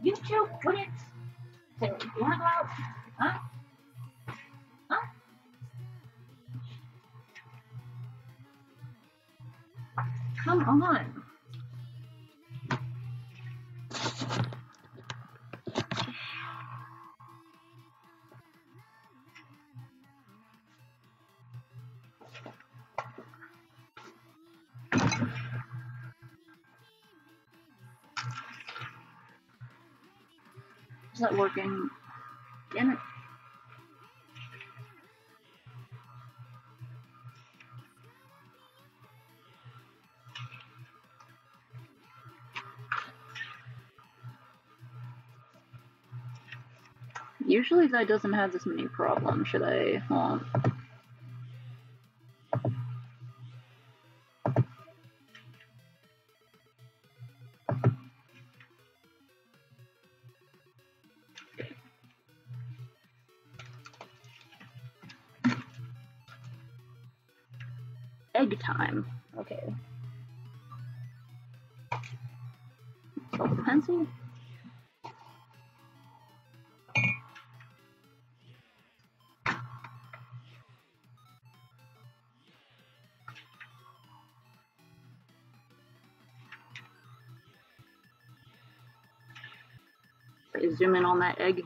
YouTube, what it? So, you wanna go out? Huh? Huh? Come on. Is that working? Damn it. Usually that doesn't have this many problems. Should I? Hold on. Egg time. Okay. So pencil. Zoom in on that egg.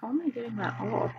How am I getting that off?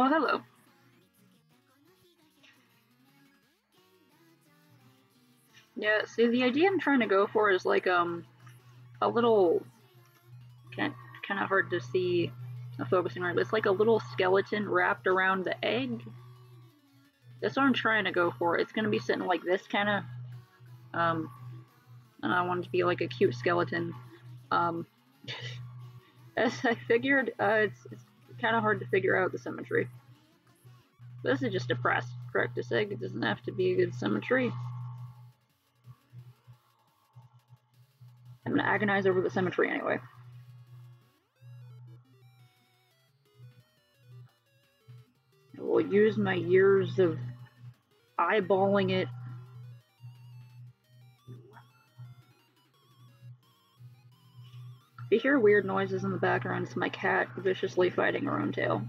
Oh, hello. Yeah, see, the idea I'm trying to go for is like, a little, kind of hard to see, focusing right, but it's like a little skeleton wrapped around the egg. That's what I'm trying to go for. It's gonna be sitting like this, kind of, and I want it to be like a cute skeleton. Um, as I figured, it's kind of hard to figure out the symmetry. But this is just a practice egg. It doesn't have to be a good symmetry. I'm gonna agonize over the symmetry anyway. I will use my years of eyeballing it. If you hear weird noises in the background, it's my cat viciously fighting her own tail.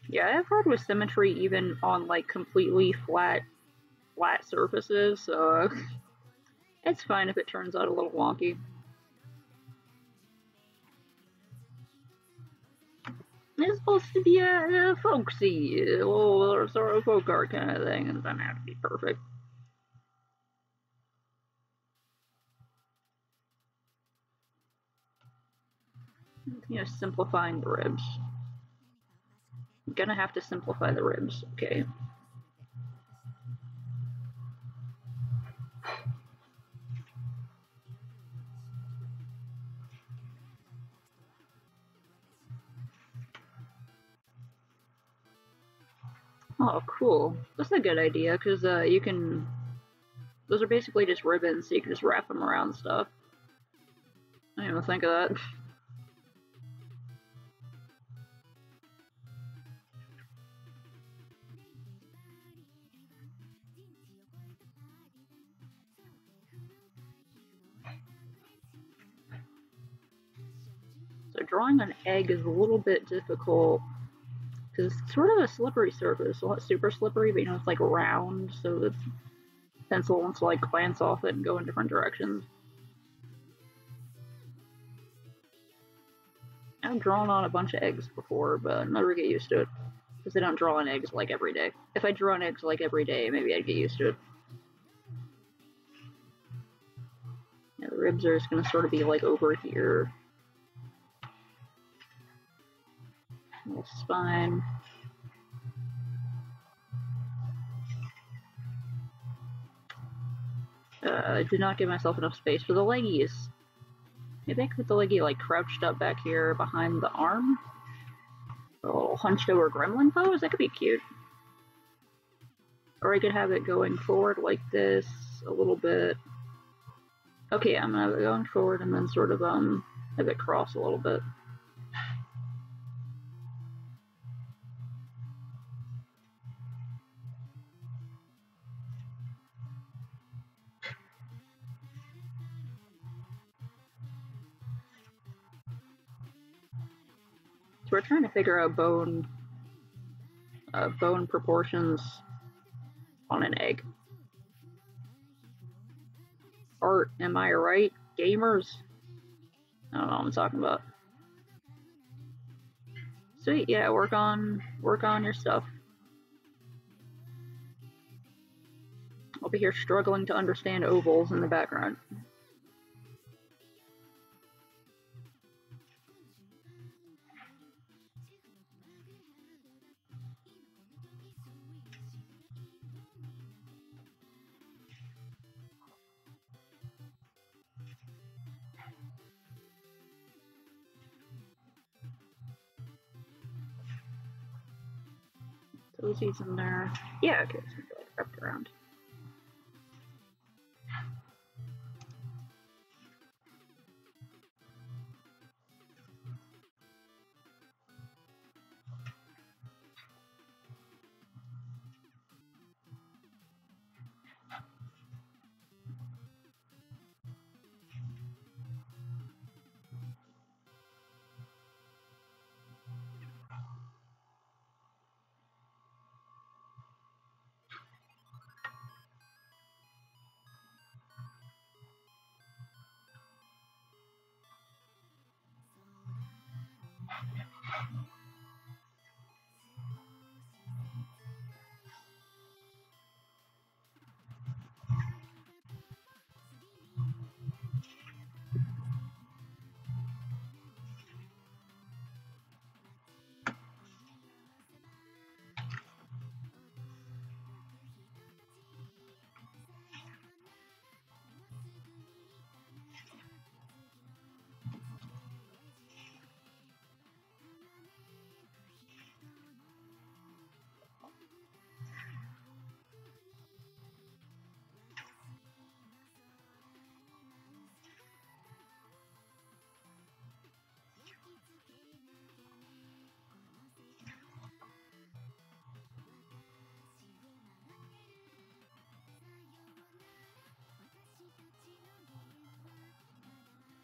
Yeah, I've heard with symmetry even on like completely flat surfaces, so it's fine if it turns out a little wonky. It's supposed to be a folksy, little sort of folk art kind of thing, and it doesn't have to be perfect. Simplifying the ribs. I'm gonna have to simplify the ribs, okay. Oh, cool. That's a good idea, because you can... Those are basically just ribbons, so you can just wrap them around stuff. I didn't even think of that. So drawing an egg is a little bit difficult, because it's sort of a slippery surface. Well, not super slippery, but it's like round, so the pencil wants to like glance off it and go in different directions. I've drawn on a bunch of eggs before, but I'll never get used to it, because I don't draw on eggs like every day. If I draw on eggs like every day, maybe I'd get used to it. Yeah, the ribs are just going to sort of be like over here. Little spine. I did not give myself enough space for the leggies. Maybe I could put the leggy like crouched up back here behind the arm. A little hunched over gremlin pose? That could be cute. Or I could have it going forward like this a little bit. Okay, I'm gonna have it going forward and then sort of have it cross a little bit. So we're trying to figure out bone proportions on an egg. Art, am I right? Gamers? I don't know what I'm talking about. Sweet, yeah, work on your stuff. I'll be here struggling to understand ovals in the background. Toesies in there. Yeah, okay, it's gonna be like wrapped around.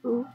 Ooh.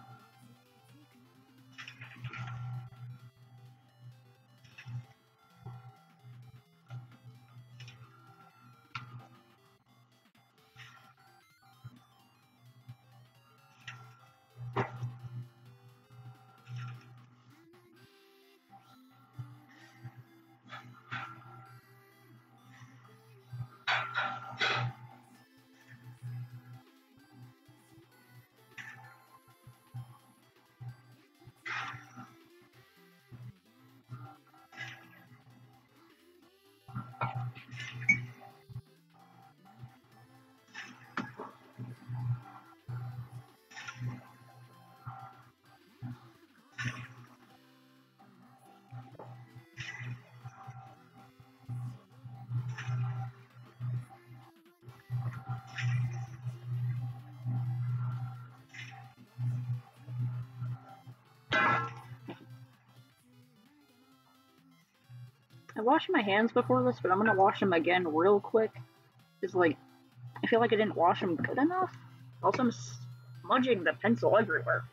I washed my hands before this, but I'm gonna wash them again real quick. It's like, I feel like I didn't wash them good enough. Also, I'm smudging the pencil everywhere.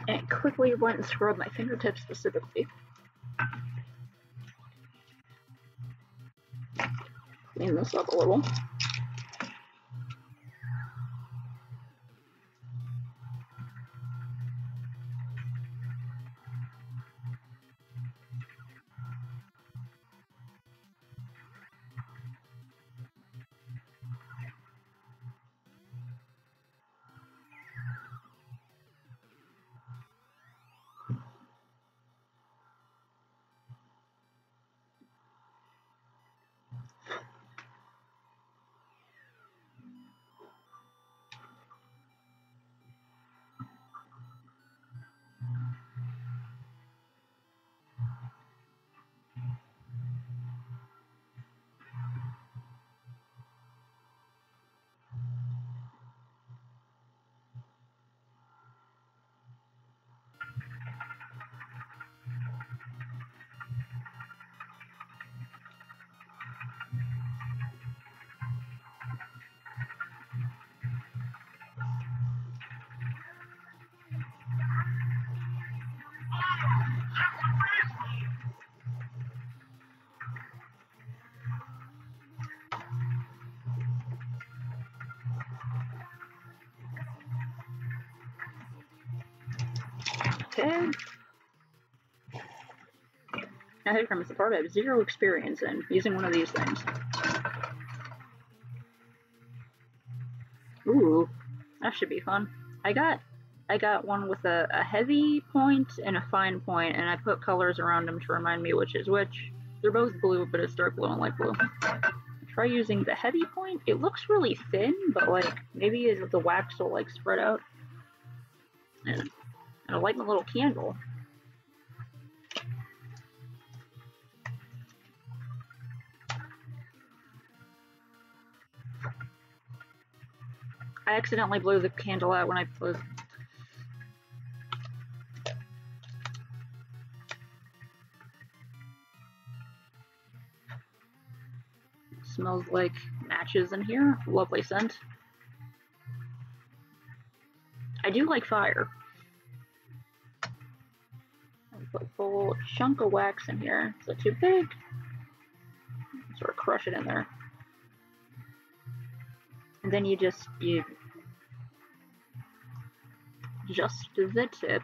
And quickly went and scrubbed my fingertips specifically. Clean this up a little. Okay. Now here comes the part I have zero experience in, using one of these things. Ooh, that should be fun. I got one with a heavy point and a fine point, and I put colors around them to remind me which is which. They're both blue, but it's dark blue and light blue. Try using the heavy point. It looks really thin, but like maybe the wax will like spread out. And I light my little candle. I accidentally blew the candle out when I closed. Smells like matches in here. Lovely scent. I do like fire. I'll put a full chunk of wax in here. Is that too big? Sort of crush it in there. And then you just the tip.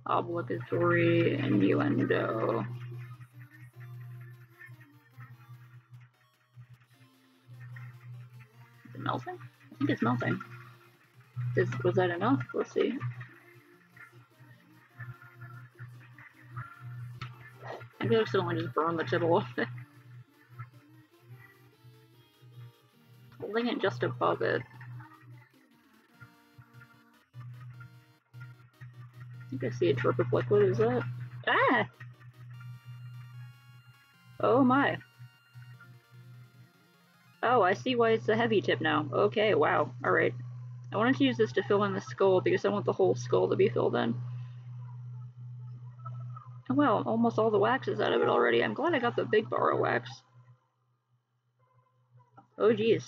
Obligatory innuendo. Is it melting? I think it's melting. Was that enough? Let's see. I could accidentally just burn the tip a little bit. Holding it just above it. I think I see a drip of liquid. Is that? Ah! Oh my. Oh, I see why it's a heavy tip now. Okay, wow. Alright. I wanted to use this to fill in the skull because I want the whole skull to be filled in. Oh well, almost all the wax is out of it already. I'm glad I got the big bar of wax. Oh geez.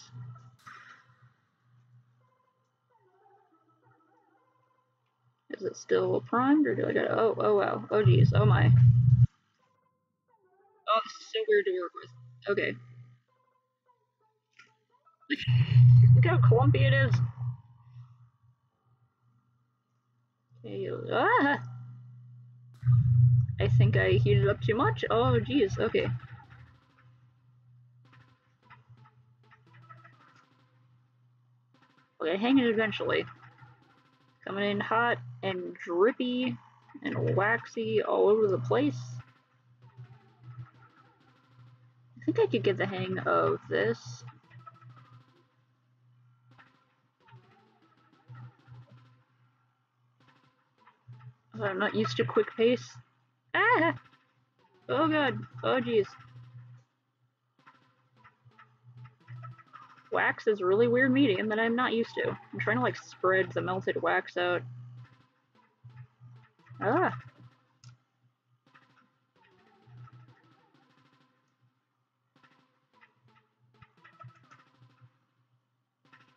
Is it still primed, or do I gotta... Oh wow. Oh geez. Oh my. Oh, this is so weird to work with. Okay. Look how clumpy it is. Okay. Ah! I think I heated up too much. Oh geez. Okay. Okay, hang it eventually. Coming in hot and drippy and waxy all over the place. I think I could get the hang of this. I'm not used to quick pace. Ah! Oh god. Oh geez. Wax is really weird medium that I'm not used to. I'm trying to like spread the melted wax out. Ah!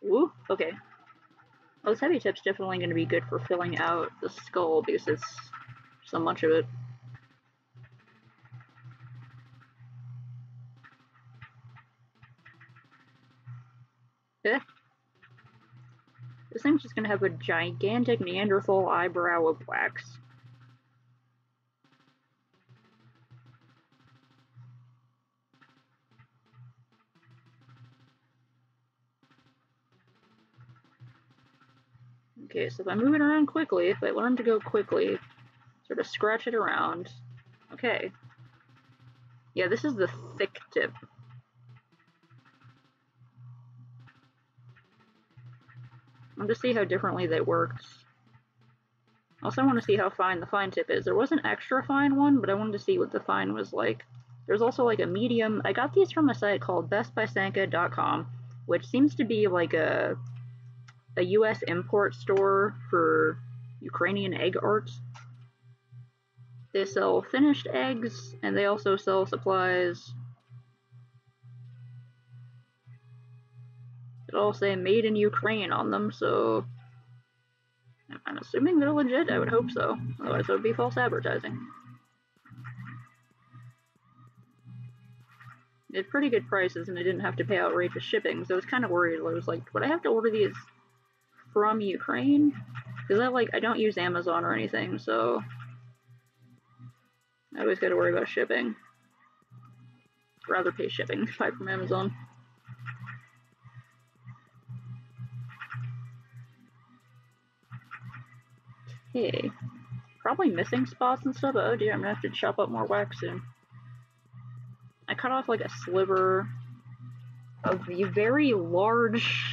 Ooh, okay. Well, this heavy tip's definitely going to be good for filling out the skull because it's so much of it. Eh. This thing's just going to have a gigantic Neanderthal eyebrow of wax. Okay, so if I move it around quickly, if I learn to go quickly, sort of scratch it around. Okay. Yeah, this is the thick tip. I want to see how differently they worked. Also, I want to see how fine the fine tip is. There was an extra fine one, but I wanted to see what the fine was like. There's also like a medium. I got these from a site called bestbysanka.com, which seems to be like a US import store for Ukrainian egg art. They sell finished eggs, and they also sell supplies. It all say made in Ukraine on them, so I'm assuming they're legit. I would hope so. Otherwise it would be false advertising. They had pretty good prices, and I didn't have to pay outrageous shipping, so I was kind of worried. I was like, would I have to order these from Ukraine? Because I don't use Amazon or anything, so I always gotta worry about shipping. I'd rather pay shipping if I buy from Amazon. Okay. Probably missing spots and stuff, but oh dear, I'm gonna have to chop up more wax soon. cut off like a sliver of the very large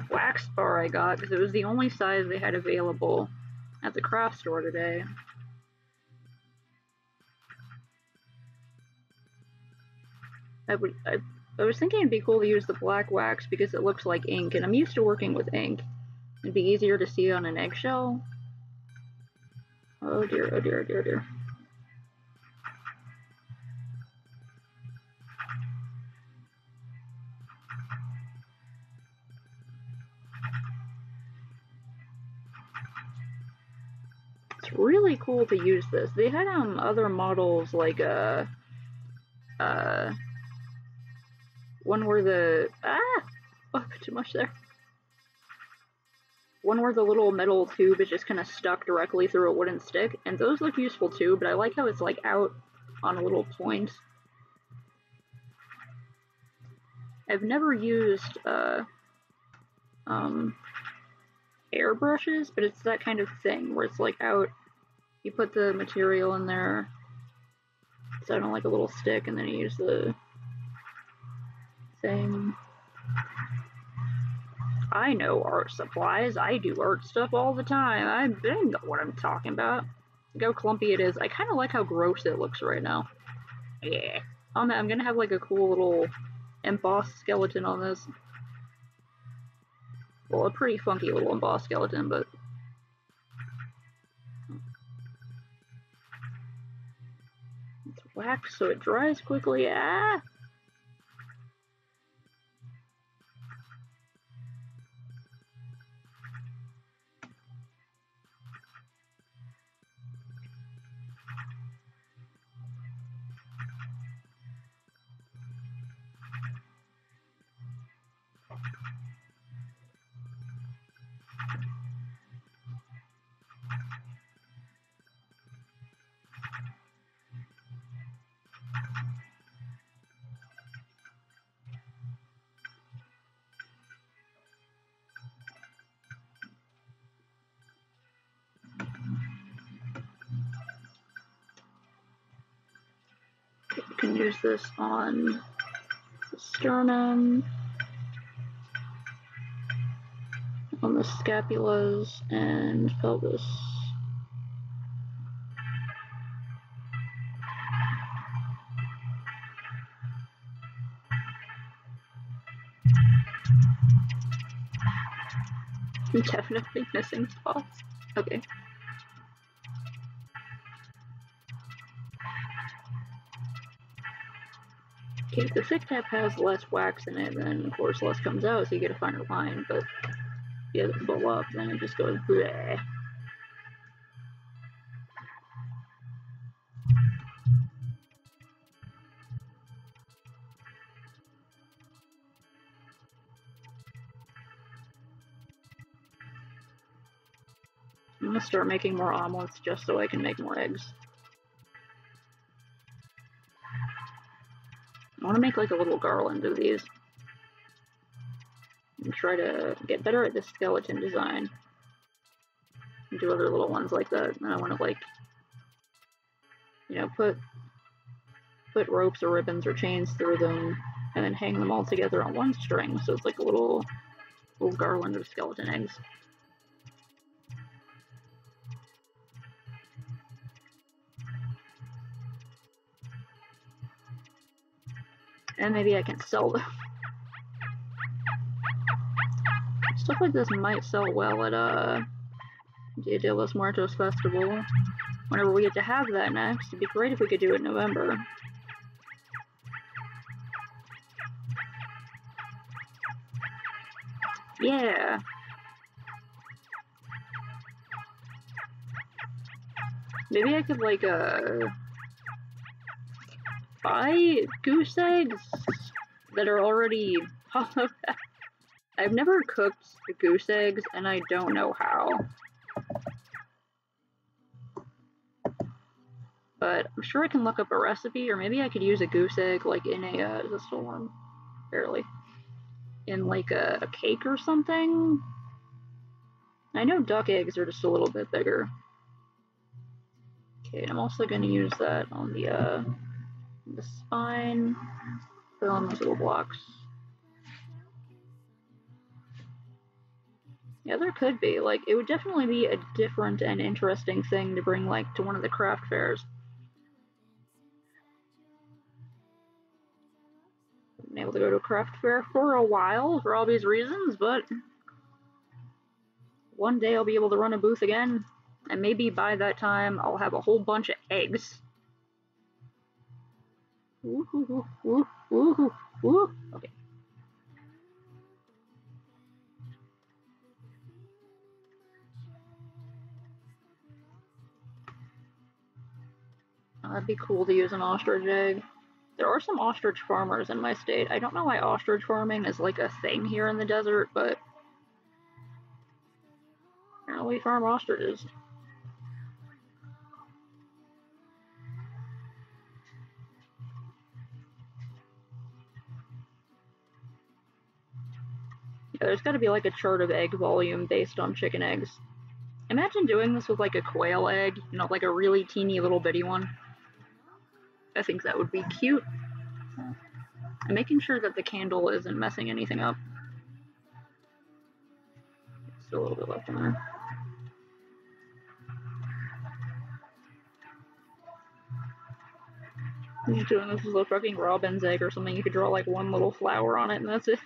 wax bar I got because it was the only size they had available at the craft store today. I was thinking it'd be cool to use the black wax because it looks like ink, and I'm used to working with ink. It'd be easier to see on an eggshell. Oh dear, oh dear, oh dear, oh dear. It's really cool to use this. They had other models like one where the too much there. One where the little metal tube is just kind of stuck directly through a wooden stick, and those look useful too, but I like how it's like out on a little point. I've never used airbrushes, but it's that kind of thing where it's like out, you put the material in there, it's out on like a little stick, and then you use the thing. I know art supplies. I do art stuff all the time. I know what I'm talking about. Look how clumpy it is. I kind of like how gross it looks right now. Yeah. I'm gonna have like a cool little embossed skeleton on this. Well, a pretty funky little embossed skeleton, but... It's wax so it dries quickly. Ah! You can use this on the sternum, on the scapulas, and pelvis. I'm definitely missing spots. Okay. Okay, the thick tap has less wax in it, then of course less comes out, so you get a finer line, but if you have it full up, then it just goes bleh. I'm gonna start making more omelets just so I can make more eggs. I want to make like a little garland of these and try to get better at this skeleton design and do other little ones like that. And I want to, like, you know, put ropes or ribbons or chains through them and then hang them all together on one string, so it's like a little garland of skeleton eggs. And maybe I can sell them. Stuff like this might sell well at Dia de los Muertos Festival. Whenever we get to have that next, it'd be great if we could do it in November. Yeah. Maybe I could, like, buy goose eggs that are already hollowed out. I've never cooked goose eggs, and I don't know how. But I'm sure I can look up a recipe, or maybe I could use a goose egg, like, in a, is it still warm? Barely. In, like, a cake or something? I know duck eggs are just a little bit bigger. Okay, I'm also going to use that on the, The spine, fill in those little blocks. Yeah, there could be. Like, it would definitely be a different and interesting thing to bring, like, to one of the craft fairs. I've been able to go to a craft fair for a while for obvious reasons, but one day I'll be able to run a booth again, and maybe by that time I'll have a whole bunch of eggs. Woohoo, woo, woohoo, woo. Okay. That'd be cool to use an ostrich egg. There are some ostrich farmers in my state. I don't know why ostrich farming is like a thing here in the desert, but apparently we farm ostriches. Yeah, there's gotta be like a chart of egg volume based on chicken eggs. Imagine doing this with like a quail egg, you know, like a really teeny little bitty one. I think that would be cute. I'm making sure that the candle isn't messing anything up. Still a little bit left in there. I'm just doing this as a fucking robin's egg or something. You could draw like one little flower on it and that's it.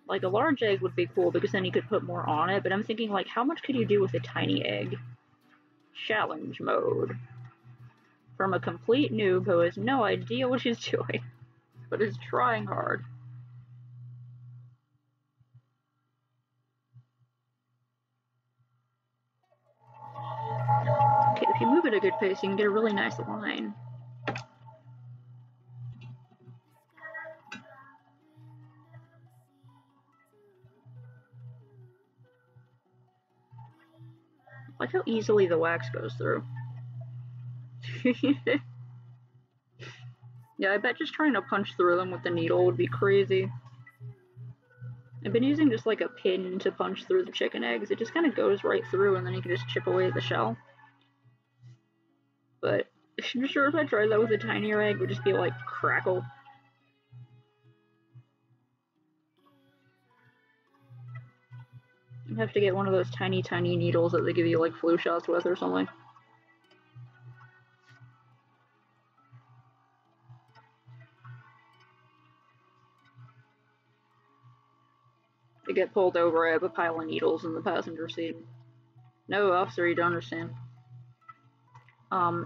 Like a large egg would be cool because then you could put more on it, but I'm thinking like how much could you do with a tiny egg? Challenge mode. From a complete noob who has no idea what she's doing, but is trying hard. Okay, if you move at a good pace, you can get a really nice line. Like how easily the wax goes through. Yeah, I bet just trying to punch through them with the needle would be crazy. I've been using just like a pin to punch through the chicken eggs. It just kind of goes right through and then you can just chip away at the shell. But I'm sure if I tried that with a tinier egg, it would just be like crackle. You'd have to get one of those tiny needles that they give you like flu shots with or something. To get pulled over, I have a pile of needles in the passenger seat. No, officer, you don't understand.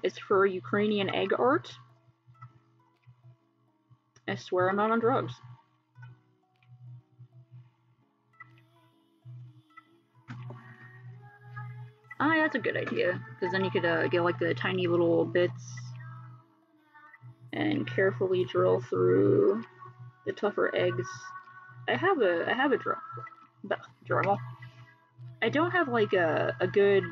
It's for Ukrainian egg art. I swear I'm not on drugs. Ah, that's a good idea, because then you could get like the tiny little bits and carefully drill through the tougher eggs. I have a Dremel. I don't have like a good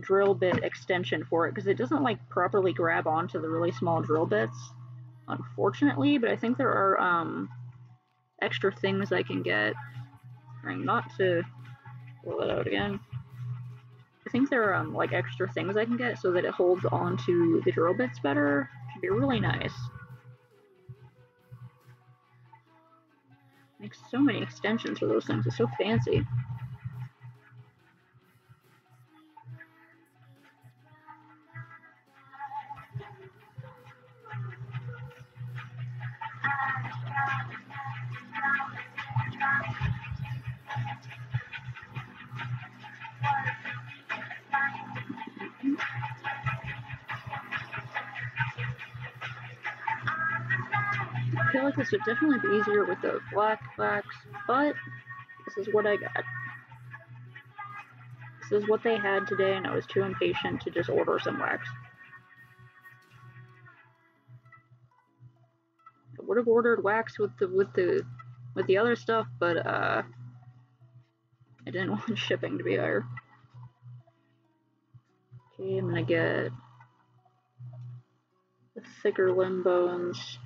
drill bit extension for it because it doesn't like properly grab onto the really small drill bits, unfortunately. But I think there are extra things I can get. Trying not to roll it out again. I think there are like extra things I can get so that it holds onto the drill bits better. Should be really nice. Makes so many extensions for those things. It's so fancy. I feel like this would definitely be easier with the black wax, but this is what I got. This is what they had today, and I was too impatient to just order some wax. I would have ordered wax with the other stuff, but I didn't want shipping to be higher. Okay, I'm gonna get the thicker limb bones.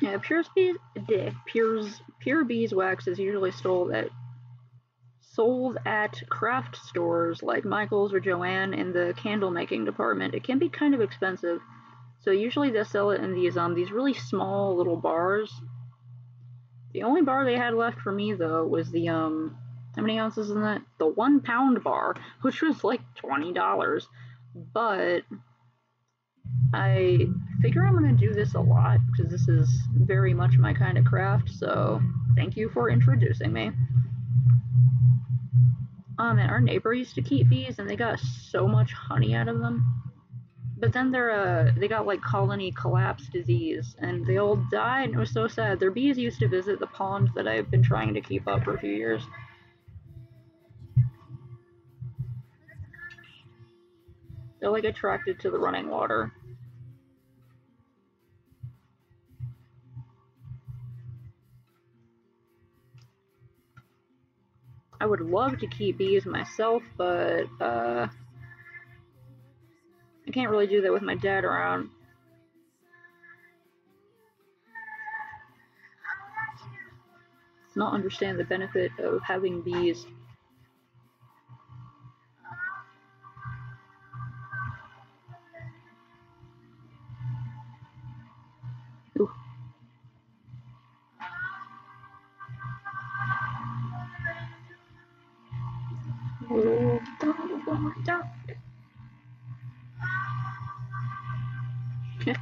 Yeah, pure beeswax is usually sold at craft stores like Michael's or Joann in the candle making department. It can be kind of expensive, so usually they sell it in these really small little bars. The only bar they had left for me though was the how many ounces in that? The 1 pound bar, which was like $20. But I figure I'm gonna do this a lot because this is very much my kind of craft. So thank you for introducing me. And our neighbor used to keep bees, and they got so much honey out of them. But then they got like colony collapse disease, and they all died, and it was so sad. Their bees used to visit the pond that I've been trying to keep up for a few years. They're like attracted to the running water. I would love to keep bees myself, but I can't really do that with my dad around. Does not understand the benefit of having bees. Ooh.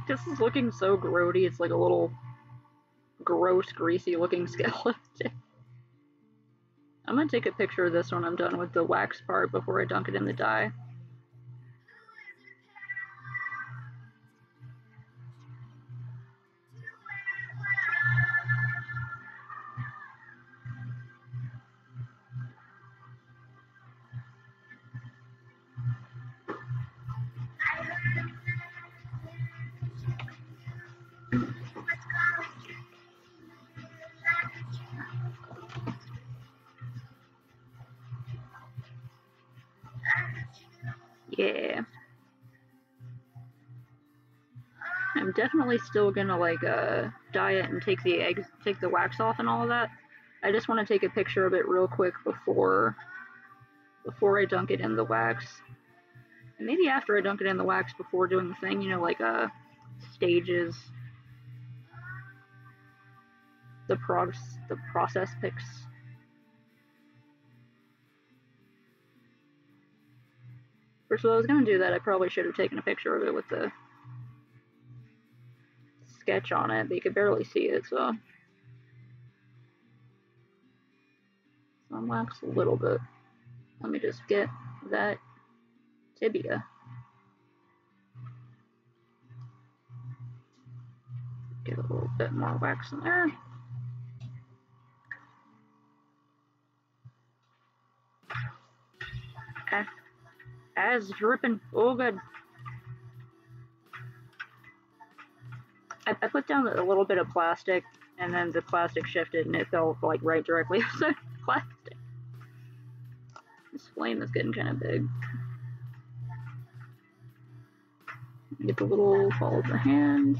This is looking so grody. It's like a little gross, greasy looking skeleton. I'm gonna take a picture of this when I'm done with the wax part before I dunk it in the dye. Yeah. I'm definitely still gonna like dye it and take the wax off and all of that. I just want to take a picture of it real quick before I dunk it in the wax. And maybe after I dunk it in the wax before doing the thing, you know, like stages. The process pics. First of all, I was gonna do that. I probably should have taken a picture of it with the sketch on it, but you could barely see it, so wax a little bit. Let me just get that tibia. Get a little bit more wax in there. As dripping. Oh, good. I put down a little bit of plastic, and then the plastic shifted, and it fell like right directly on plastic. This flame is getting kind of big. Get the little ball of the hand.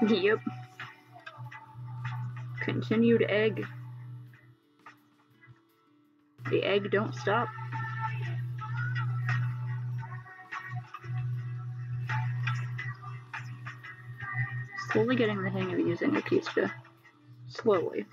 Yep. Continued egg. The egg don't stop. Slowly getting the hang of using the pizza. Slowly.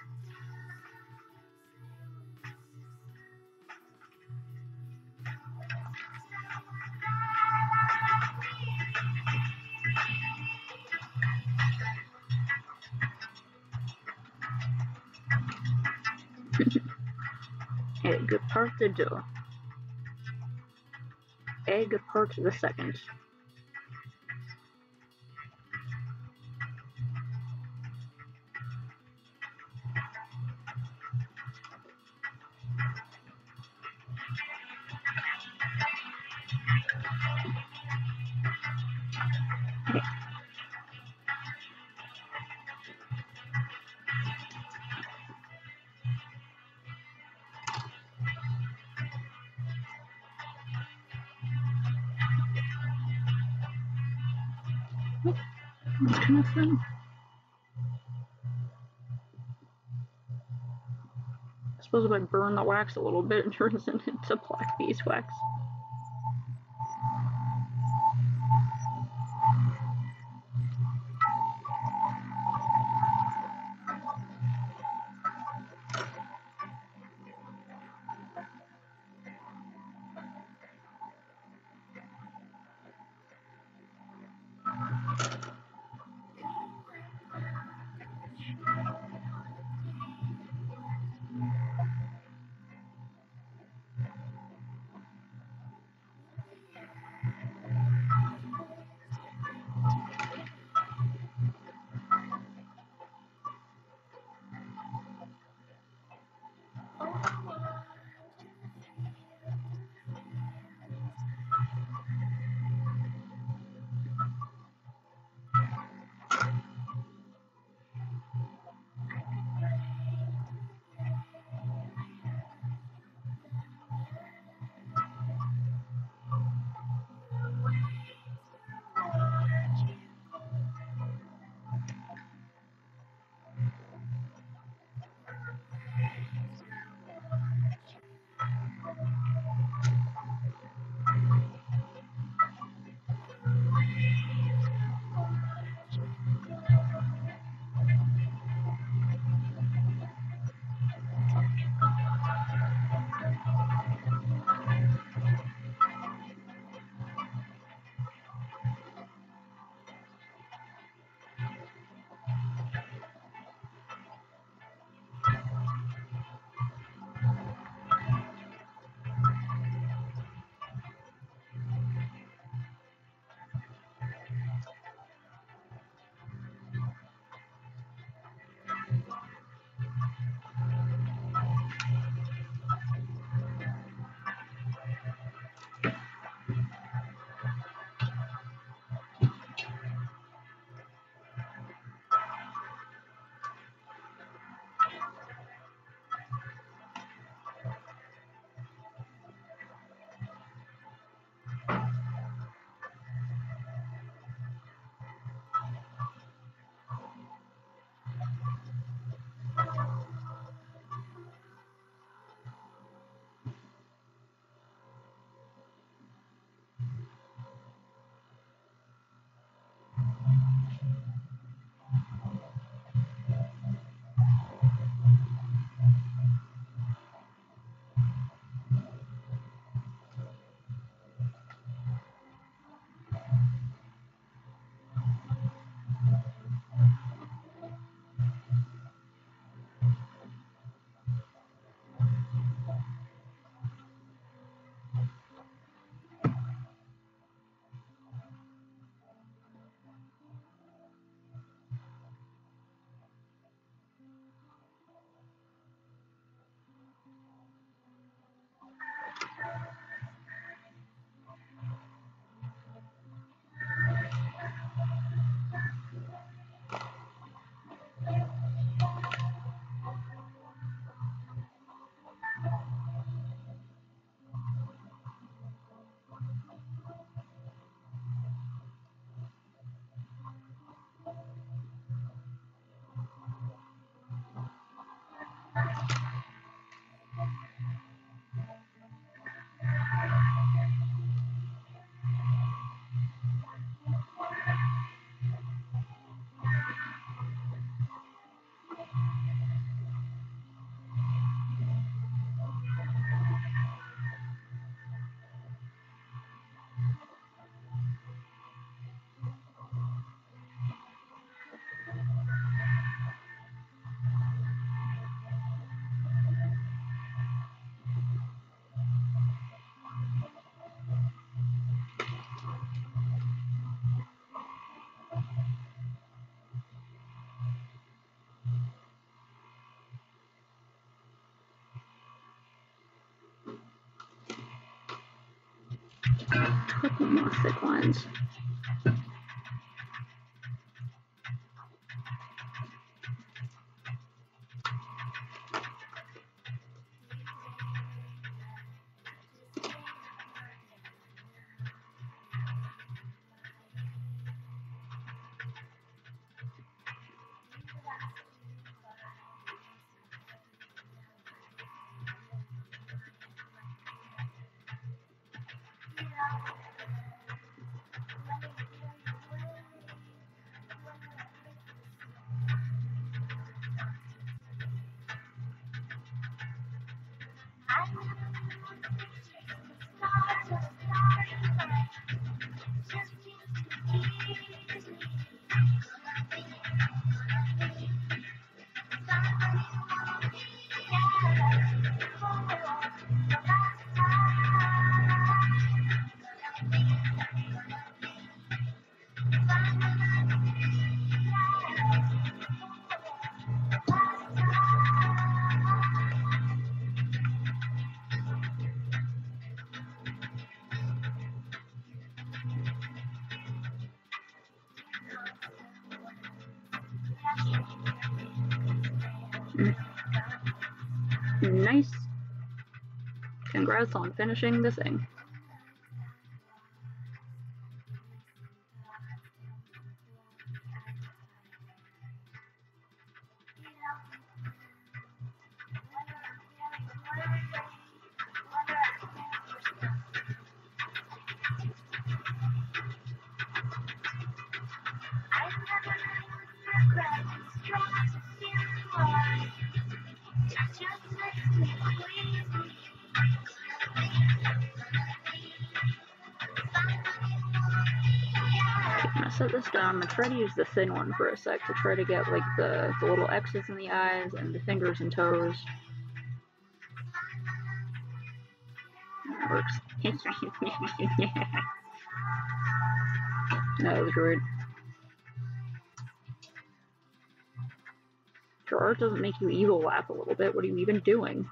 Egg part the dough. Egg part the second. That's kind of fun. I suppose if I burn the wax a little bit, it turns into black beeswax. Couple more thick lines. Nice. Congrats on finishing the thing. I'm gonna set this down. I'm gonna try to use the thin one for a sec to try to get like the little X's in the eyes and the fingers and toes. That works. That was rude. Your art doesn't make you evil laugh a little bit. What are you even doing?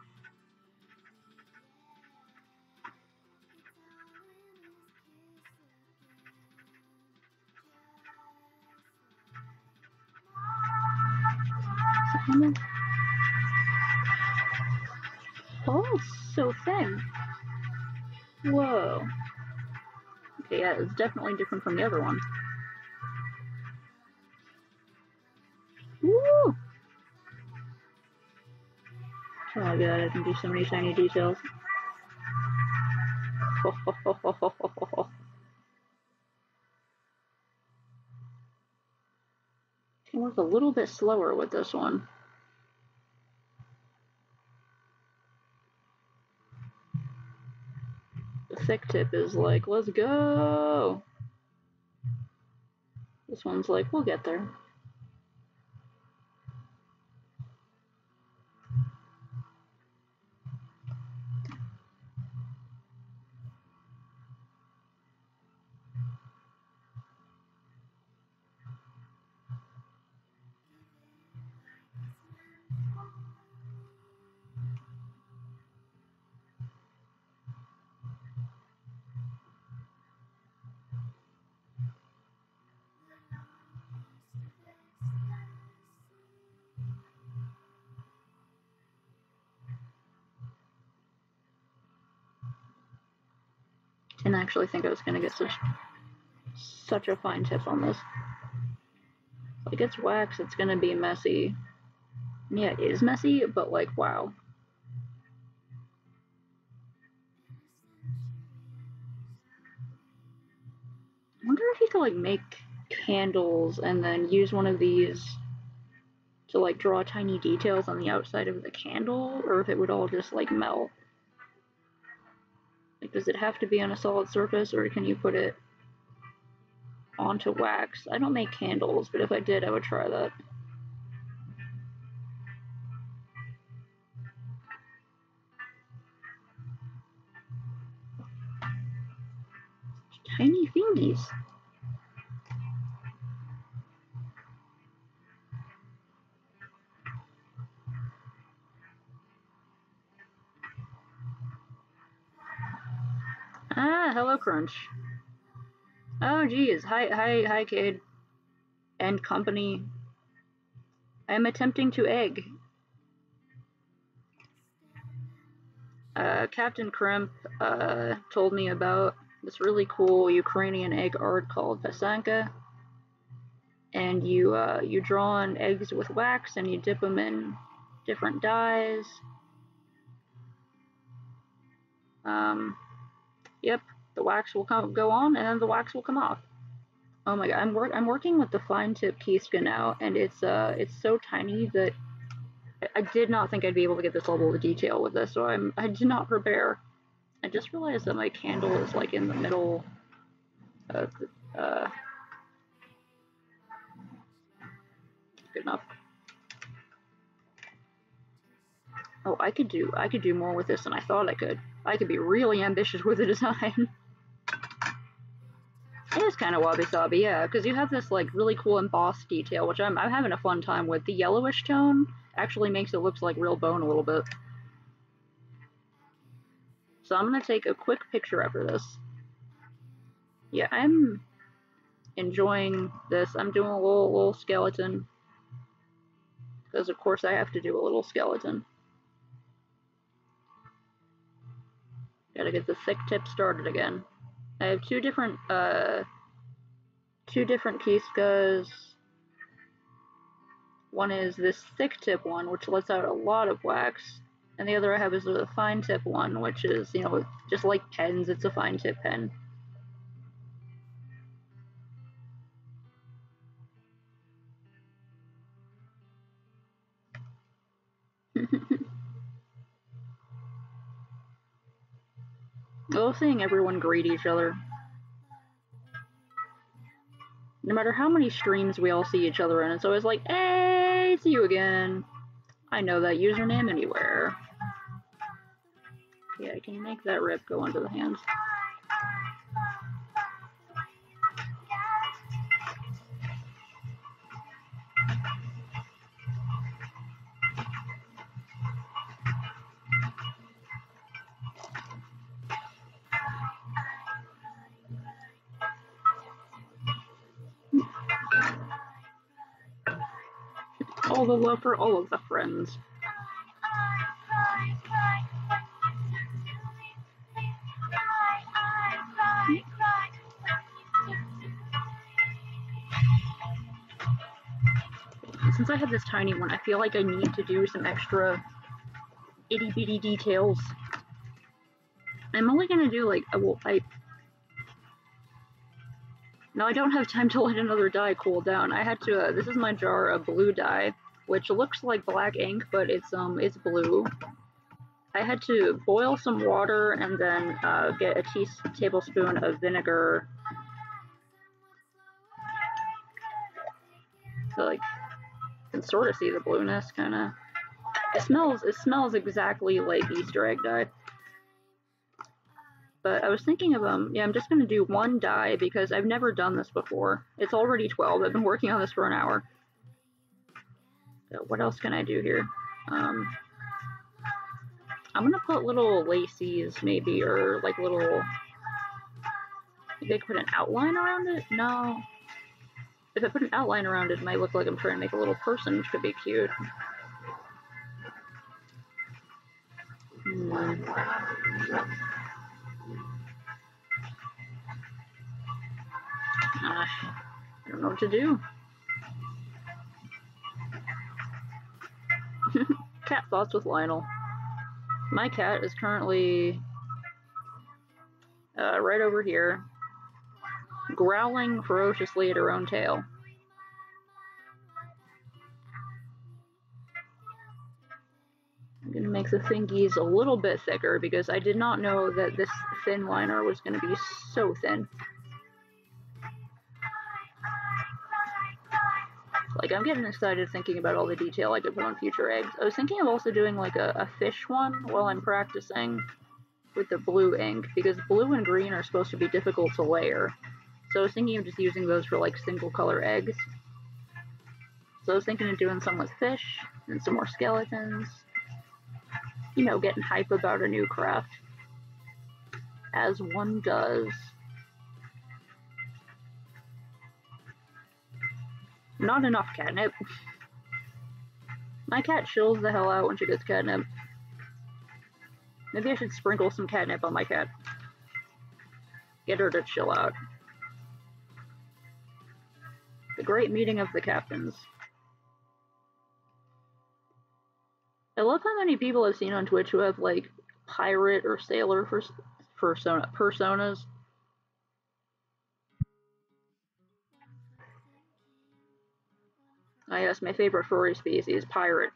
Oh, it's so thin. Whoa. Okay, yeah, it's definitely different from the other one. Woo! Oh my god, I can do so many tiny details. Can work a little bit slower with this one. The thick tip is like, let's go! This one's like, we'll get there. Didn't actually think I was gonna get such a fine tip on this. Like, it's wax, it's gonna be messy. Yeah, it is messy, but like, wow. I wonder if you could like make candles and then use one of these to like draw tiny details on the outside of the candle, or if it would all just like melt. Like, does it have to be on a solid surface, or can you put it onto wax? I don't make candles, but if I did, I would try that. Tiny fingies. Ah, hello, Crunch. Oh geez, hi Cade. And company. I am attempting to egg. Captain Kremp told me about this really cool Ukrainian egg art called Pasanka, and you draw on eggs with wax and you dip them in different dyes. Yep, the wax will go on, and then the wax will come off. Oh my god, I'm working with the fine tip Kiska now, and it's so tiny that I did not think I'd be able to get this level of detail with this, so I did not prepare. I just realized that my candle is like in the middle of good enough. Oh, I could do more with this than I thought I could. I could be really ambitious with the design. It is kind of wabi-sabi, yeah, because you have this like really cool embossed detail, which I'm having a fun time with. The yellowish tone actually makes it look like real bone a little bit. So I'm gonna take a quick picture after this. Yeah, I'm enjoying this. I'm doing a little skeleton, because of course I have to do a little skeleton. Gotta get the thick tip started again. I have two different Kiskas. One is this thick tip one, which lets out a lot of wax, and the other I have is a fine tip one, which is, you know, just like pens, it's a fine tip pen. I love seeing everyone greet each other. No matter how many streams we all see each other in, it's always like, hey, it's you again. I know that username anywhere. Yeah, can you make that rip go into the hands? All the love for all of the friends. Since I have this tiny one, I feel like I need to do some extra itty bitty details. I'm only gonna do like a wool pipe. Now I don't have time to let another dye cool down. I had to, this is my jar of blue dye, which looks like black ink, but it's blue. I had to boil some water and then get a tablespoon of vinegar. So like, you can sort of see the blueness, kind of. It smells exactly like Easter egg dye. But I was thinking of, yeah, I'm just going to do one dye because I've never done this before. It's already 12. I've been working on this for an hour. So what else can I do here? I'm going to put little lacies, maybe, or like little... Maybe I could put an outline around it? No. If I put an outline around it, it might look like I'm trying to make a little person, which could be cute. I don't know what to do. Cat thoughts with Lionel. My cat is currently right over here, growling ferociously at her own tail. I'm going to make the thingies a little bit thicker because I did not know that this thin liner was going to be so thin. Like, I'm getting excited thinking about all the detail I could put on future eggs. I was thinking of also doing like a fish one while I'm practicing with the blue ink, because blue and green are supposed to be difficult to layer. So I was thinking of just using those for like single color eggs. So I was thinking of doing some with fish and some more skeletons. You know, getting hype about a new craft, as one does. Not enough catnip. My cat chills the hell out when she gets catnip. Maybe I should sprinkle some catnip on my cat. Get her to chill out. The great meeting of the captains. I love how many people I've seen on Twitch who have like pirate or sailor personas. Oh yes, my favorite furry species, pirate.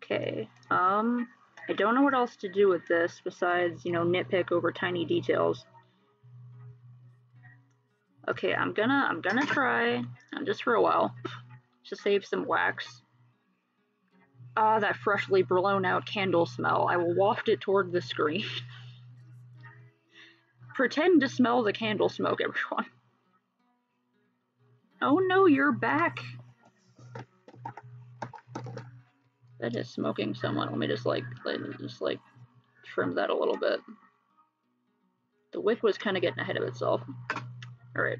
Okay, I don't know what else to do with this besides, you know, nitpick over tiny details. Okay, I'm gonna try, just for a while, to save some wax. Ah, that freshly blown out candle smell. I will waft it toward the screen. Pretend to smell the candle smoke, everyone. Oh no, you're back. That is smoking someone. Let me just trim that a little bit. The wick was kind of getting ahead of itself. Alright.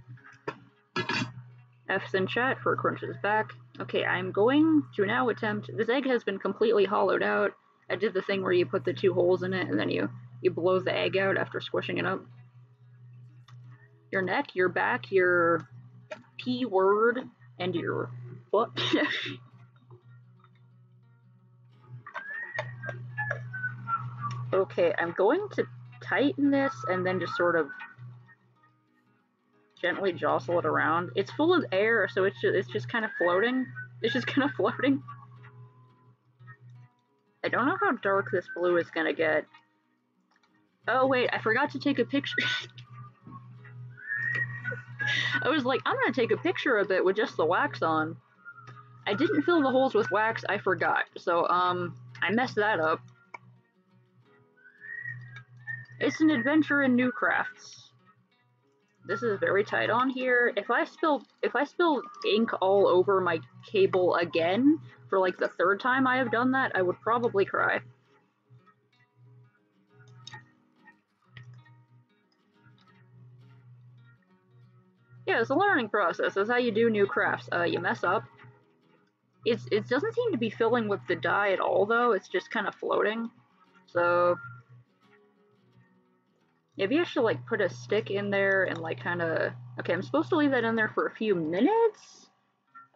F's in chat for Crunch's back. Okay, I'm going to now attempt. This egg has been completely hollowed out. I did the thing where you put the 2 holes in it and then you blow the egg out after squishing it up. Your neck, your back, your P word, and your butt. Okay, I'm going to tighten this and then just sort of gently jostle it around. It's full of air, so it's just kind of floating. It's just kind of floating. I don't know how dark this blue is gonna get. Oh wait, I forgot to take a picture. I was like, I'm gonna take a picture of it with just the wax on. I didn't fill the holes with wax, I forgot. So, I messed that up. It's an adventure in new crafts. This is very tight on here. If I spill ink all over my cable again, for like the 3rd time I have done that, I would probably cry. Yeah, it's a learning process. That's how you do new crafts. You mess up. It doesn't seem to be filling with the dye at all, though. It's just kind of floating. So maybe I should like put a stick in there and like kind of. Okay, I'm supposed to leave that in there for a few minutes.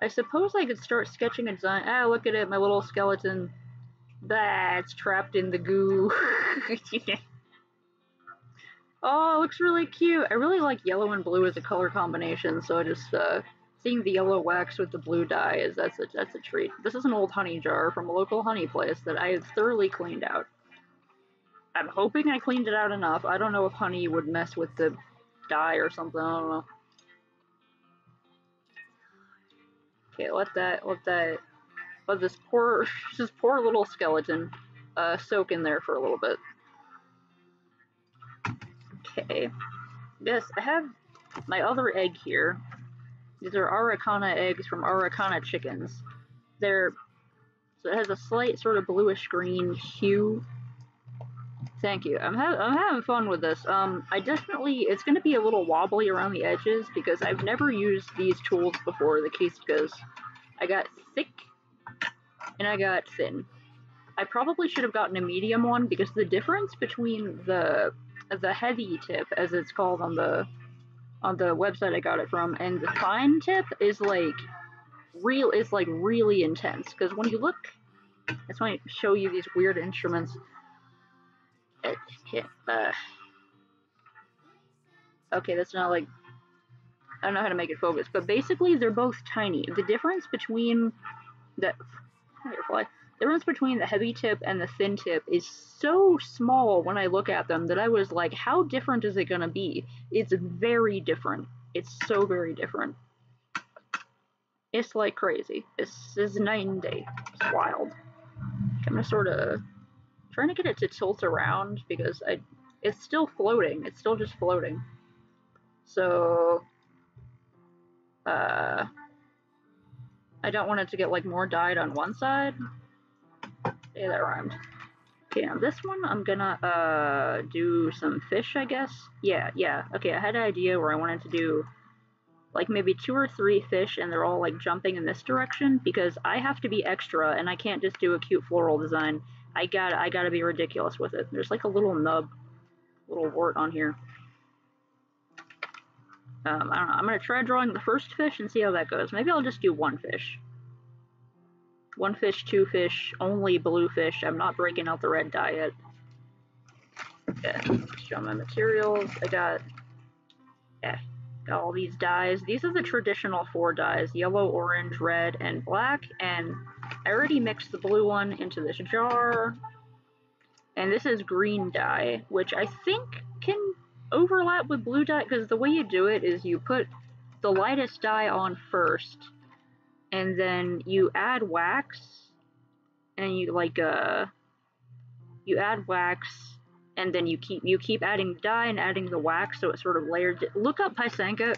I suppose I could start sketching a design. Ah, look at it, my little skeleton. That's trapped in the goo. Oh, it looks really cute. I really like yellow and blue as a color combination, so I just seeing the yellow wax with the blue dye is that's a treat. This is an old honey jar from a local honey place that I have thoroughly cleaned out. I'm hoping I cleaned it out enough. I don't know if honey would mess with the dye or something. I don't know. Okay, let this poor little skeleton soak in there for a little bit. Okay. Yes, I have my other egg here. These are Araucana eggs from Araucana chickens. So it has a slight sort of bluish green hue. Thank you. I'm having fun with this. It's going to be a little wobbly around the edges because I've never used these tools before, the Keistkas. I got thick and I got thin. I probably should have gotten a medium one because the difference between the heavy tip, as it's called on the website I got it from, and the fine tip is like really intense. Because when you look, that's why I show you these weird instruments. Okay, that's not like, I don't know how to make it focus, but basically they're both tiny. The difference between the heavy tip and the thin tip is so small when I look at them that I was like, how different is it gonna be? It's very different. It's so very different. It's like crazy. This is night and day. It's wild. I'm gonna sort of trying to get it to tilt around because it's still floating. It's still just floating. So I don't want it to get like more dyed on one side. Yeah, that rhymed. Okay, now this one I'm gonna do some fish, I guess. Yeah. Okay, I had an idea where I wanted to do like maybe 2 or 3 fish and they're all like jumping in this direction because I have to be extra and I can't just do a cute floral design. I gotta be ridiculous with it. There's like a little nub, little wart on here. I don't know. I'm gonna try drawing the first fish and see how that goes. Maybe I'll just do 1 fish. 1 fish, 2 fish, only blue fish. I'm not breaking out the red dye yet. Okay, show my materials. I got all these dyes. These are the traditional 4 dyes: yellow, orange, red, and black. And I already mixed the blue one into this jar. And this is green dye, which I think can overlap with blue dye, because the way you do it is you put the lightest dye on first, and then you add wax, and you add wax, and then you keep adding the dye and adding the wax, so it's sort of layered. Look up Pysanka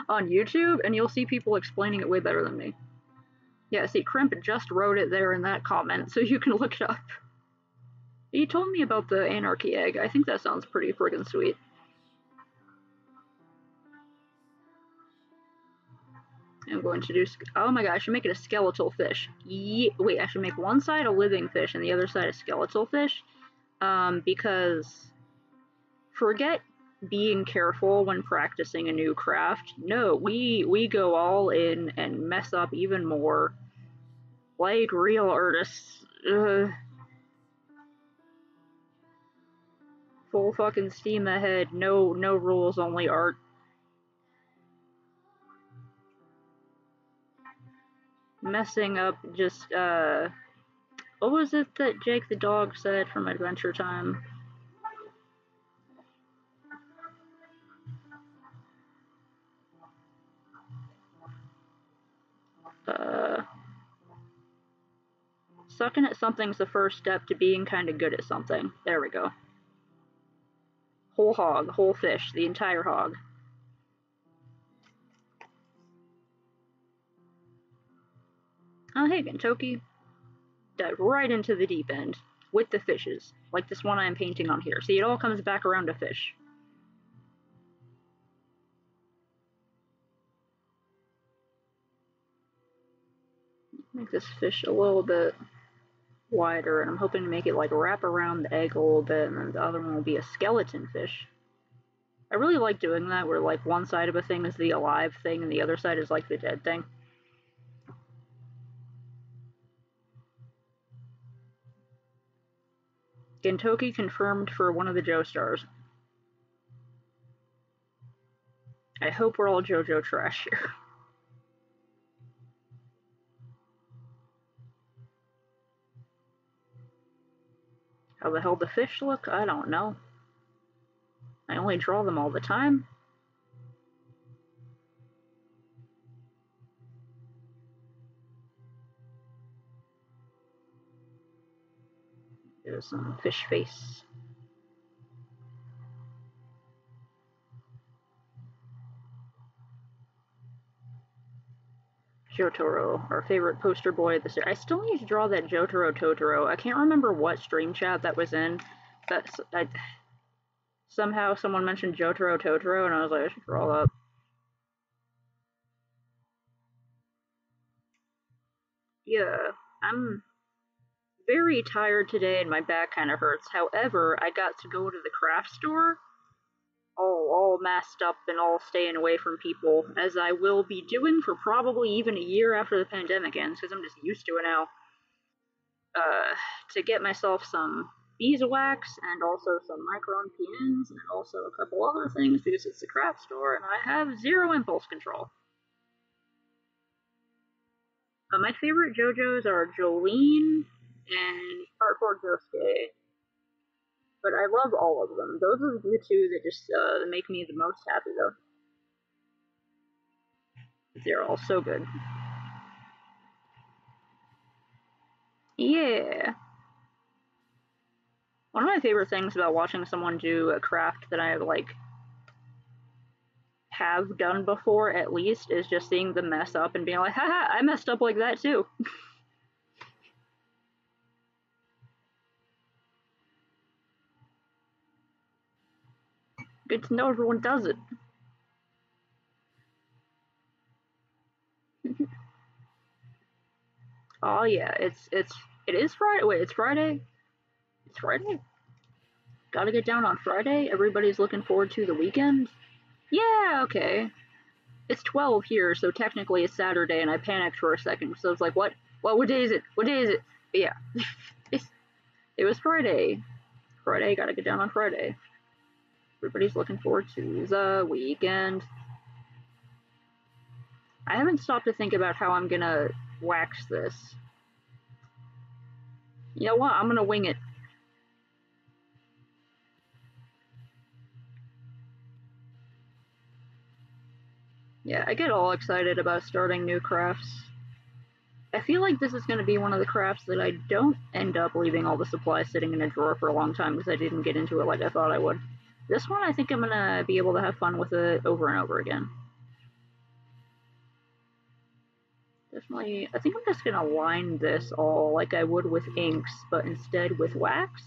on YouTube, and you'll see people explaining it way better than me. Yeah, see, Crimp just wrote it there in that comment, so you can look it up. He told me about the Anarchy egg. I think that sounds pretty friggin' sweet. I'm going to do, oh my god, I should make it a skeletal fish. Wait, I should make one side a living fish and the other side a skeletal fish. Because forget being careful when practicing a new craft. No, we go all in and mess up even more. Like real artists. Full fucking steam ahead. No rules, only art. Messing up just, what was it that Jake the dog said from Adventure Time? Sucking at something's the first step to being kind of good at something. There we go. Whole hog, whole fish, the entire hog. Oh hey, Gintoki. Dive right into the deep end with the fishes, like this one I'm painting on here. See, it all comes back around to fish. Make this fish a little bit wider, and I'm hoping to make it like wrap around the egg a little bit, and then the other one will be a skeleton fish. I really like doing that, where like one side of a thing is the alive thing and the other side is like the dead thing. Gintoki confirmed for one of the Joestars. I hope we're all JoJo trash here. How the hell the fish look? I don't know. I only draw them all the time. There's some fish face. Jotaro, our favorite poster boy of the series. I still need to draw that Jotaro Totoro. I can't remember what stream chat that was in, but somehow someone mentioned Jotaro Totoro, and I was like, I should draw that. Yeah, I'm very tired today and my back kind of hurts. However, I got to go to the craft store all masked up and all staying away from people, as I will be doing for probably even a year after the pandemic ends, because I'm just used to it now. To get myself some beeswax and also some micron PNs and also a couple other things because it's a craft store and I have zero impulse control. My favorite JoJo's are Jolene and Hardcore Josuke, but I love all of them. Those are the two that just make me the most happy, though. They're all so good. Yeah. One of my favorite things about watching someone do a craft that I have done before, at least, is just seeing them mess up and being like, haha, I messed up like that too. Good to know everyone does it. Oh yeah, it is Friday. Wait, it's Friday. It's Friday. Gotta get down on Friday. Everybody's looking forward to the weekend. Yeah, okay. It's 12 here, so technically it's Saturday, and I panicked for a second. So it's like, what? What day is it? What day is it? But yeah, it was Friday. Friday, gotta get down on Friday. Everybody's looking forward to the weekend. I haven't stopped to think about how I'm gonna wax this. You know what? I'm gonna wing it. Yeah, I get all excited about starting new crafts. I feel like this is going to be one of the crafts that I don't end up leaving all the supplies sitting in a drawer for a long time because I didn't get into it like I thought I would. This one, I think I'm going to be able to have fun with it over and over again. Definitely, I think I'm just going to line this all like I would with inks, but instead with wax.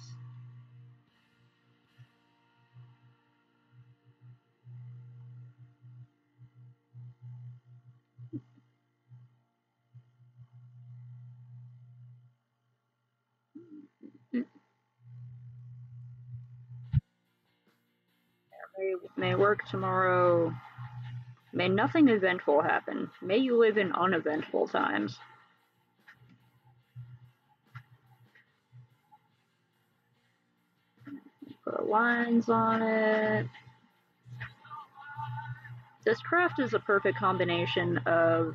May work tomorrow. May nothing eventful happen. May you live in uneventful times. Put lines on it. This craft is a perfect combination of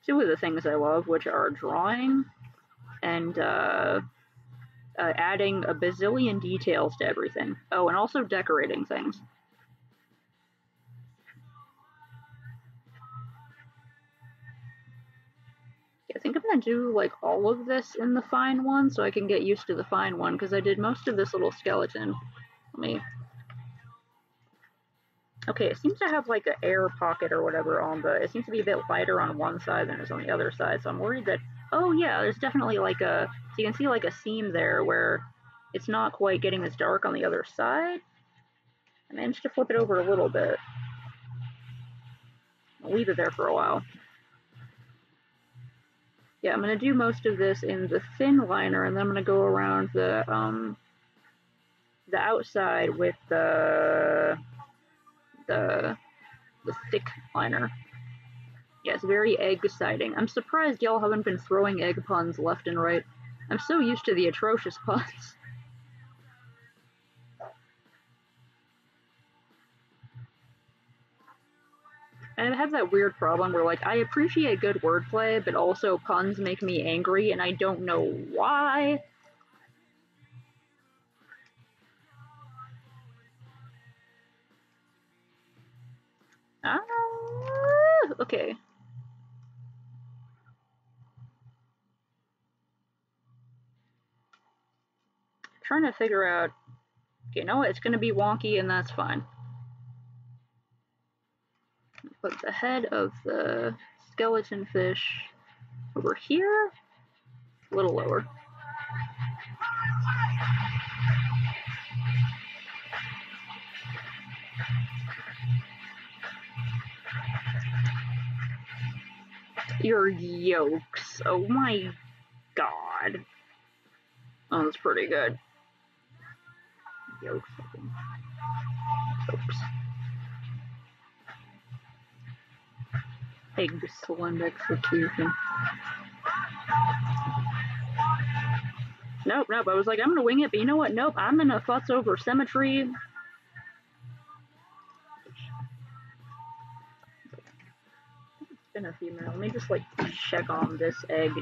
two of the things I love, which are drawing and adding a bazillion details to everything. Oh, and also decorating things. I think I'm gonna do like all of this in the fine one so I can get used to the fine one because I did most of this little skeleton. Let me. Okay, it seems to have like an air pocket or whatever on the. It seems to be a bit lighter on one side than it is on the other side, so I'm worried that. Oh yeah, there's definitely like a. So you can see like a seam there where it's not quite getting as dark on the other side. I managed to flip it over a little bit. I'll leave it there for a while. Yeah, I'm gonna do most of this in the thin liner, and then I'm gonna go around the outside with the thick liner. Yeah, it's very egg exciting. I'm surprised y'all haven't been throwing egg puns left and right. I'm so used to the atrocious puns. I have that weird problem where, like, I appreciate good wordplay, but also puns make me angry, and I don't know why. Ah, okay. Trying to figure out. Okay, you know what? It's gonna be wonky, and that's fine. Put the head of the skeleton fish over here, a little lower. Your yolks. Oh my god. Oh, that's pretty good. Yolks. Oops. Excellent execution. Nope. I was like, I'm gonna wing it, but you know what? Nope. I'm gonna fuss over symmetry. It's been a few minutes. Let me just like check on this egg.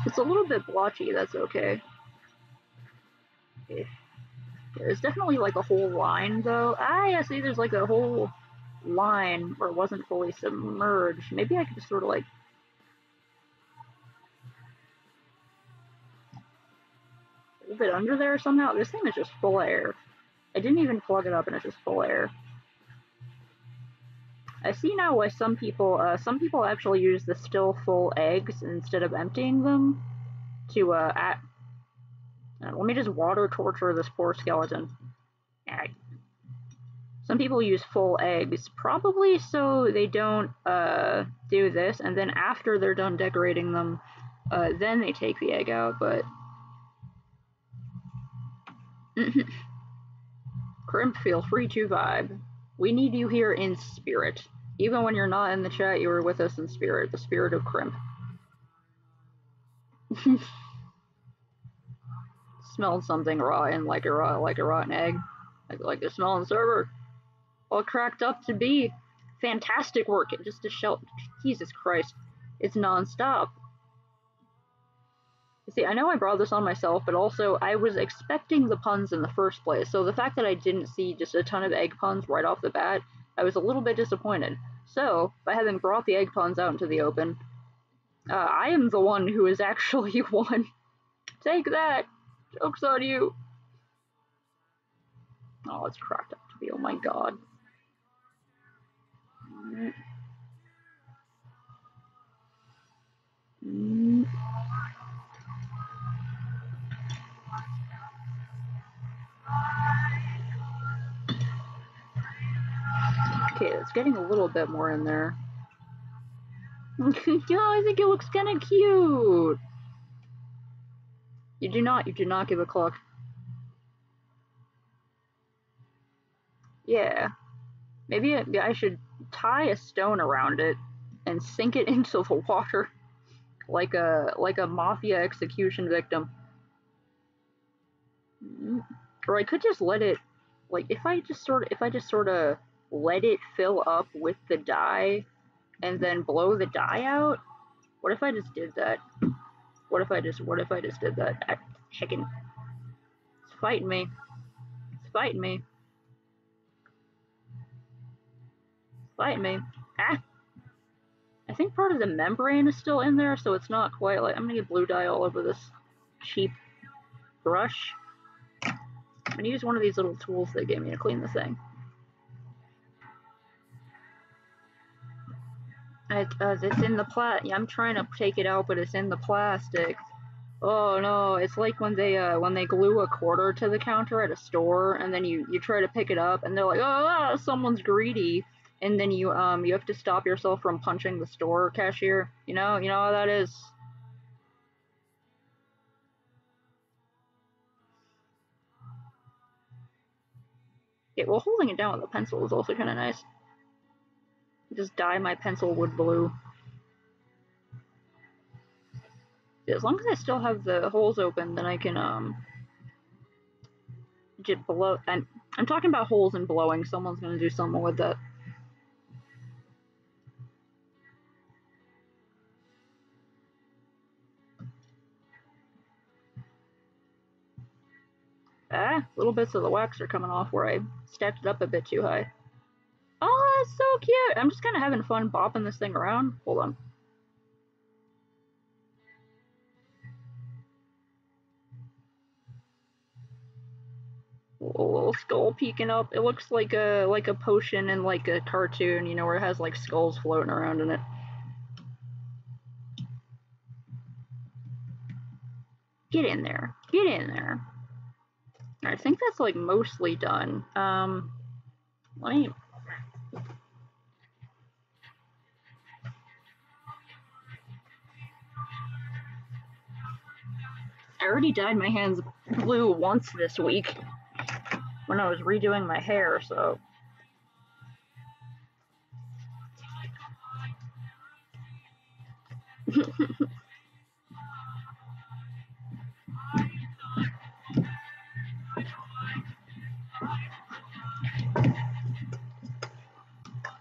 It's a little bit blotchy. That's okay. There's definitely like a whole line though. Ah, yeah. See, there's like a whole line where it wasn't fully submerged. Maybe I could just sort of like. A little bit under there somehow. This thing is just full of air. I didn't even plug it up and it's just full of air. I see now why some people actually use the still full eggs instead of emptying them to let me just water torture this poor skeleton. Some people use full eggs, probably so they don't do this, and then after they're done decorating them, then they take the egg out, but... Crimp, feel free to vibe. We need you here in spirit. Even when you're not in the chat, you are with us in spirit, the spirit of Crimp. Smelled something rotten, like a rotten egg. Like the smell on the server. All cracked up to be. Fantastic work, just to show. Jesus Christ. It's non-stop. See, I know I brought this on myself, but also I was expecting the puns in the first place, so the fact that I didn't see just a ton of egg puns right off the bat, I was a little bit disappointed. So, by having brought the egg puns out into the open, I am the one who is actually won. Take that! Joke's on you! Oh, it's cracked up to be, oh my god. Okay, it's getting a little bit more in there. Yeah, I think it looks kind of cute. You do not give a cluck. Yeah. Maybe I should tie a stone around it and sink it into the water like a mafia execution victim. Or I could just let it, like, if I just sort of let it fill up with the dye and then blow the dye out. What if I just did that? What if I just did that? Heckin'. It's fighting me. It's fighting me. It's fighting me. Ah! I think part of the membrane is still in there, so it's not quite like... I'm gonna get blue dye all over this cheap brush. I'm gonna use one of these little tools they gave me to clean the thing. It's in the yeah, I'm trying to take it out, but it's in the plastic. Oh no, it's like when they glue a quarter to the counter at a store, and then you try to pick it up, and they're like, oh, someone's greedy, and then you have to stop yourself from punching the store cashier. You know how that is. Yeah, well, holding it down with a pencil is also kind of nice. Just dye my pencil wood blue. As long as I still have the holes open, then I can just blow. I'm talking about holes and blowing. Someone's gonna do something with that. Little bits of the wax are coming off where I stacked it up a bit too high. Oh, that's so cute! I'm just kind of having fun bopping this thing around. Hold on. A little skull peeking up. It looks like a potion in like a cartoon, you know, where it has like skulls floating around in it. Get in there. Get in there. I think that's like mostly done. Let me... I already dyed my hands blue once this week when I was redoing my hair, so...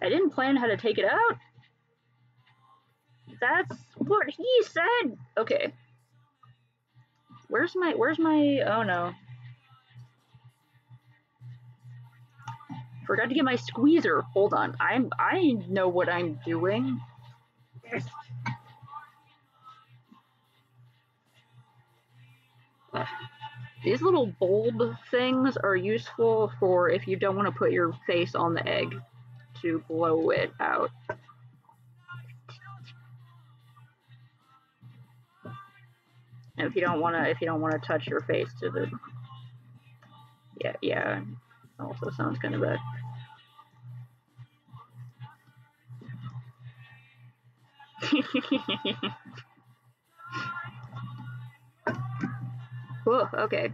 I didn't plan how to take it out. That's what he said. Okay. Where's my, oh no. Forgot to get my squeezer. Hold on. I know what I'm doing. These little bulb things are useful for if you don't want to put your face on the egg to blow it out. And if you don't want to touch your face to the, yeah, also sounds kind of bad. Whoa, okay.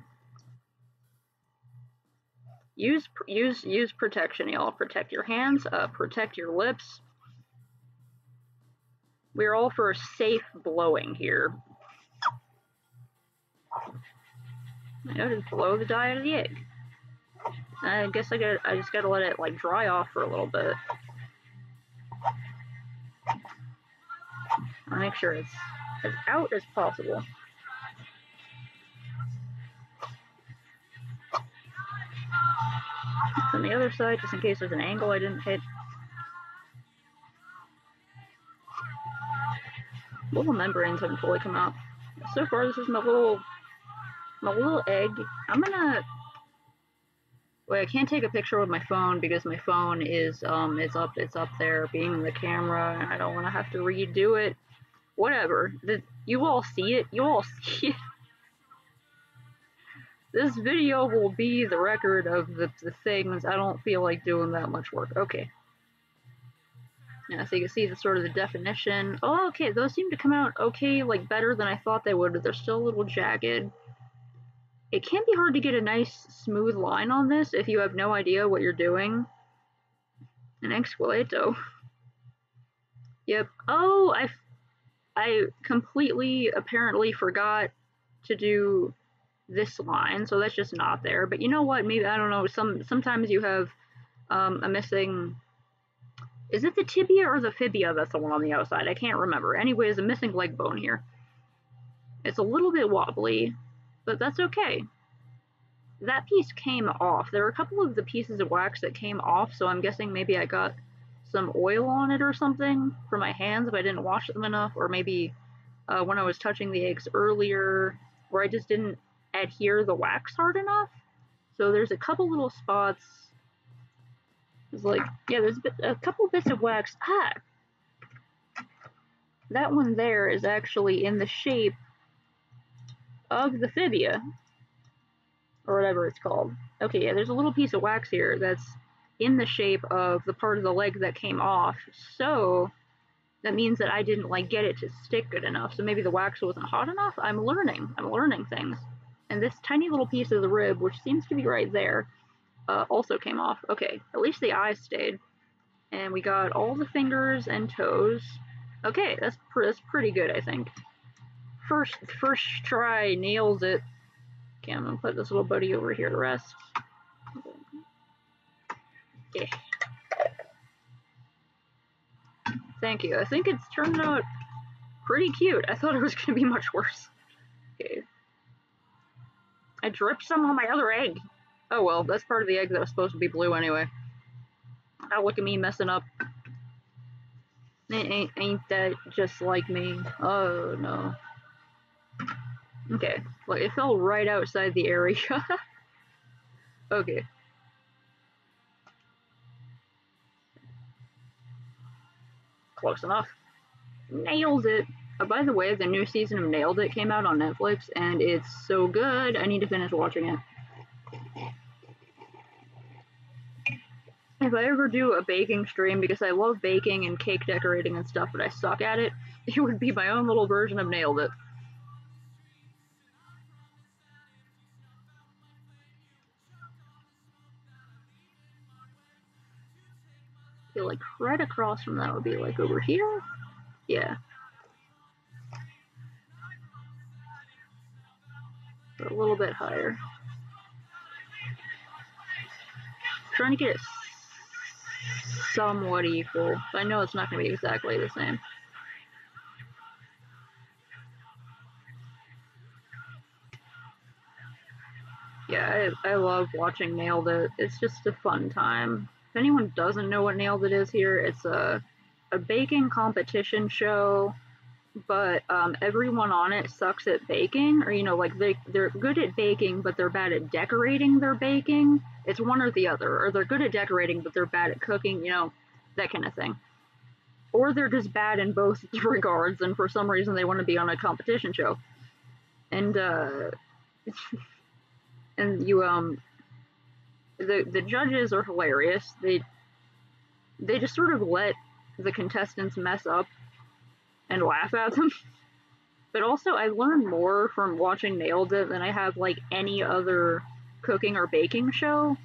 Use protection, y'all. Protect your hands, protect your lips. We're all for safe blowing here. I just blow the dye out of the egg. I guess I just gotta let it like dry off for a little bit. I'll make sure it's as out as possible. On the other side, just in case there's an angle I didn't hit. Little membranes haven't fully come out. So far, this is my little egg. I'm gonna. Wait, I can't take a picture with my phone because my phone is it's up there being the camera, and I don't want to have to redo it. Whatever. You all see it. You all see it. This video will be the record of the things. I don't feel like doing that much work. Okay. Yeah, so you can see the sort of the definition. Oh, okay, those seem to come out okay, like better than I thought they would, but they're still a little jagged. It can be hard to get a nice smooth line on this if you have no idea what you're doing. An exquisito. Yep. Oh, I completely apparently forgot to do this line, so that's just not there. But you know what? Maybe, I don't know, sometimes you have a missing. Is it the tibia or the fibia that's the one on the outside? I can't remember. Anyways, a missing leg bone here. It's a little bit wobbly, but that's okay. That piece came off. There were a couple of the pieces of wax that came off, so I'm guessing maybe I got some oil on it or something for my hands if I didn't wash them enough, or maybe when I was touching the eggs earlier, where I just didn't adhere the wax hard enough. So there's a couple little spots. It's like, yeah, there's a couple bits of wax. Ah! That one there is actually in the shape of the fibia, or whatever it's called. Okay, yeah, there's a little piece of wax here that's in the shape of the part of the leg that came off, so that means that I didn't like get it to stick good enough, so maybe the wax wasn't hot enough. I'm learning things. And this tiny little piece of the rib, which seems to be right there, also came off. Okay, at least the eyes stayed. And we got all the fingers and toes. Okay, that's pretty good, I think. First try, nails it. Okay, I'm gonna put this little buddy over here to rest. Yeah. Thank you. I think it's turned out pretty cute. I thought it was gonna be much worse. Okay. I dripped some on my other egg. Oh well, that's part of the egg that was supposed to be blue anyway. Now look at me messing up. Ain't that just like me? Oh no. Okay, look, it fell right outside the area. Okay. Close enough. Nailed it. Oh, by the way, the new season of Nailed It came out on Netflix, and it's so good. I need to finish watching it. If I ever do a baking stream, because I love baking and cake decorating and stuff, but I suck at it, it would be my own little version of Nailed It. I feel like right across from that would be like over here. Yeah. But a little bit higher. Trying to get it somewhat equal, but I know it's not going to be exactly the same. Yeah, I love watching Nailed It. It's just a fun time. If anyone doesn't know what Nailed It is here, it's a baking competition show, but everyone on it sucks at baking, or, you know, like they're good at baking, but they're bad at decorating their baking. It's one or the other, or they're good at decorating, but they're bad at cooking, you know. that kind of thing. Or they're just bad in both regards, and for some reason they want to be on a competition show. And and the judges are hilarious. They just sort of let the contestants mess up and laugh at them. But also, I learned more from watching Nailed It than I have like any other cooking or baking show,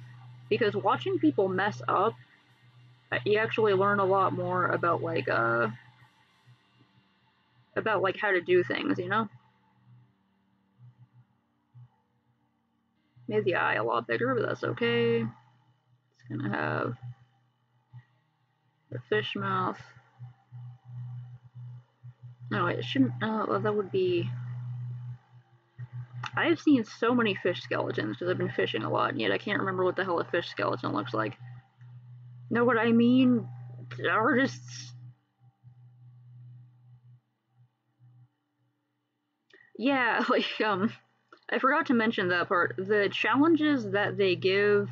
because watching people mess up, you actually learn a lot more about how to do things, you know? Made the eye a lot bigger, but that's okay. It's gonna have the fish mouth. No, it shouldn't. Well, that would be. I have seen so many fish skeletons because I've been fishing a lot, and yet I can't remember what the hell a fish skeleton looks like. Know what I mean? Artists. Yeah, like, I forgot to mention that part. The challenges that they give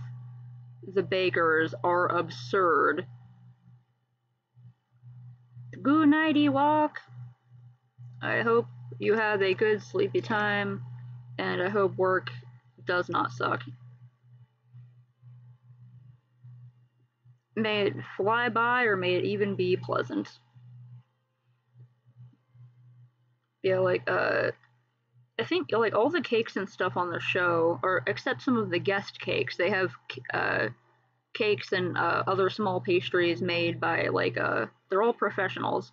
the bakers are absurd. Good night, Ewok. I hope you have a good sleepy time, and I hope work does not suck. May it fly by, or may it even be pleasant. Yeah, like, I think, like, all the cakes and stuff on the show, or except some of the guest cakes, they have, cakes and, other small pastries made by, like, they're all professionals.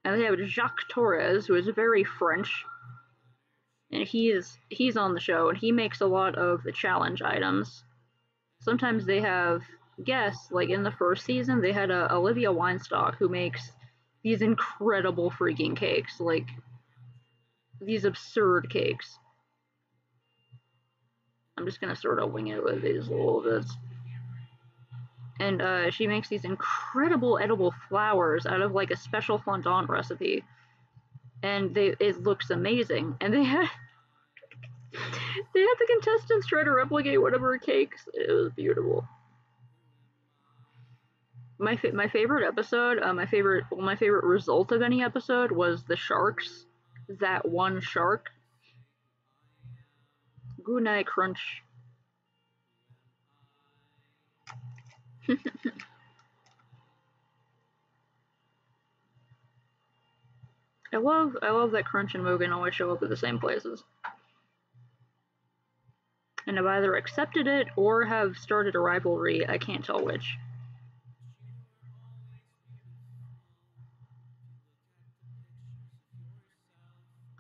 And they have Jacques Torres, who is very French, and he's on the show, and he makes a lot of the challenge items. Sometimes they have guests, like in the first season, they had Olivia Weinstock, who makes these incredible freaking cakes, like these absurd cakes. I'm just gonna sort of wing it with these little bits. And she makes these incredible edible flowers out of like a special fondant recipe, and it looks amazing. And they had the contestants try to replicate one of her cakes. It was beautiful. My favorite episode, my favorite result of any episode was the sharks. That one shark. Good night, Crunch. I love that Crunch and Mugen always show up at the same places. And I've either accepted it or have started a rivalry, I can't tell which.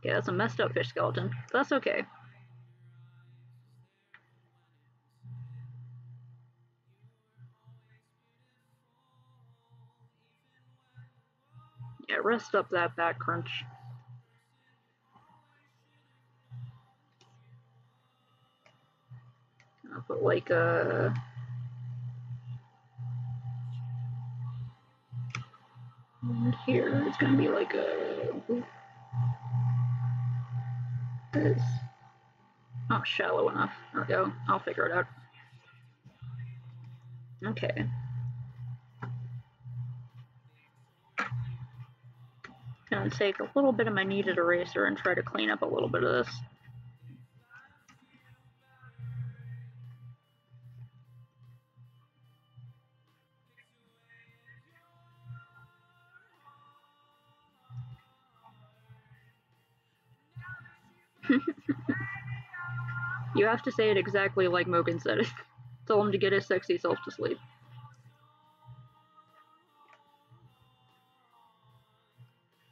Yeah, that's a messed up fish skeleton. But that's okay. Yeah, rest up that back, Crunch. I'll put like a... And here, it's gonna be like a... This. Not shallow enough. There we go. I'll figure it out. Okay. Gonna take a little bit of my kneaded eraser and try to clean up a little bit of this. You have to say it exactly like Mugen said it. Tell him to get his sexy self to sleep.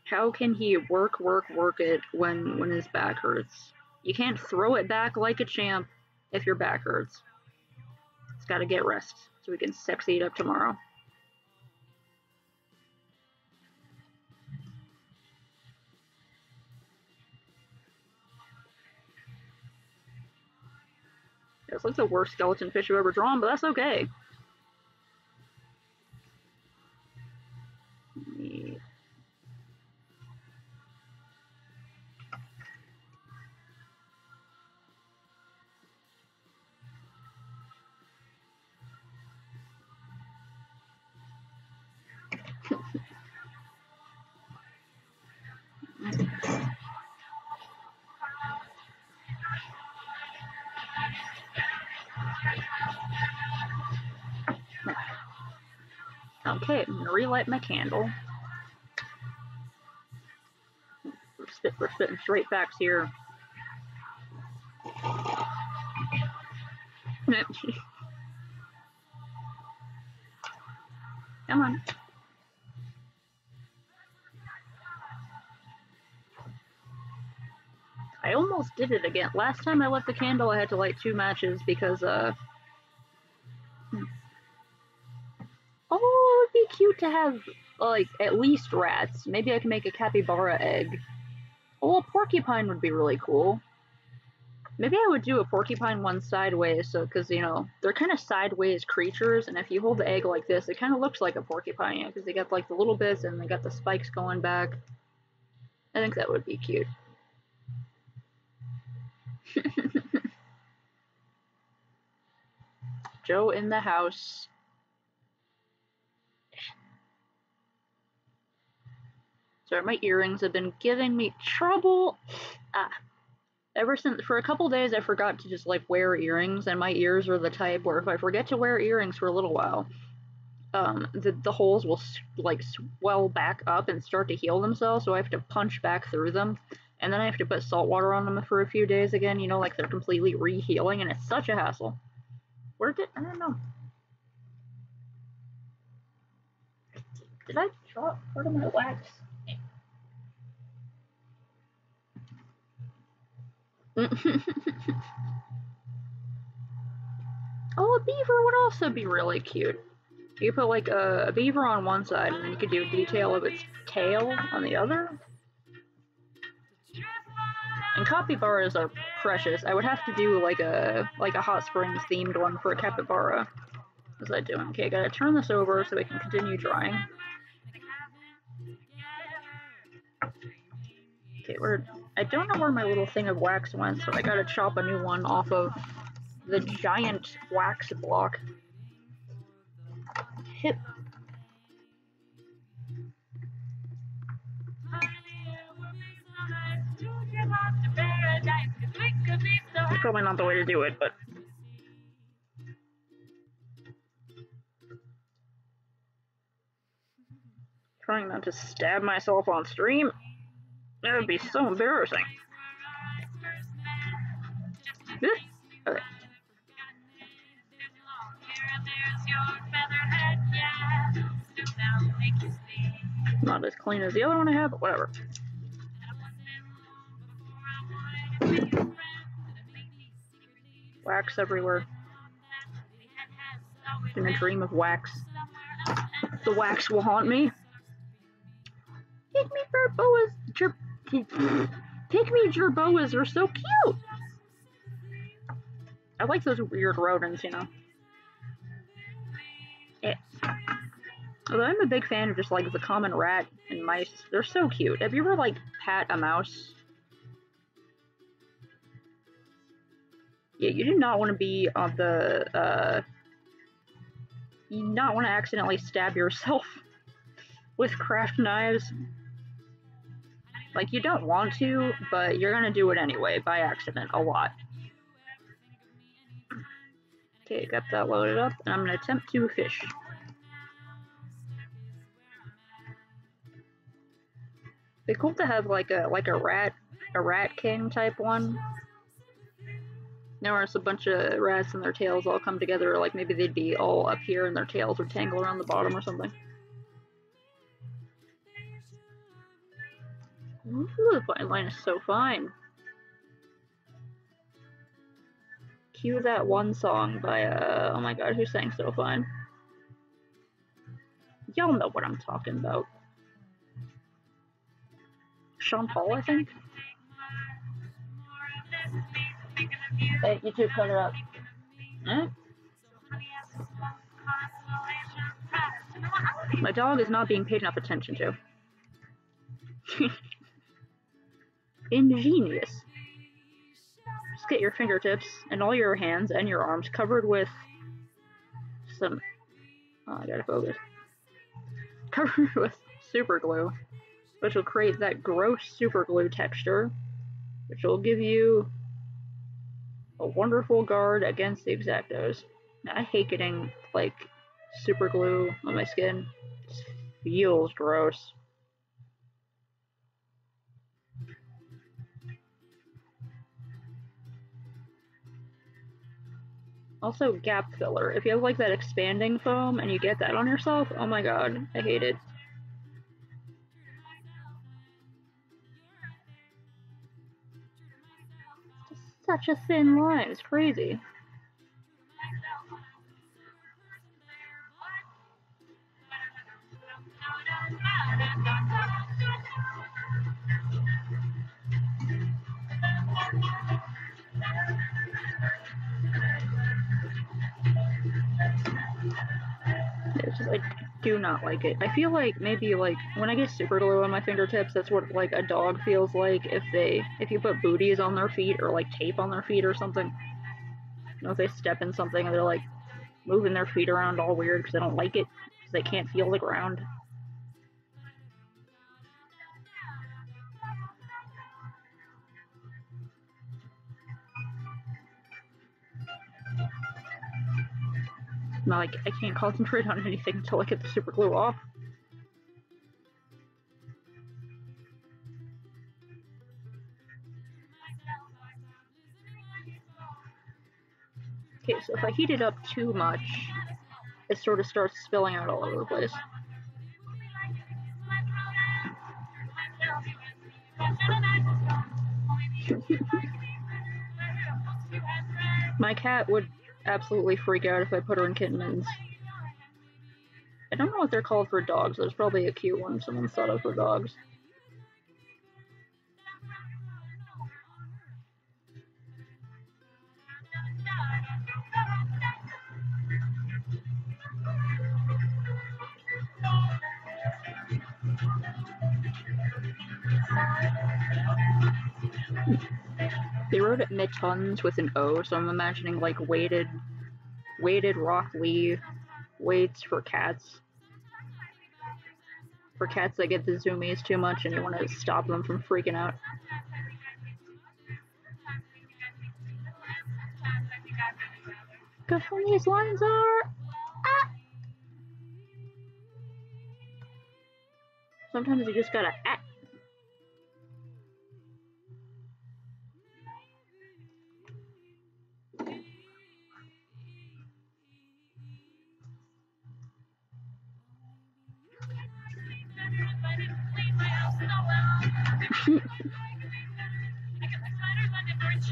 How can he work it when his back hurts? You can't throw it back like a champ if your back hurts. It's gotta get rest so we can sexy it up tomorrow. It's like the worst skeleton fish you've ever drawn, but that's okay. Okay, I'm gonna relight my candle. We're spitting straight facts here. Come on. I almost did it again. Last time I lit the candle, I had to light 2 matches because, Oh, it would be cute to have, like, at least rats. Maybe I can make a capybara egg. Oh, a porcupine would be really cool. Maybe I would do a porcupine one sideways, so, because, you know, they're kind of sideways creatures, and if you hold the egg like this, it kind of looks like a porcupine, you know, because they got, like, the little bits, and they got the spikes going back. I think that would be cute. Joe in the house. Sorry, my earrings have been giving me trouble. Ever since, for a couple days, I forgot to just, like, wear earrings, and my ears are the type where if I forget to wear earrings for a little while, the holes will, like, swell back up and start to heal themselves, so I have to punch back through them, and then I have to put salt water on them for a few days again, you know, like they're completely re-healing, and it's such a hassle. I don't know. Did I drop part of my wax? Oh, a beaver would also be really cute. You put like a beaver on one side, and then you could do a detail of its tail on the other. And capybaras are precious. I would have to do like a Hot Springs themed one for a capybara. What was I doing? Okay, I gotta turn this over so we can continue drying. Okay, I don't know where my little thing of wax went, so I gotta chop a new one off of the giant wax block. Hit. It's probably not the way to do it, but trying not to stab myself on stream. That would be so embarrassing. Okay. Not as clean as the other one I have, but whatever. Wax everywhere. In a dream of wax. The wax will haunt me. Pygmy jerboas are so cute. I like those weird rodents, you know. Yeah. Although I'm a big fan of just like the common rat and mice. They're so cute. Have you ever like pat a mouse? Yeah, you do not want to be on the you do not want to accidentally stab yourself with craft knives. Like, you don't want to, but you're gonna do it anyway, by accident, a lot. Okay, got that loaded up, and I'm gonna attempt to fish. It'd be cool to have like a rat king type one. Now where it's a bunch of rats and their tails all come together, like maybe they'd be all up here and their tails would tangle around the bottom or something. Ooh, the fine line is so fine. Cue that one song by, oh my god, who sang So Fine? Y'all know what I'm talking about. Chantal, I think? Hey, YouTube, cut it up. Eh? My dog is not being paid enough attention to. Ingenious. Just get your fingertips and all your hands and your arms covered with some... Oh, I gotta focus. Covered with super glue, which will create that gross super glue texture, which will give you a wonderful guard against the X-Actos. Now, I hate getting, like, super glue on my skin. feels gross. Also, gap filler. If you have like that expanding foam and you get that on yourself, oh my god, I hate it. It's such a thin line, it's crazy. It's just, I do not like it. I feel like maybe like when I get super glue on my fingertips, that's what like a dog feels like if you put booties on their feet or like tape on their feet or something. You know, if they step in something and they're like moving their feet around all weird because they don't like it because they can't feel the ground. Not like I can't concentrate on anything until I get the super glue off. Okay, so if I heat it up too much, it sort of starts spilling out all over the place. My cat would absolutely freak out if I put her in kitten mittens. I don't know what they're called for dogs. There's probably a cute one someone's thought of for dogs. They wrote it mittens with an O, so I'm imagining like weighted rock lee weights for cats. For cats that get the zoomies too much and you want to stop them from freaking out. Good how these lines are. Ah! Sometimes you just gotta act.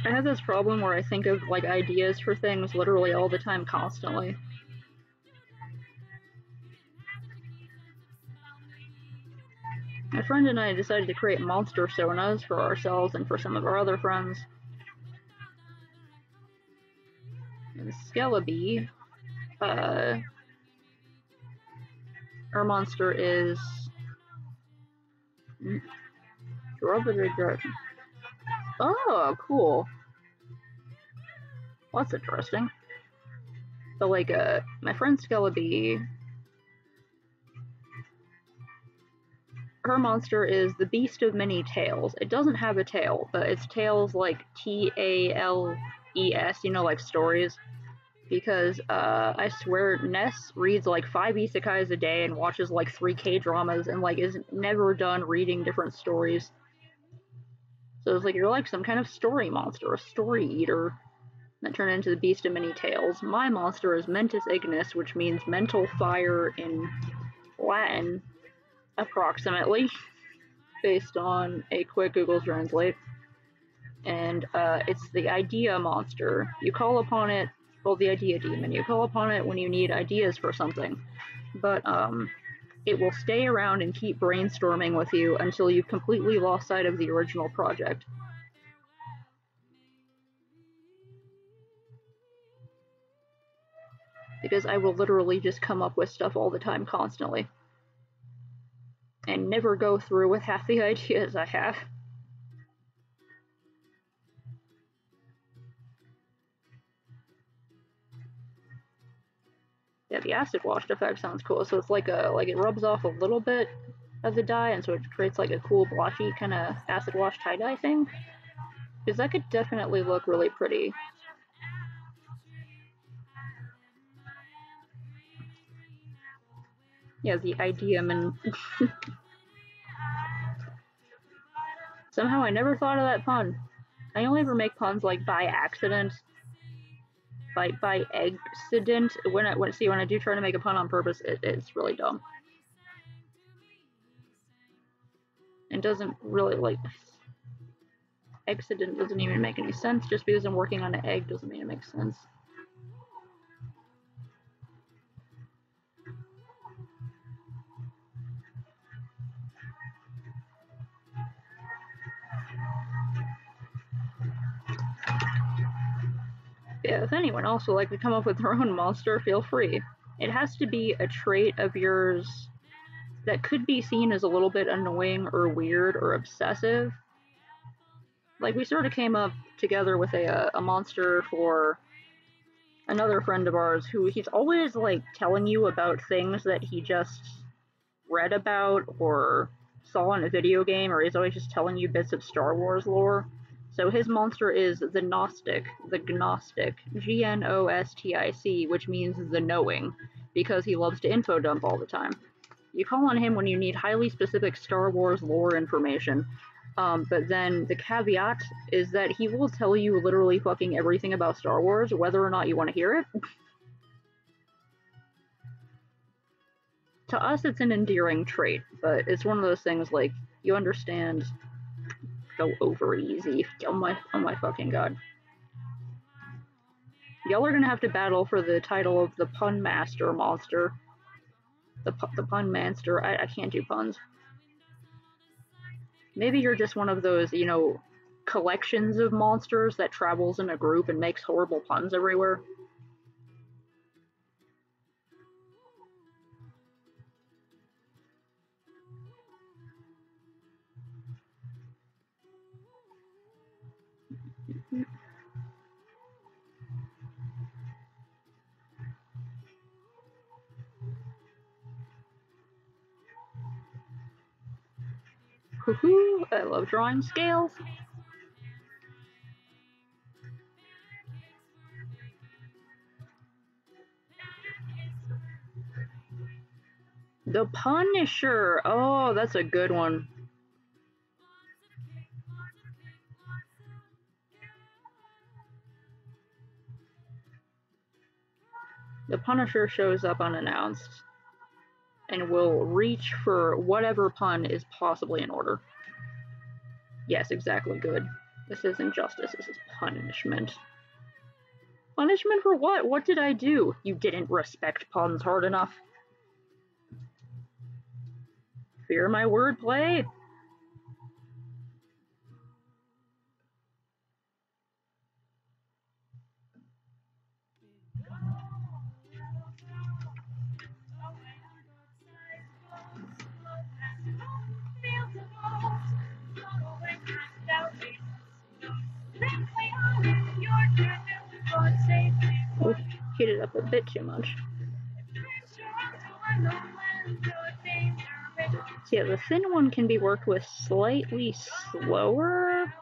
I have this problem where I think of like ideas for things literally all the time, constantly. My friend and I decided to create monster sonas for ourselves and for some of our other friends. And Skelebi, her monster is Oh, cool. Well, that's interesting. So, like, my friend Skelebi, her monster is the Beast of Many Tails. It doesn't have a tail, but its tails like Tales, you know, like stories. Because, I swear, Ness reads like 5 isekais a day and watches like 3 K-dramas and like is never done reading different stories. So it's like you're like some kind of story monster, a story eater that turned into the Beast of Many Tails. My monster is Mentis Ignis, which means mental fire in Latin, approximately, based on a quick Google Translate. And it's the idea monster. You call upon it, well, the idea demon. You call upon it when you need ideas for something. But it will stay around and keep brainstorming with you until you've completely lost sight of the original project. Because I will literally just come up with stuff all the time, constantly. And never go through with half the ideas I have. Yeah, the acid washed effect sounds cool. So it's like it rubs off a little bit of the dye, and so it creates like a cool blotchy kind of acid wash tie dye thing. Because that could definitely look really pretty. Yeah, the ideaman. Somehow I never thought of that pun. I only ever make puns like by accident. By accident. When I do try to make a pun on purpose, it's really dumb. It doesn't really like accident doesn't even make any sense. Just because I'm working on an egg doesn't mean it makes sense. Yeah, if anyone else would like to come up with their own monster, feel free. It has to be a trait of yours that could be seen as a little bit annoying or weird or obsessive. Like, we sort of came up together with a monster for another friend of ours who he's always, like, telling you about things that he just read about or saw in a video game, or he's always just telling you bits of Star Wars lore. So his monster is the Gnostic, Gnostic, which means the knowing, because he loves to info dump all the time. You call on him when you need highly specific Star Wars lore information, but then the caveat is that he will tell you literally fucking everything about Star Wars, whether or not you want to hear it. To us, it's an endearing trait, but it's one of those things like, you understand, go over easy. Oh my fucking god. Y'all are gonna have to battle for the title of the Pun Master monster. The Pun Master. I can't do puns. Maybe you're just one of those, you know, collections of monsters that travels in a group and makes horrible puns everywhere. Hoo-hoo, I love drawing scales. The Punisher. Oh, that's a good one. The Punisher shows up unannounced and will reach for whatever pun is possibly in order. Yes, exactly, good. This isn't justice, this is punishment. Punishment for what? What did I do? You didn't respect puns hard enough. Fear my wordplay? Oh, heat it up a bit too much. So yeah, the thin one can be worked with slightly slower.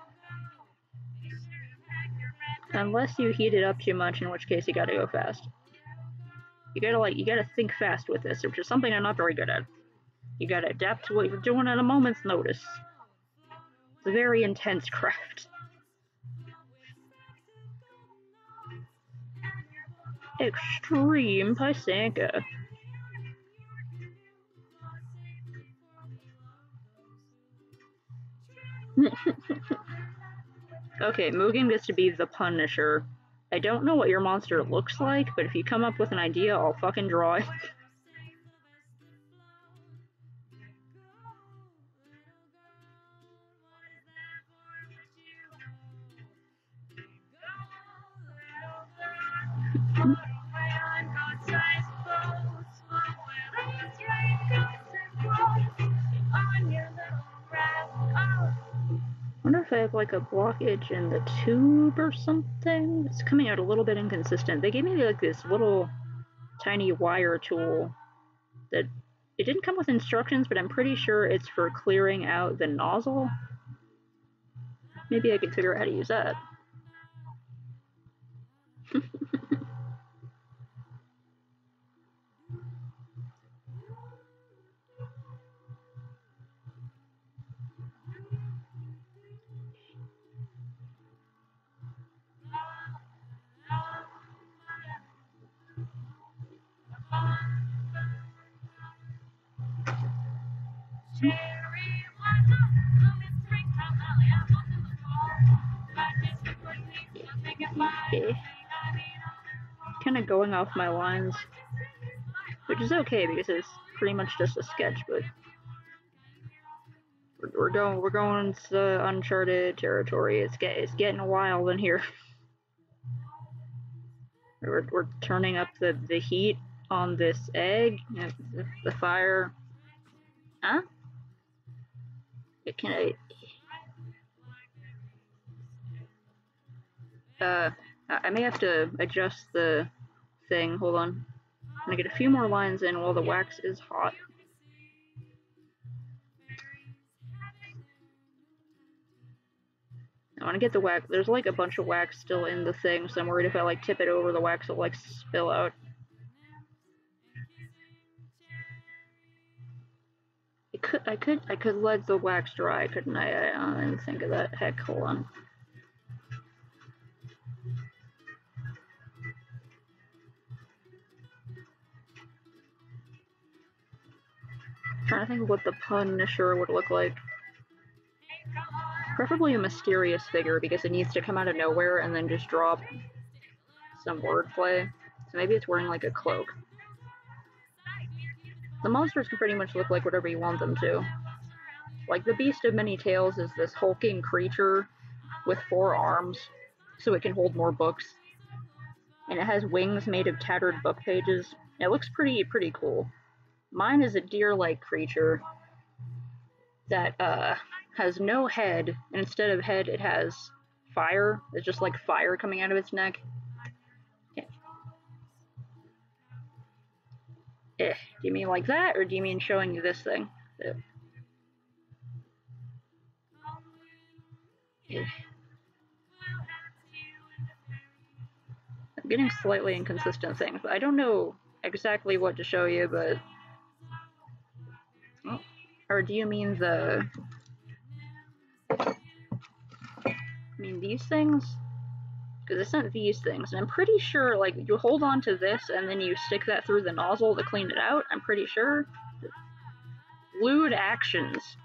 Unless you heat it up too much, in which case you gotta go fast. You gotta think fast with this, which is something I'm not very good at. You gotta adapt to what you're doing at a moment's notice. It's a very intense craft. Extreme Pysanka. Okay, Mugen gets to be the Punisher. I don't know what your monster looks like, but if you come up with an idea, I'll fucking draw it. I wonder if I have like a blockage in the tube or something. It's coming out a little bit inconsistent. They gave me like this little tiny wire tool that it didn't come with instructions, but I'm pretty sure it's for clearing out the nozzle. Maybe I could figure out how to use that. Kind of going off my lines, which is okay because it's pretty much just a sketch, but we're going to uncharted territory. It's getting wild in here. We're turning up the heat on this egg. The fire. Huh? I may have to adjust the thing. Hold on. I'm gonna get a few more lines in while the wax is hot. I want to get the wax. There's like a bunch of wax still in the thing, so I'm worried if I like tip it over, the wax will like spill out. I could let the wax dry, couldn't I? I didn't think of that. Heck, hold on. I'm trying to think of what the Punisher would look like. Preferably a mysterious figure because it needs to come out of nowhere and then just drop some wordplay. So maybe it's wearing like a cloak. The monsters can pretty much look like whatever you want them to. Like the Beast of Many Tales is this hulking creature with 4 arms, so it can hold more books. And it has wings made of tattered book pages. It looks pretty cool. Mine is a deer-like creature that has no head, and instead of head it has fire. It's just like fire coming out of its neck. Do you mean like that, or do you mean showing you this thing? I'm getting slightly inconsistent things, but I don't know exactly what to show you, but... Oh. Or do you mean the... I mean these things? Because it's not these things, and I'm pretty sure, like, you hold on to this and then you stick that through the nozzle to clean it out, I'm pretty sure. Lewd actions.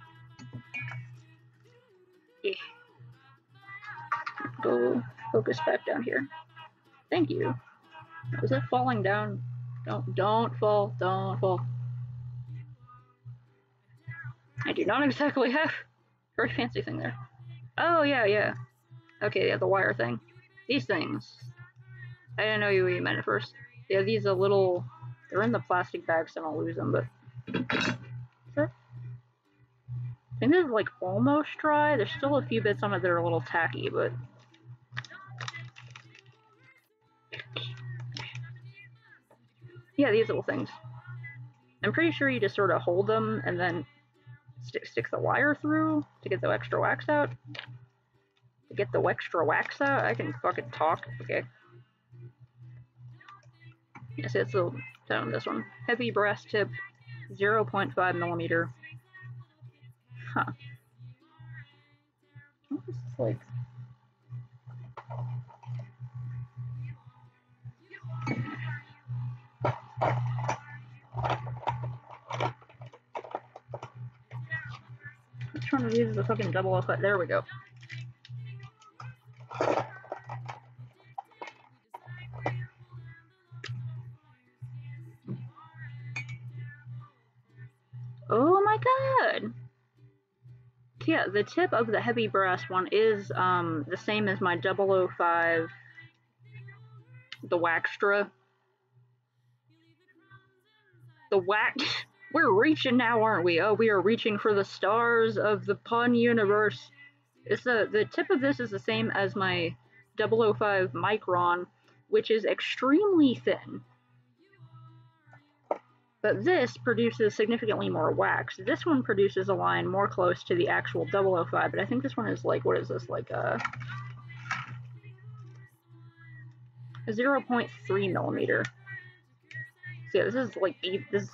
Yeah. Go focus back down here. Thank you. Was it falling down? Don't fall, don't fall. I do not exactly have a very fancy thing there. Oh, yeah. Okay, yeah, the wire thing. These things. I didn't know you meant at first. Yeah, these are little... They're in the plastic bags, so I don't lose them, but... Sure. I think this is, like, almost dry. There's still a few bits on it that are a little tacky, but... Yeah, these little things. I'm pretty sure you just sort of hold them and then stick the wire through to get the extra wax out. To get the extra wax out? I can fucking talk. Okay. Yes, it's a down this one. Heavy brass tip, 0.5 millimeter. Huh. What is this like? Which one of these is a fucking 005? There we go. Oh my god! Yeah, the tip of the heavy brass one is the same as my 005, the Waxtra. The wax. We're reaching now, aren't we? Oh, we are reaching for the stars of the Pun universe. It's the tip of this is the same as my 005 Micron, which is extremely thin. But this produces significantly more wax. This one produces a line more close to the actual 005, but I think this one is like, what is this, like a 0.3 millimeter. So yeah, this is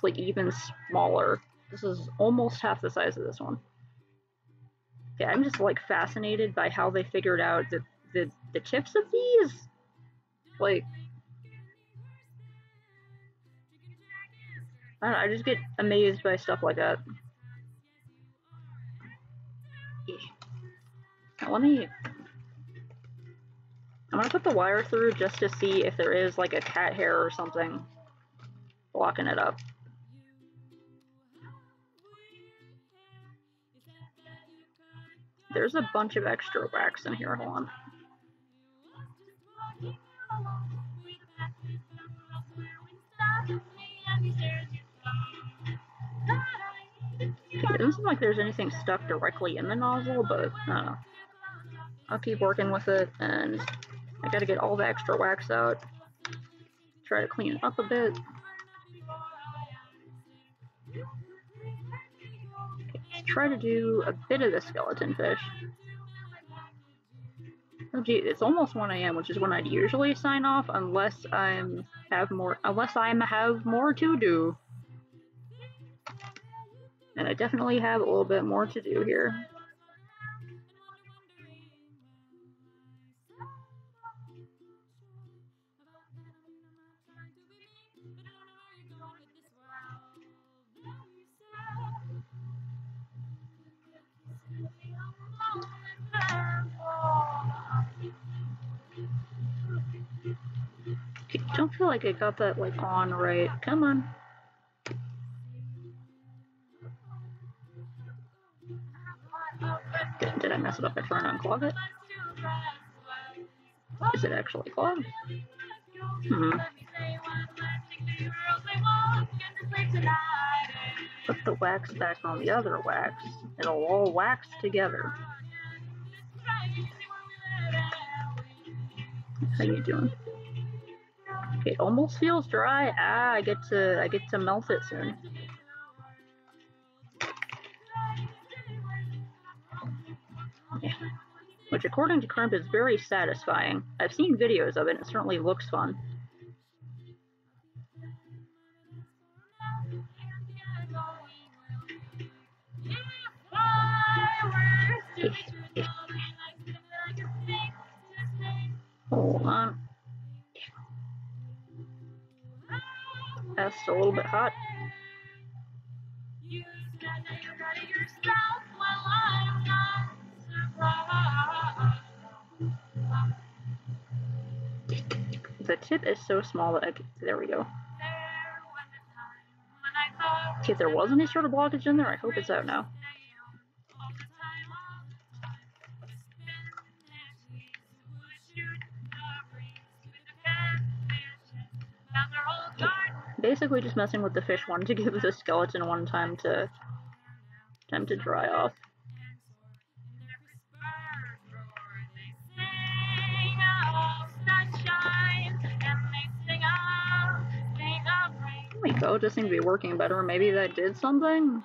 like even smaller. This is almost half the size of this one. Yeah, I'm just like fascinated by how they figured out the tips of these. Like, I don't know, I just get amazed by stuff like that. Now I'm gonna put the wire through just to see if there is like a cat hair or something blocking it up. There's a bunch of extra wax in here, hold on. It doesn't seem like there's anything stuck directly in the nozzle, but I don't know. I'll keep working with it, and I gotta get all the extra wax out. Try to clean it up a bit. Let's try to do a bit of the skeleton fish. Oh gee, it's almost 1 a.m., which is when I'd usually sign off, unless I have more to do. And I definitely have a little bit more to do here. I don't feel like I got that like on right. Come on. Did I mess it up by trying to unclog it? Is it actually clogged? Put the wax back on the other wax. It'll all wax together. How you doing? Okay, it almost feels dry. I get to melt it soon. Yeah. Which, according to Crimp, is very satisfying. I've seen videos of it, and it certainly looks fun. Hold on. That's a little bit hot. The tip is so small that there we go. If there was any sort of blockage in there, I hope it's out now. Basically just messing with the fish one to give the skeleton one time to dry off. There we go, it just seems to be working better. Maybe that did something?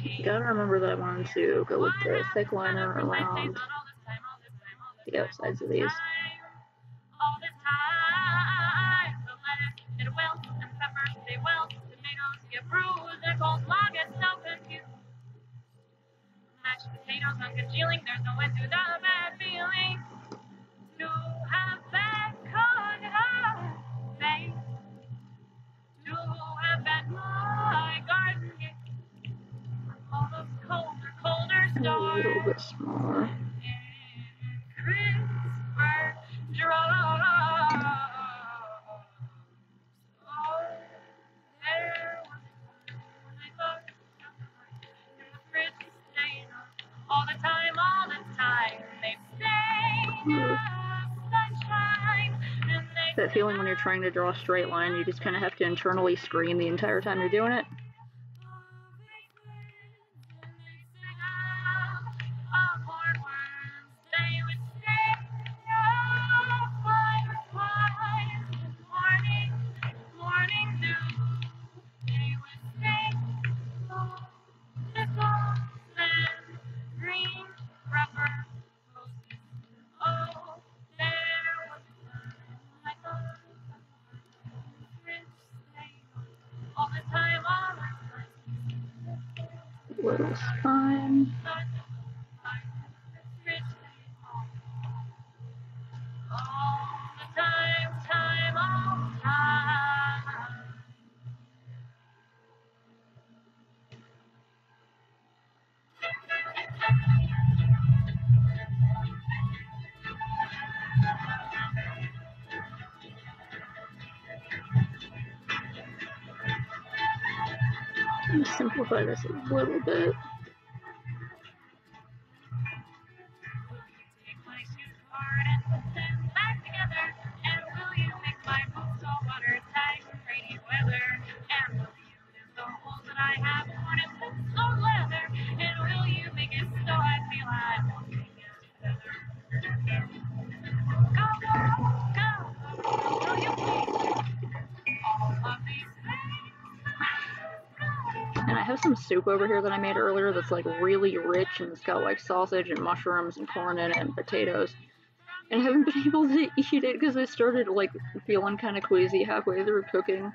You gotta remember that I wanted to go with the thick liner around the outsides of these. There's no end to the bad feeling to have bad contact, to have bad my garden gate, all those colder stars, A little bit smaller. Crisper drops. Oh, there was a time when I thought in the fridge staying all the time, they stay sunshine. That feeling when you're trying to draw a straight line, you just kind of have to internally scream the entire time you're doing it. little spine. Let me simplify this a little bit. And I have some soup over here that I made earlier that's like really rich and it's got like sausage and mushrooms and corn in it and potatoes. And I haven't been able to eat it because I started like feeling kind of queasy halfway through cooking.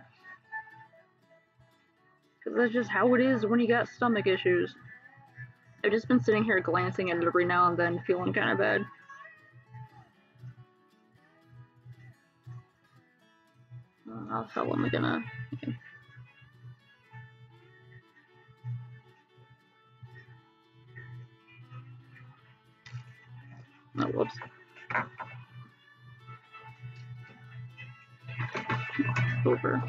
Because that's just how it is when you got stomach issues. I've just been sitting here glancing at it every now and then, feeling kind of bad. How the hell am I gonna... Okay. Oh, whoops. Over.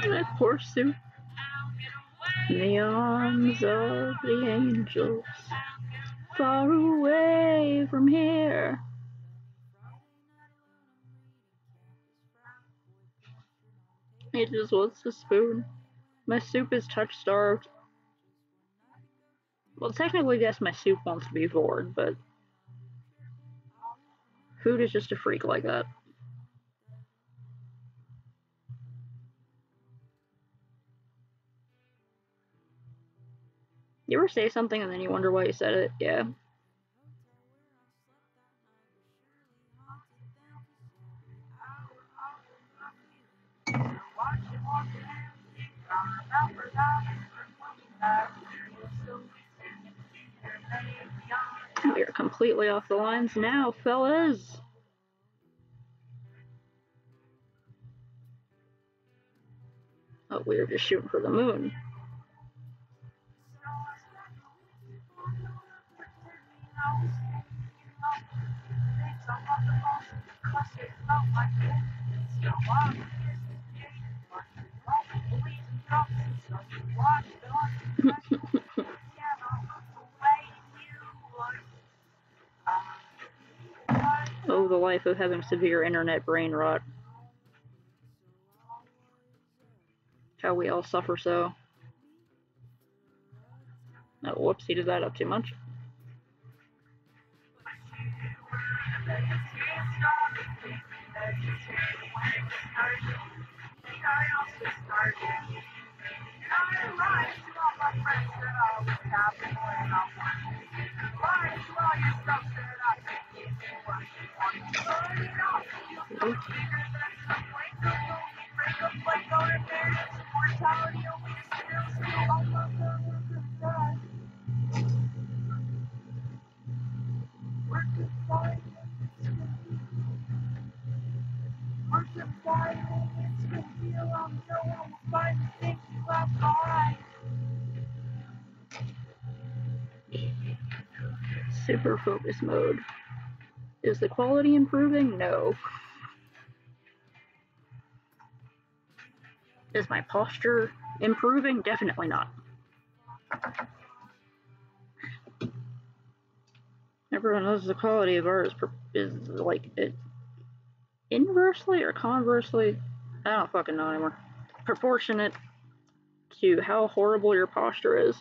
That poor Sue. In the arms of the angels, far away from here. It just wants a spoon. My soup is touch-starved. Well, technically, yes, my soup wants to be bored, but food is just a freak like that. You ever say something and then you wonder why you said it? Yeah. We are completely off the lines now, fellas. Oh, we were just shooting for the moon. Oh, the life of having severe internet brain rot. How we all suffer so. Oh, whoops, he did that up too much. Super focus mode. Is the quality improving? No. Is my posture improving? Definitely not. Everyone knows the quality of art is like it inversely or conversely, I don't fucking know anymore, proportionate to how horrible your posture is.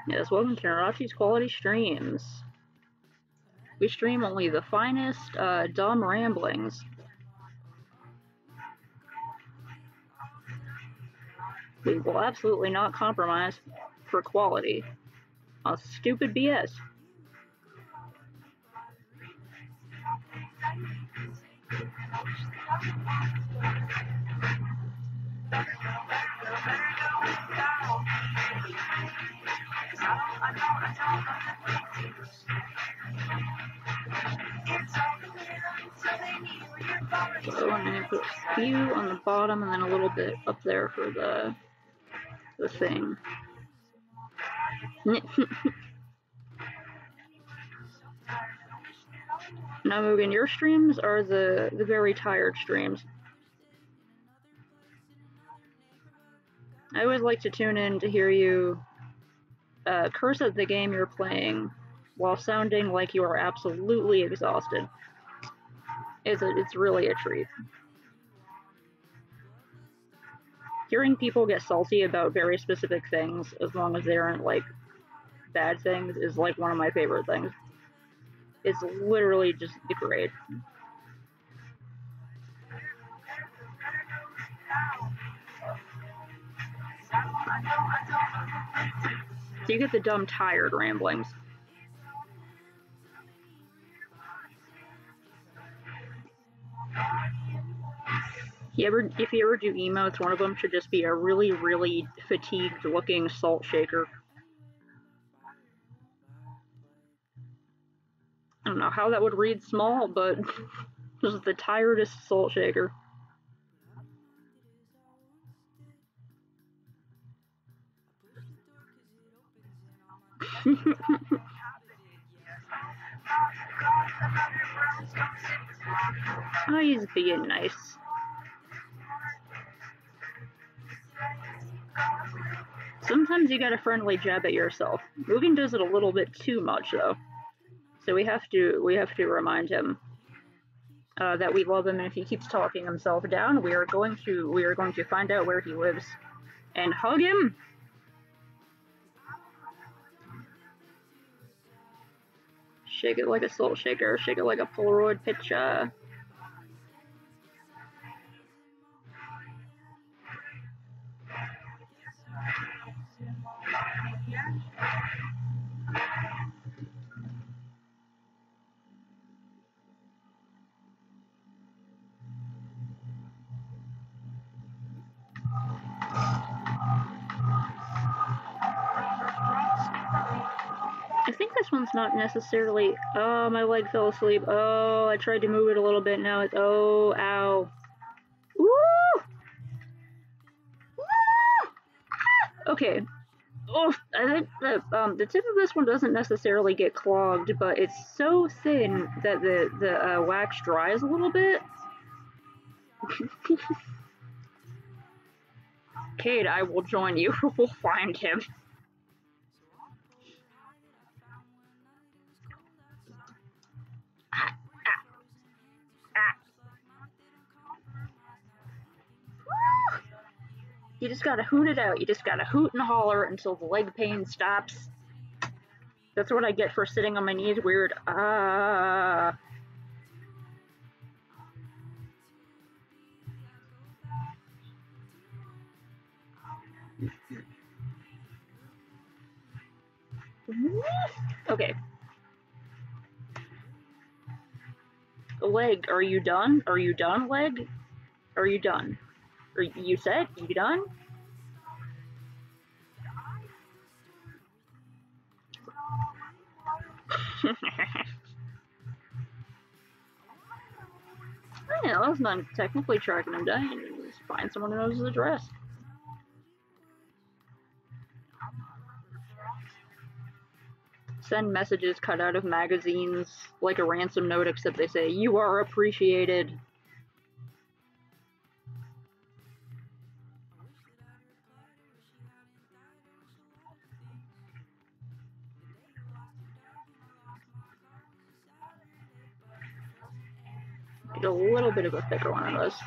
Yes, welcome to Narachi's Quality Streams. We stream only the finest, dumb ramblings. We will absolutely not compromise for quality on stupid BS. So I'm going to put a few on the bottom and then a little bit up there for the thing. Now, Mugen, your streams are the very tired streams. I always like to tune in to hear you curse at the game you're playing while sounding like you are absolutely exhausted. It's really a treat. Hearing people get salty about very specific things, as long as they aren't like bad things, is like one of my favorite things. It's literally just great. So you get the dumb, tired ramblings. If you ever do emotes, one of them should just be a really, really fatigued-looking salt shaker. I don't know how that would read small, but this is the tiredest salt shaker. Oh, he's being nice. Sometimes you get a friendly jab at yourself. Mugen does it a little bit too much, though. So we have to remind him that we love him, and if he keeps talking himself down, we are going to find out where he lives and hug him. Shake it like a salt shaker, shake it like a Polaroid picture. I think this one's not necessarily. Oh, my leg fell asleep. Oh, I tried to move it a little bit. Now it's. Oh, ow. Woo! Woo! Ah! Okay. Oh, I think the tip of this one doesn't necessarily get clogged, but it's so thin that the wax dries a little bit. Cade, I will join you. We'll find him. You just gotta hoot it out. You just gotta hoot and holler until the leg pain stops. That's what I get for sitting on my knees weird. Ah. Okay. Leg, are you done? Are you done, leg? Are you done? Are you set? Are you done? Yeah, that's not technically tracking him down. You just find someone who knows his address. Send messages cut out of magazines like a ransom note, except they say, "You are appreciated." Get a little bit of a thicker one of those.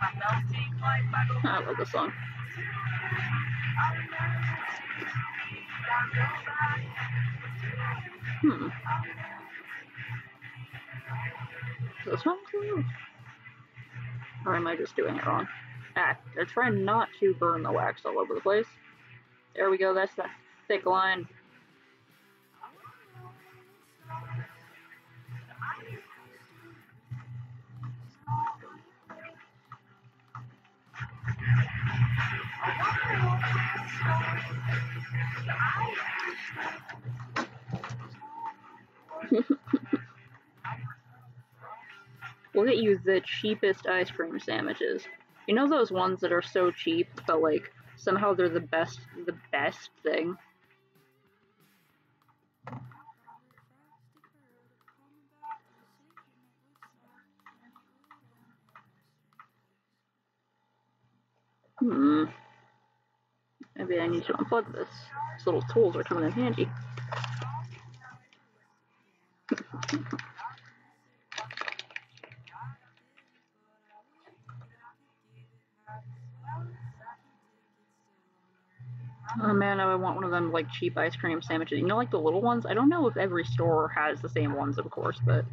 I love this song. This one too? Or am I just doing it wrong? Ah, I try not to burn the wax all over the place. There we go, that's the thick line. We'll get you the cheapest ice cream sandwiches. You know those ones that are so cheap, but like somehow they're the best thing? Maybe I need to unplug this. These little tools are coming in handy. Oh man, I want one of them like cheap ice cream sandwiches. You know, like the little ones? I don't know if every store has the same ones, of course, but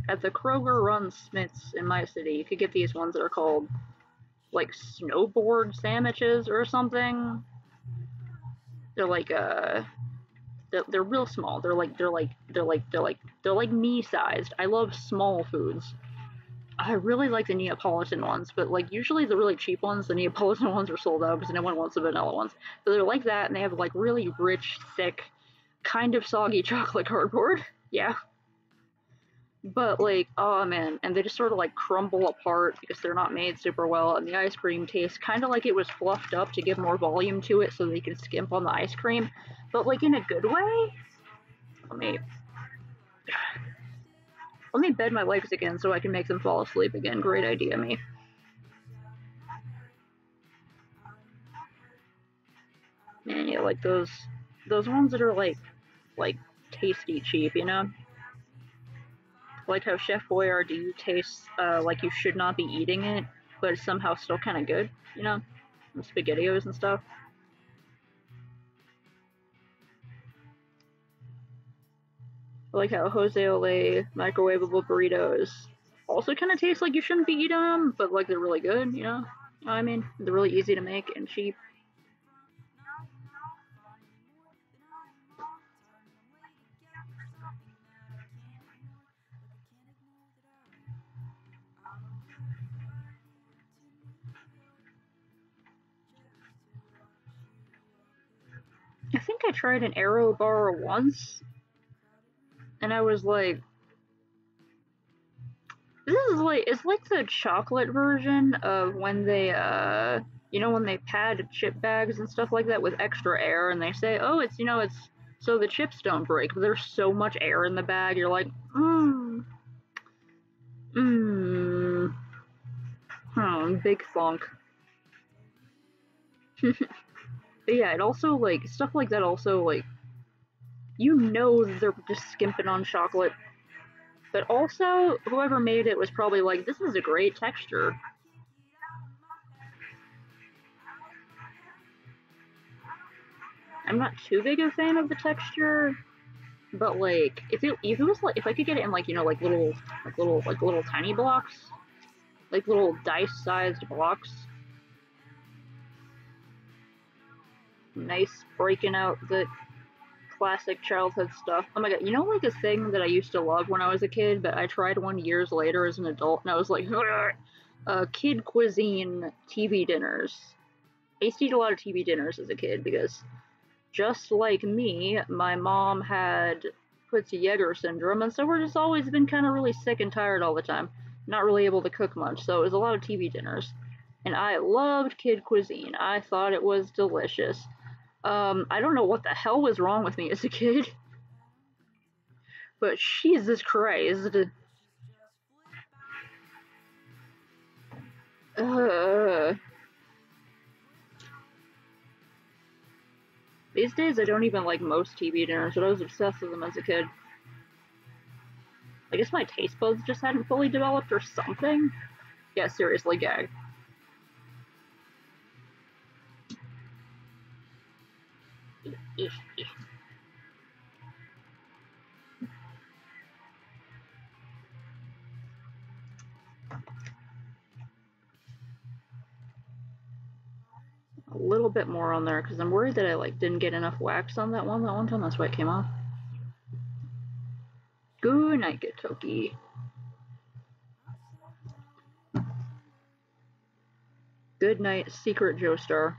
at the Kroger Run Smiths in my city, you could get these ones that are called like snowboard sandwiches or something. They're like they're real small. They're like me-sized. I love small foods. I really like the Neapolitan ones, but like usually the really cheap ones, the Neapolitan ones are sold out because no one wants the vanilla ones. But they're like that, and they have like really rich, thick, kind of soggy chocolate cardboard. Yeah. But like, oh man, and they just sort of like crumble apart because they're not made super well, and the ice cream tastes kind of like it was fluffed up to give more volume to it so they can skimp on the ice cream, but like in a good way. Let me bed my legs again so I can make them fall asleep again. Great idea, me. Man, yeah, like those ones that are like tasty cheap, you know? Like how Chef Boyardee tastes like you should not be eating it, but it's somehow still kind of good, you know? And SpaghettiOs and stuff. Like how Jose Ole microwavable burritos also kind of taste like you shouldn't be eating them, but like they're really good, you know? You know what I mean? They're really easy to make and cheap. I think I tried an Aero bar once, and I was like, this is like, it's like the chocolate version of when they, you know, when they pad chip bags and stuff like that with extra air, and they say, oh, it's, you know, it's so the chips don't break, but there's so much air in the bag, you're like, big thunk. But yeah, it also, like, stuff like that also, like, you know they're just skimping on chocolate. But also, whoever made it was probably like, this is a great texture. I'm not too big a fan of the texture, but like, if it was like, if I could get it in like, you know, like little tiny blocks, like little dice-sized blocks, nice breaking out the classic childhood stuff. Oh my god, you know, like a thing that I used to love when I was a kid, but I tried one years later as an adult, and I was like, kid cuisine TV dinners. I used to eat a lot of TV dinners as a kid because, just like me, my mom had Fritz-Jaeger syndrome, and so we're just always been kind of really sick and tired all the time, not really able to cook much, so it was a lot of TV dinners. And I loved kid cuisine. I thought it was delicious. I don't know what the hell was wrong with me as a kid, but Jesus Christ. These days I don't even like most TV dinners, but I was obsessed with them as a kid. I guess my taste buds just hadn't fully developed or something. Yeah, seriously, gag. A little bit more on there because I'm worried that I like didn't get enough wax on that one time. That's why it came off. Good night, Gatoki. Good night, Secret Joestar.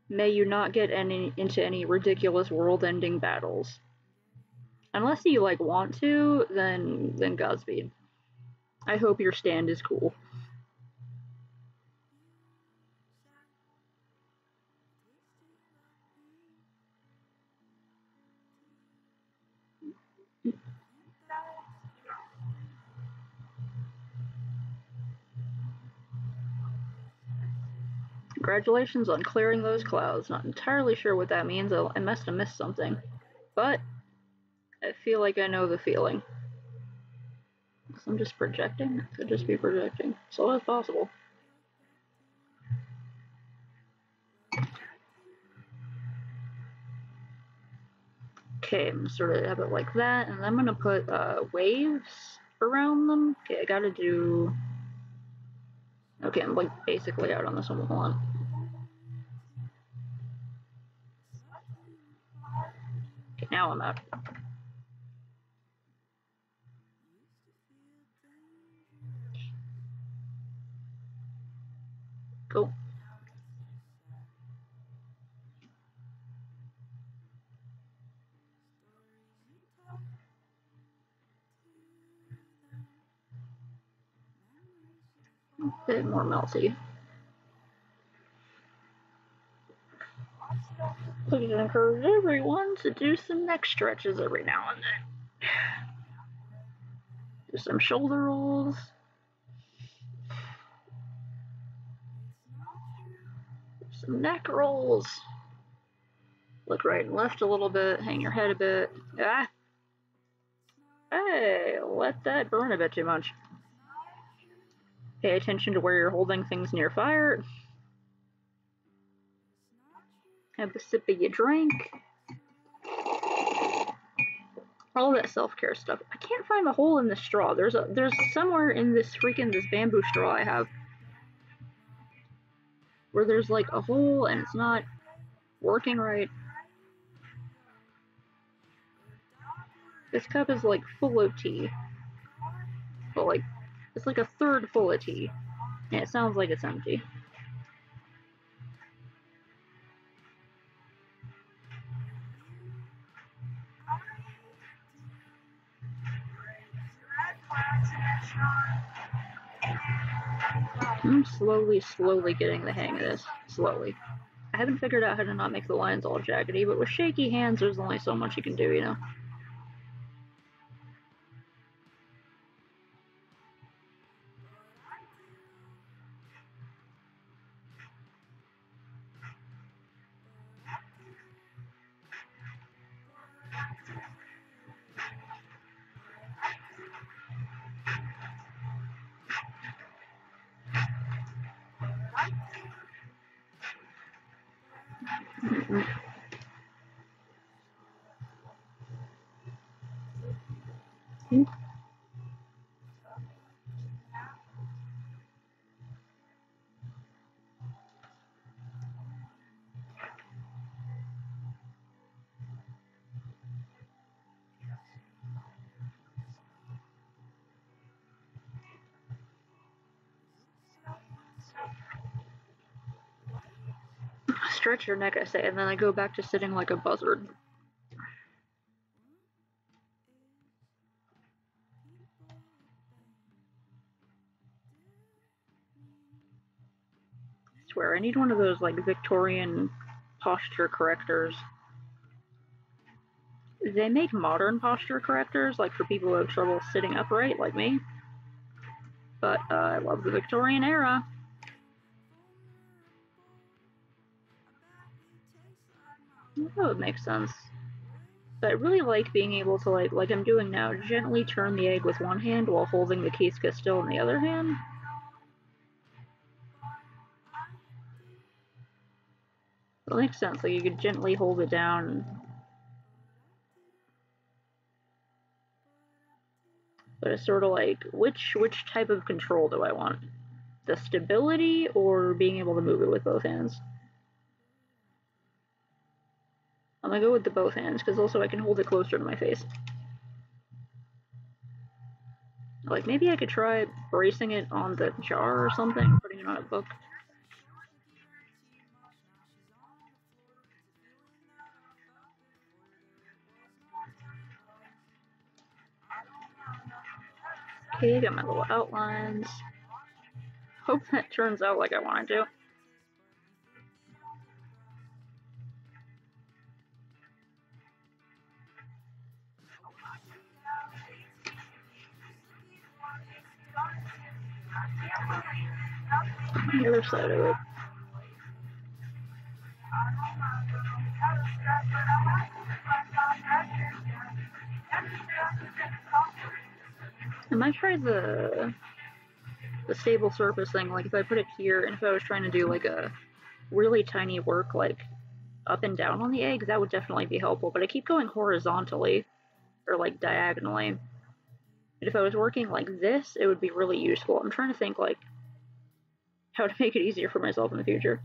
May you not get into any ridiculous world-ending battles. Unless you like want to, then Godspeed. I hope your stand is cool. Congratulations on clearing those clouds. Not entirely sure what that means. I must have missed something. But I feel like I know the feeling. I'm just projecting? Could just be projecting. So that's possible. Okay, I'm gonna sort of have it like that, and I'm gonna put waves around them. Okay, I gotta do... Okay, I'm like basically out on this one. Hold on. Okay, now I'm out. Cool. A bit more melty. Please encourage everyone to do some neck stretches every now and then. Do some shoulder rolls. Some neck rolls. Look right and left a little bit. Hang your head a bit. Ah! Hey, let that burn a bit too much. Pay attention to where you're holding things near fire. Have a sip of your drink. All that self-care stuff. I can't find the hole in the straw. There's somewhere in this bamboo straw I have where there's like a hole and it's not working right. This cup is like full of tea. But like, it's like a third full of tea. And it sounds like it's empty. I'm slowly getting the hang of this. Slowly. I haven't figured out how to not make the lines all jaggedy, but with shaky hands, there's only so much you can do, you know? Stretch your neck, I say, and then I go back to sitting like a buzzard. I swear, I need one of those like Victorian posture correctors. They make modern posture correctors, like for people who have trouble sitting upright, like me. But I love the Victorian era. That would make sense. But I really like being able to, like I'm doing now, gently turn the egg with one hand while holding the Kisuke still in the other hand. That makes sense, like you could gently hold it down. But it's sort of like, which type of control do I want? The stability or being able to move it with both hands? I'm gonna go with the both hands, because also I can hold it closer to my face. Like, maybe I could try bracing it on the jar or something, putting it on a book. Okay, got my little outlines. Hope that turns out like I want it to. The other side of it. I might try the stable surface thing, like if I put it here and if I was trying to do like a really tiny work like up and down on the egg, that would definitely be helpful, but I keep going horizontally or like diagonally. And if I was working like this, it would be really useful. I'm trying to think like how to make it easier for myself in the future.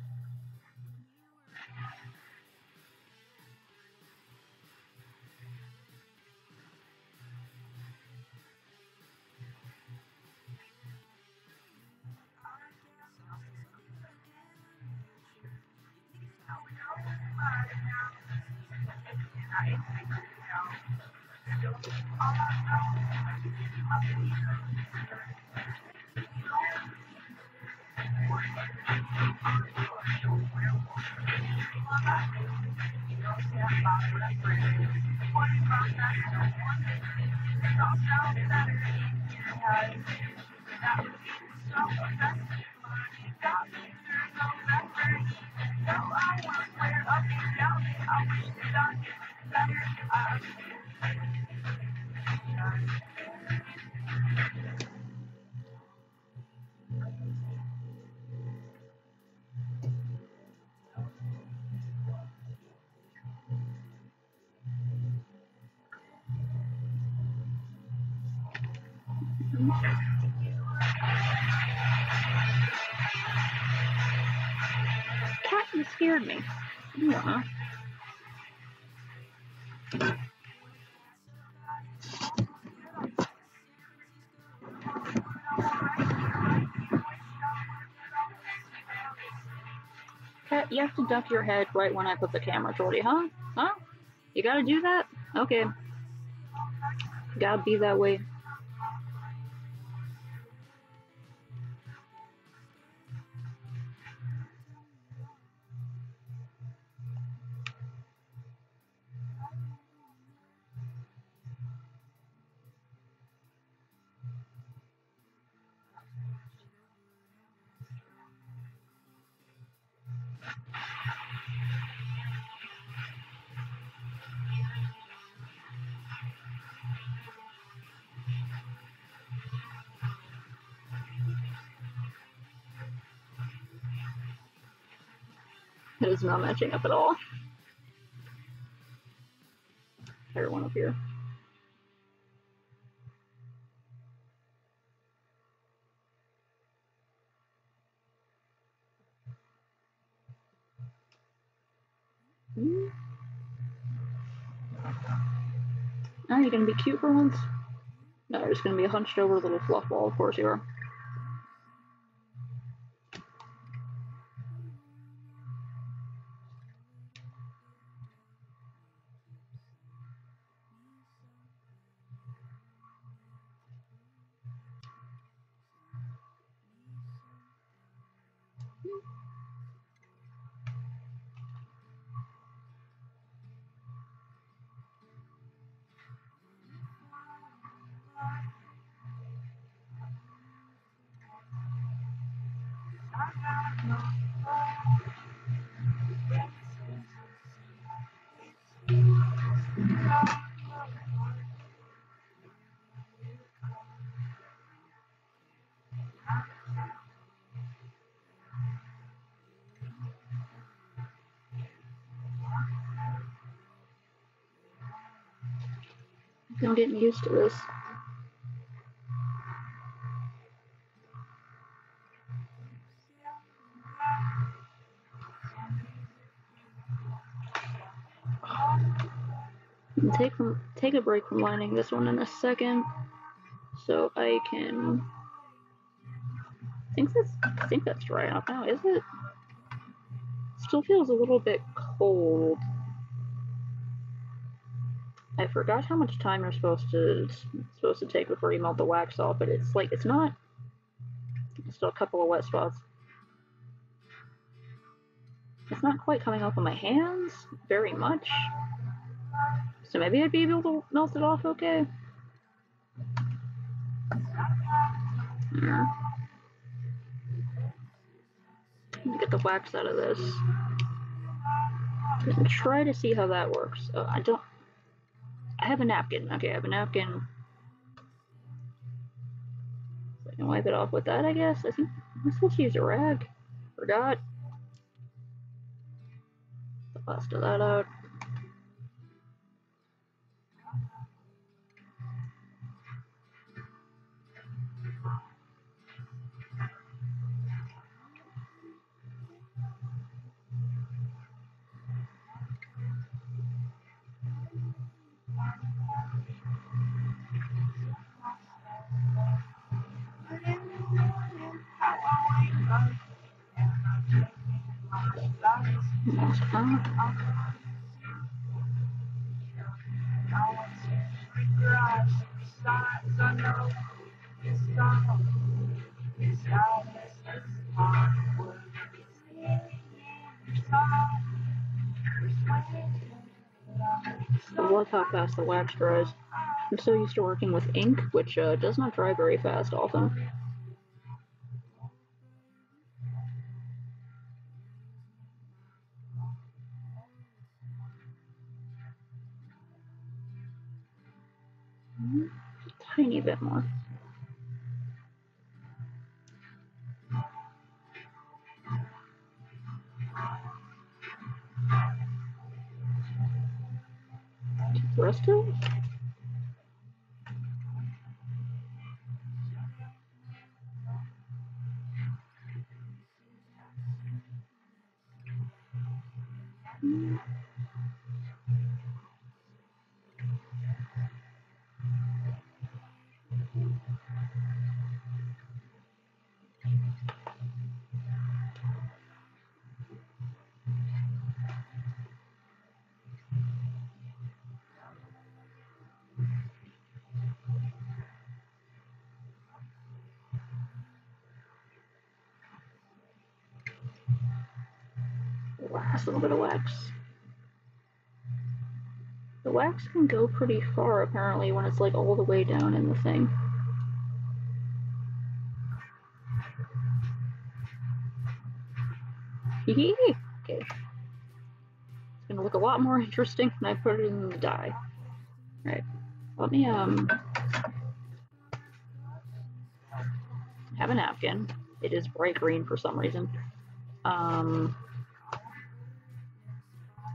Cat, you scared me. Yeah. Cat, you have to duck your head right when I put the camera toward you, huh? Huh? You gotta do that? Okay. Gotta be that way. It is not matching up at all. Better one up here. Are you gonna be cute for once? No, you're just gonna be a hunched over little fluff ball, of course you are. I'm getting used to this. Take a break from lining this one in a second, so I can. I think that's dry enough now. Is it? Still feels a little bit cold. I forgot how much time you're supposed to take before you melt the wax off, but it's like it's not. There's still a couple of wet spots. It's not quite coming off on my hands very much, so maybe I'd be able to melt it off okay. Yeah. Get the wax out of this. Try to see how that works. Oh, I have a napkin. Okay, I have a napkin. So I can wipe it off with that, I guess. I think I'm supposed to use a rag. Forgot. The last of that out. I love how fast the wax dries. I'm so used to working with ink, which does not dry very fast often. A tiny bit more. The rest of it? Last little bit of wax. The wax can go pretty far apparently when it's like all the way down in the thing. Okay. It's gonna look a lot more interesting when I put it in the dye. Alright. Let me have a napkin. It is bright green for some reason.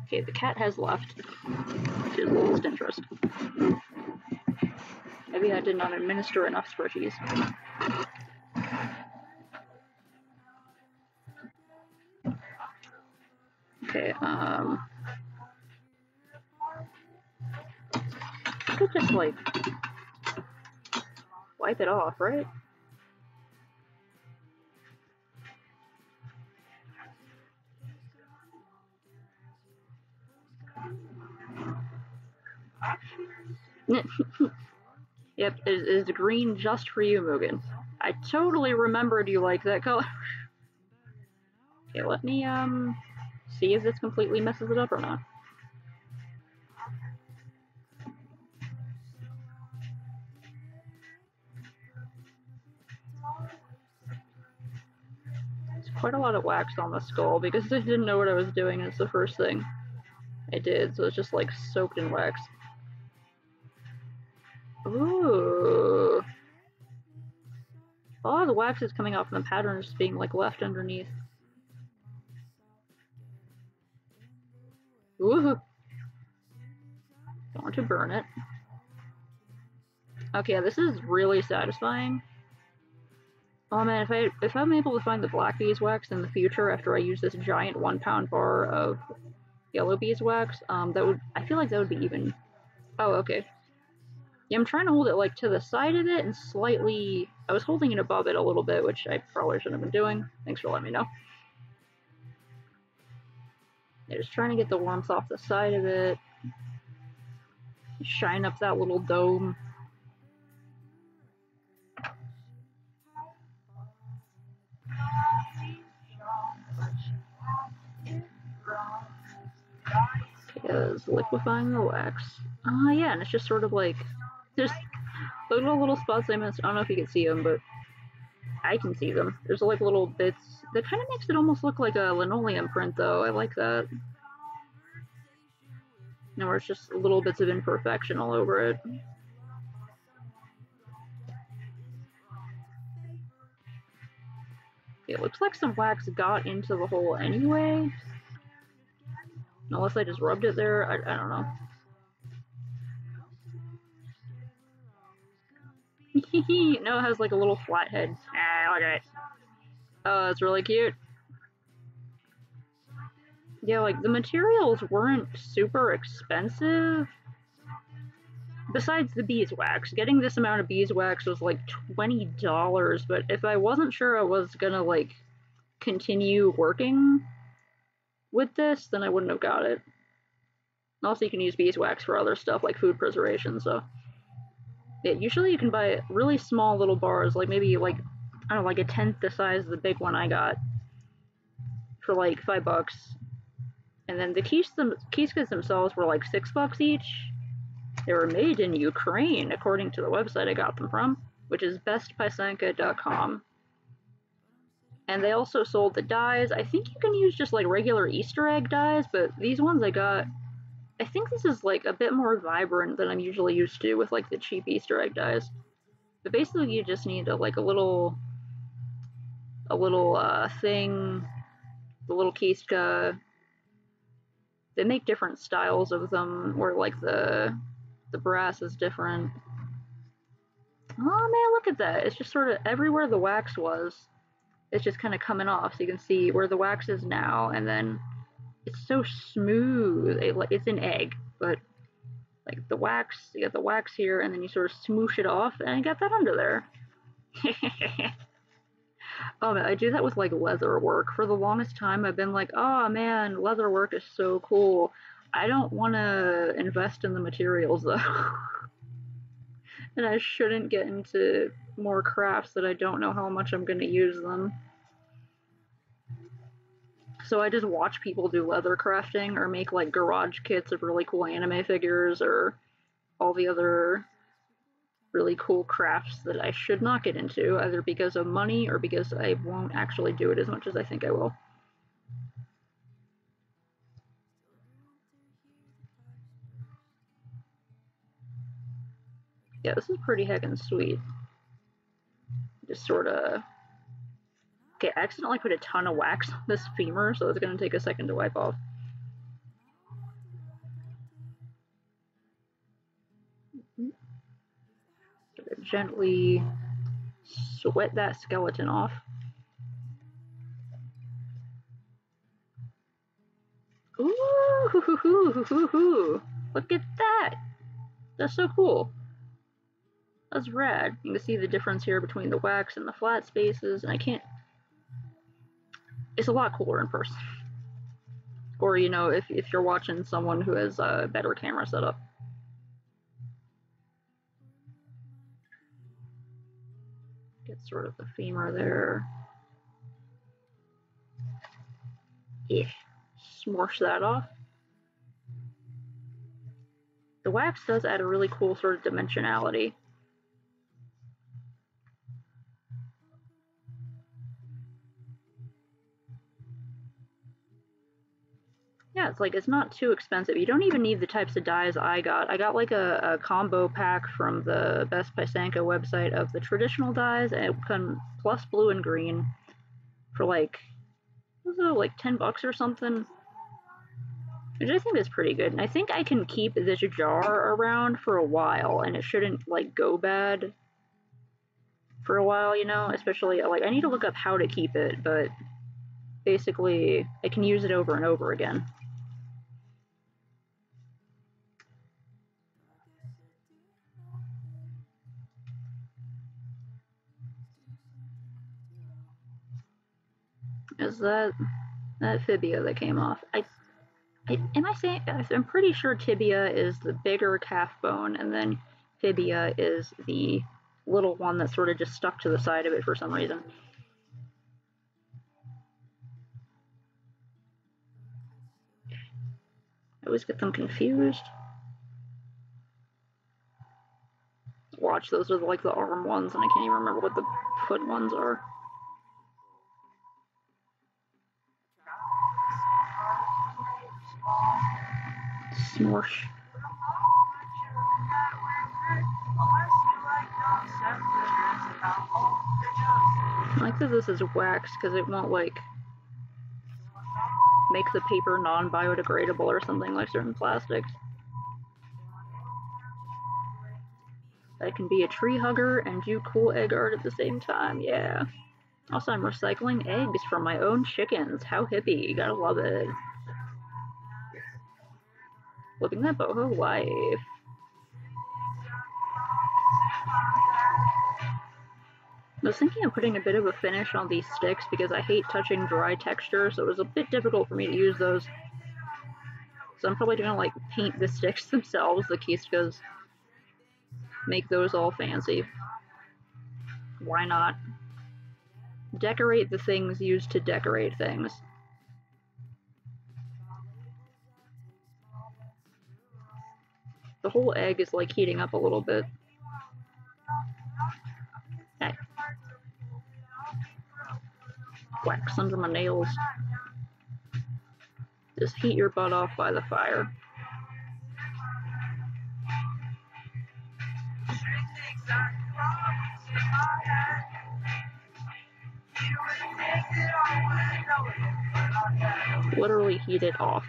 Okay, the cat has left, which is the least interest. Maybe I did not administer enough squishies. Okay, I could just like wipe it off, right? Yep, is green just for you, Mugen. I totally remembered you like that color. Okay, let me see if this completely messes it up or not. It's quite a lot of wax on the skull because I didn't know what I was doing. It's the first thing I did, so it's just like soaked in wax. Ooh. A lot of the wax is coming off and the pattern is being like left underneath. Ooh. Don't want to burn it. Okay, this is really satisfying. Oh man, if I'm able to find the black beeswax in the future after I use this giant 1 pound bar of yellow beeswax, I feel like that would be even. Oh, okay. Yeah, I'm trying to hold it like to the side of it and slightly. I was holding it above it a little bit, which I probably shouldn't have been doing. Thanks for letting me know. Yeah, just trying to get the warmth off the side of it. Shine up that little dome. Is liquefying the wax. Yeah, and it's just sort of like there's little spots I missed. I don't know if you can see them, but I can see them. There's like little bits that kind of makes it almost look like a linoleum print, though. I like that. No, where it's just little bits of imperfection all over it. It looks like some wax got into the hole anyway. Unless I just rubbed it there, I don't know. No, it has like a little flat head. Ah, look at it. Oh, that's really cute. Yeah, like the materials weren't super expensive. Besides the beeswax, getting this amount of beeswax was like $20, but if I wasn't sure I was gonna like continue working with this, then I wouldn't have got it. Also, you can use beeswax for other stuff like food preservation, so. Yeah, usually you can buy really small little bars, like maybe like, I don't know, like a tenth the size of the big one I got for like $5. And then the kishkas themselves were like $6 each. They were made in Ukraine, according to the website I got them from, which is bestpysanka.com. And they also sold the dyes. I think you can use just like regular Easter egg dyes, but these ones I got, I think this is like a bit more vibrant than I'm usually used to with like the cheap Easter egg dyes. But basically you just need like a little thing, the little kishka. They make different styles of them where like the brass is different. Oh man, look at that. It's just sort of everywhere the wax was, it's just kind of coming off. So you can see where the wax is now, and then it's so smooth. It's an egg, but like the wax, you got the wax here, and then you sort of smoosh it off, and you got that under there. Oh man, I do that with like leather work. For the longest time, I've been like, oh man, leather work is so cool. I don't want to invest in the materials though. And I shouldn't get into more crafts that I don't know how much I'm going to use them. So I just watch people do leather crafting or make like garage kits of really cool anime figures or all the other really cool crafts that I should not get into, either because of money or because I won't actually do it as much as I think I will. Yeah, this is pretty heckin' sweet. Just sort of. Okay, I accidentally put a ton of wax on this femur, so it's gonna take a second to wipe off. Gently sweat that skeleton off. Ooh, hoo, hoo, hoo, hoo, hoo, hoo. Look at that. That's so cool. That's rad. You can see the difference here between the wax and the flat spaces, and I can't. It's a lot cooler in person. Or, you know, if you're watching someone who has a better camera setup. Get sort of the femur there. Yeah. Smorsh that off. The wax does add a really cool sort of dimensionality. Yeah, it's like, it's not too expensive. You don't even need the types of dyes I got. I got like a combo pack from the Best Pysanka website of the traditional dyes, and it come plus blue and green for like, what was it, like $10 or something? which I think is pretty good. And I think I can keep this jar around for a while, and it shouldn't, like, go bad for a while, you know? Especially, like, I need to look up how to keep it, but basically, I can use it over and over again. Is that fibia that came off? Am I saying? I'm pretty sure tibia is the bigger calf bone, and then fibia is the little one that's sort of just stuck to the side of it for some reason. I always get them confused. Watch, those are like the arm ones, and I can't even remember what the foot ones are. Smorsh. I like that this is wax because it won't like make the paper non-biodegradable or something like certain plastics. I can be a tree hugger and do cool egg art at the same time, yeah. Also, I'm recycling eggs from my own chickens. How hippie, you gotta love it. Living that boho life. I was thinking of putting a bit of a finish on these sticks because I hate touching dry texture, so it was a bit difficult for me to use those. So I'm probably gonna like paint the sticks themselves, the Quiscas. Make those all fancy. Why not? Decorate the things used to decorate things. The whole egg is like heating up a little bit. Hey. Wax under my nails. Just heat your butt off by the fire. Literally heat it off.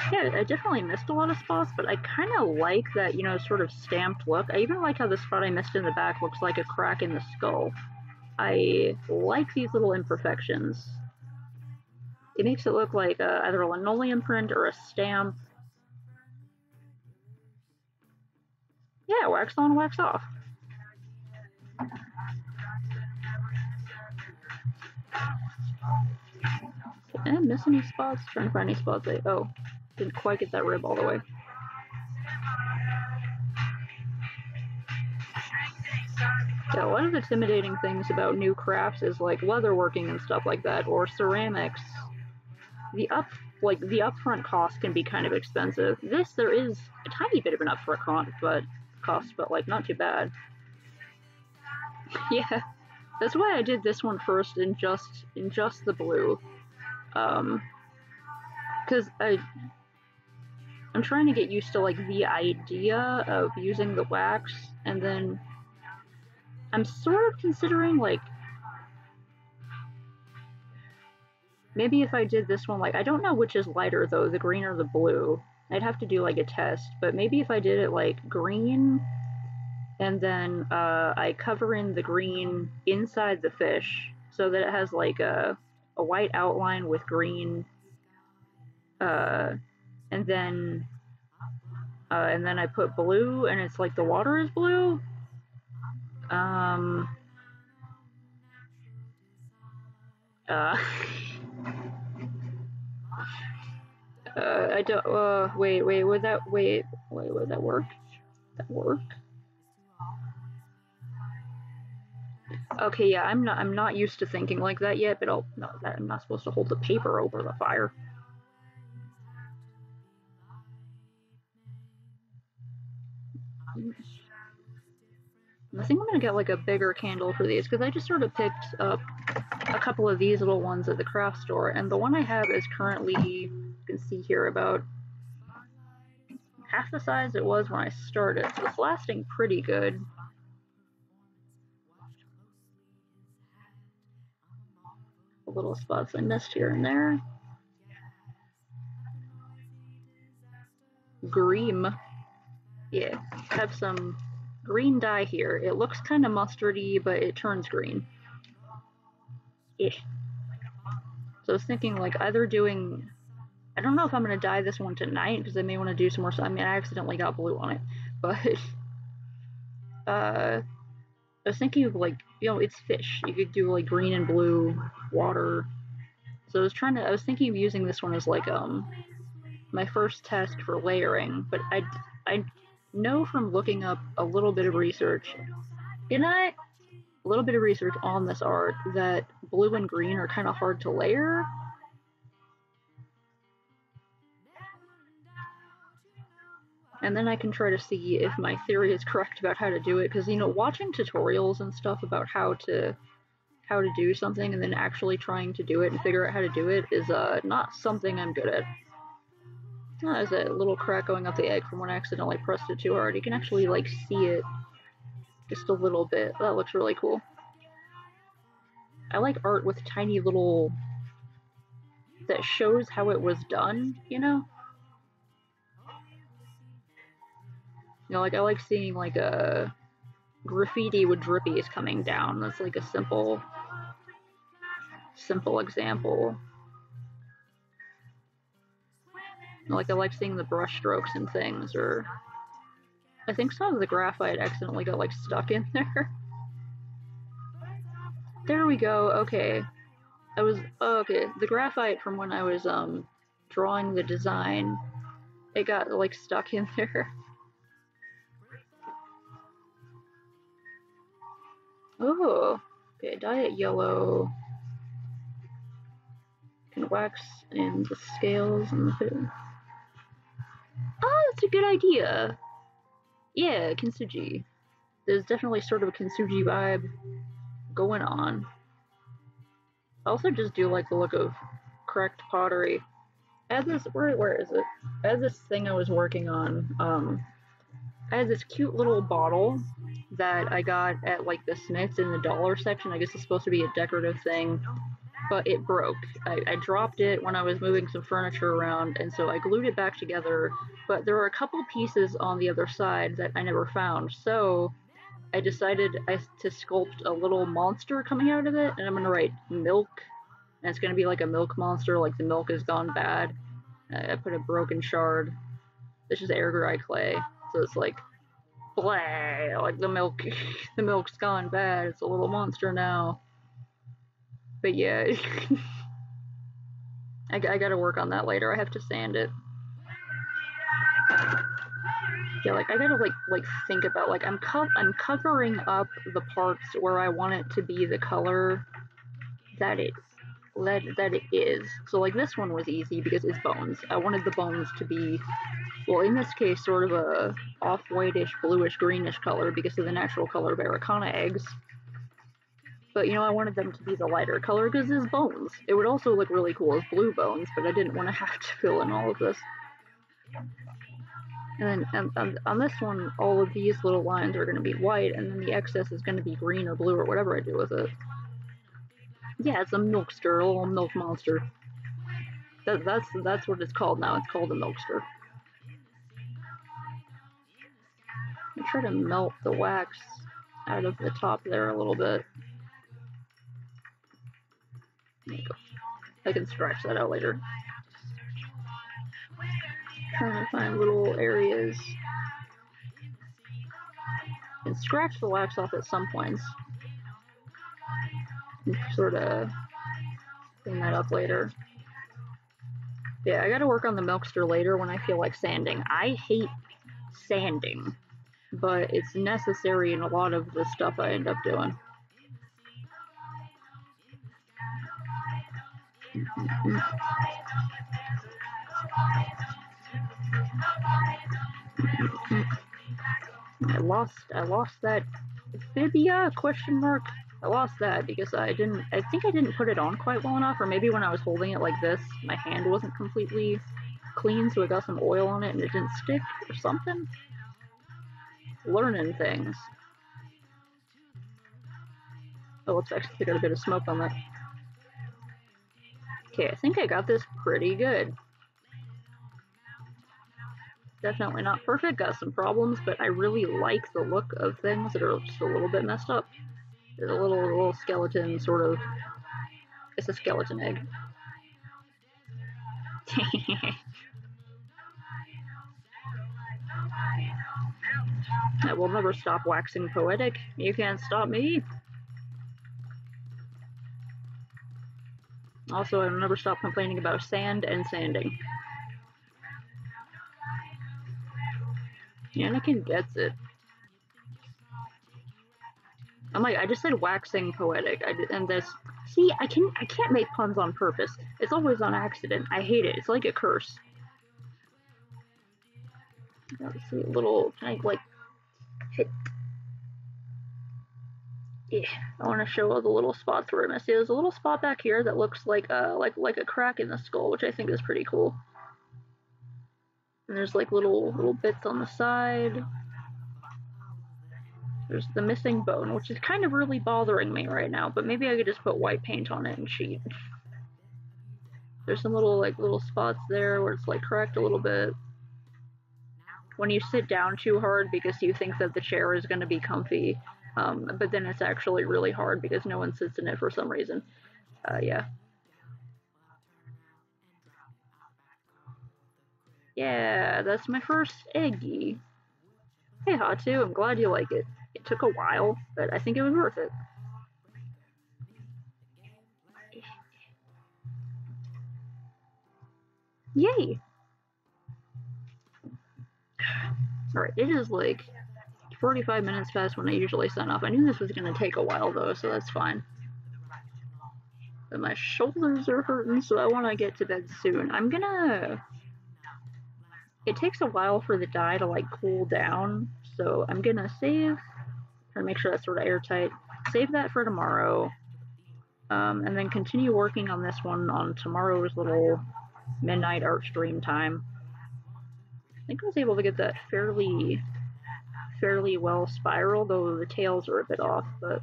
Yeah, I definitely missed a lot of spots, but I kind of like that, you know, sort of stamped look. I even like how the spot I missed in the back looks like a crack in the skull. I like these little imperfections. It makes it look like either a linoleum print or a stamp. Yeah, wax on, wax off. Did I miss any spots? Trying to find any spots. Oh, didn't quite get that rib all the way. Yeah, a lot of intimidating things about new crafts is like leatherworking and stuff like that, or ceramics. The upfront cost can be kind of expensive. There is a tiny bit of an upfront cost, but like not too bad. Yeah, that's why I did this one first in just the blue, because I'm trying to get used to like the idea of using the wax, and then I'm sort of considering like maybe if I did this one, like I don't know which is lighter though, the green or the blue. I'd have to do like a test, but maybe if I did it like green and then I cover in the green inside the fish so that it has like a white outline with green, and then I put blue and it's like the water is blue. I don't. Wait. Would that work? That work? Okay, yeah. I'm not used to thinking like that yet. But I'm not supposed to hold the paper over the fire. I think I'm gonna get like a bigger candle for these because I just sort of picked up a couple of these little ones at the craft store, and the one I have is currently You can see here about half the size it was when I started, so it's lasting pretty good. The little spots I missed here and there. Green. Yeah, have some green dye here. It looks kind of mustardy, but it turns green. Ish. So I was thinking like either doing, I don't know if I'm going to dye this one tonight because I may want to do some more. I mean, I accidentally got blue on it, but I was thinking of like, you know, it's fish. You could do like green and blue water. So I was thinking of using this one as like my first test for layering, but I know from looking up a little bit of research, a little bit of research on this art that blue and green are kind of hard to layer. And then I can try to see if my theory is correct about how to do it, because, you know, watching tutorials and stuff about how to do something and then actually trying to do it and figure out how to do it is not something I'm good at. Oh, there's a little crack going up the egg from when I accidentally pressed it too hard. You can actually, like, see it just a little bit. That looks really cool. I like art with tiny little... that shows how it was done, you know? You know, like, I like seeing, like, a graffiti with drippies coming down. That's, like, a simple example. Like, I like seeing the brush strokes and things, or... I think some of the graphite accidentally got, like, stuck in there. There we go, okay. Okay, the graphite from when I was, drawing the design, it got, like, stuck in there. Oh, okay, dye it yellow. Can wax in the scales and the... Oh, that's a good idea! Yeah, Kintsugi. There's definitely sort of a Kintsugi vibe going on. I also just do like the look of correct pottery. I had this, where is it? I had this thing I was working on. I had this cute little bottle that I got at like the Smiths in the dollar section. I guess it's supposed to be a decorative thing, but it broke. I dropped it when I was moving some furniture around, and so I glued it back together, but there were a couple pieces on the other side that I never found, so I decided to sculpt a little monster coming out of it, and I'm going to write milk, and it's going to be like a milk monster, like the milk has gone bad. I put a broken shard. This is air dry clay, so it's like, blah, like the milk's gone bad, it's a little monster now. But yeah, I gotta work on that later. I have to sand it. Yeah, like I gotta like think about like I'm covering up the parts where I want it to be the color that it is. So like this one was easy because it's bones. I wanted the bones to be, well, in this case, sort of a off-whitish, bluish, greenish color because of the natural color of Auricana eggs. But, you know, I wanted them to be the lighter color because it's bones. It would also look really cool as blue bones, but I didn't want to have to fill in all of this. And then on this one, all of these little lines are going to be white, and then the excess is going to be green or blue or whatever I do with it. Yeah, it's a milkster, a little milk monster. That's what it's called now. It's called a milkster. I try to melt the wax out of the top there a little bit. There you go. I can scratch that out later. Trying to find little areas. And scratch the wax off at some points. And sort of clean that up later. Yeah, I gotta work on the milkster later when I feel like sanding. I hate sanding, but it's necessary in a lot of the stuff I end up doing. I lost that Fibia question mark. I lost that because I think I didn't put it on quite well enough, or maybe when I was holding it like this, my hand wasn't completely clean, so I got some oil on it and it didn't stick or something. Learning things. Oh, let's actually got a bit of smoke on that. Okay, I think I got this pretty good. Definitely not perfect, got some problems, but I really like the look of things that are just a little bit messed up. There's a little skeleton, sort of. It's a skeleton egg. I will never stop waxing poetic. You can't stop me. Also, I'll never stop complaining about sand and sanding. Anakin gets it. I'm like, I just said waxing poetic, and this. See, I can't make puns on purpose. It's always on accident. I hate it. It's like a curse. Let's see, a little kind of like hit. Yeah, I want to show all the little spots where I missed. There's a little spot back here that looks like a crack in the skull, which I think is pretty cool. And there's like little bits on the side. There's the missing bone, which is kind of really bothering me right now, but maybe I could just put white paint on it and cheat. There's some little spots there where it's like cracked a little bit. When you sit down too hard because you think that the chair is going to be comfy, but then it's actually really hard because no one sits in it for some reason. Yeah. Yeah, that's my first eggie. Hey Hatu, I'm glad you like it. It took a while, but I think it was worth it. Yay! Alright, it is like 45 minutes past when I usually sign off. I knew this was going to take a while though, so that's fine. But my shoulders are hurting, so I want to get to bed soon. I'm gonna... It takes a while for the dye to like cool down, so I'm gonna save, try to make sure that's sort of airtight, save that for tomorrow, and then continue working on this one on tomorrow's little midnight art stream time. I think I was able to get that fairly well spiraled, though the tails are a bit off, but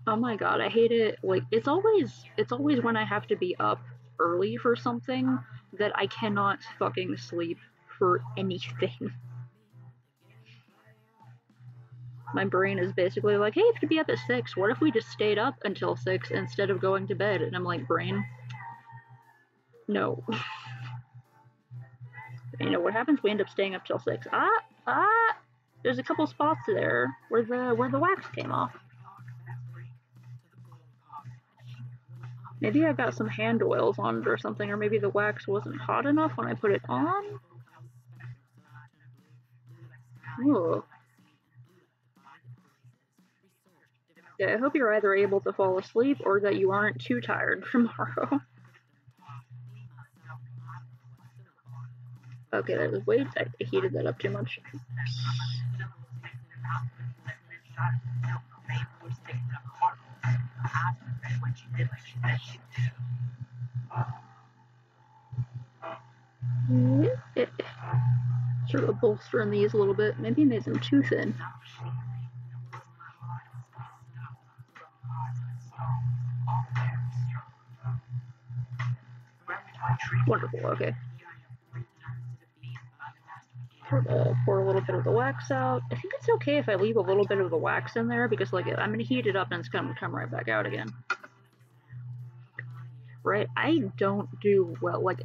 oh my god, I hate it. Like, it's always when I have to be up early for something that I cannot fucking sleep for anything. My brain is basically like, hey, you have to be up at 6. What if we just stayed up until 6 instead of going to bed? And I'm like, brain, no. You know what happens? We end up staying up till 6. There's a couple spots there where the wax came off. Maybe I got some hand oils on it or something, or maybe the wax wasn't hot enough when I put it on. Ooh. Yeah, I hope you're either able to fall asleep or that you aren't too tired tomorrow. Okay, that was wait, I heated that up too much. Sort of bolstering these a little bit. Maybe I made them too thin. Wonderful, okay. Pour a little bit of the wax out. I think it's okay if I leave a little bit of the wax in there because, like, I'm gonna heat it up and it's gonna come right back out again. Right? I don't do well. Like,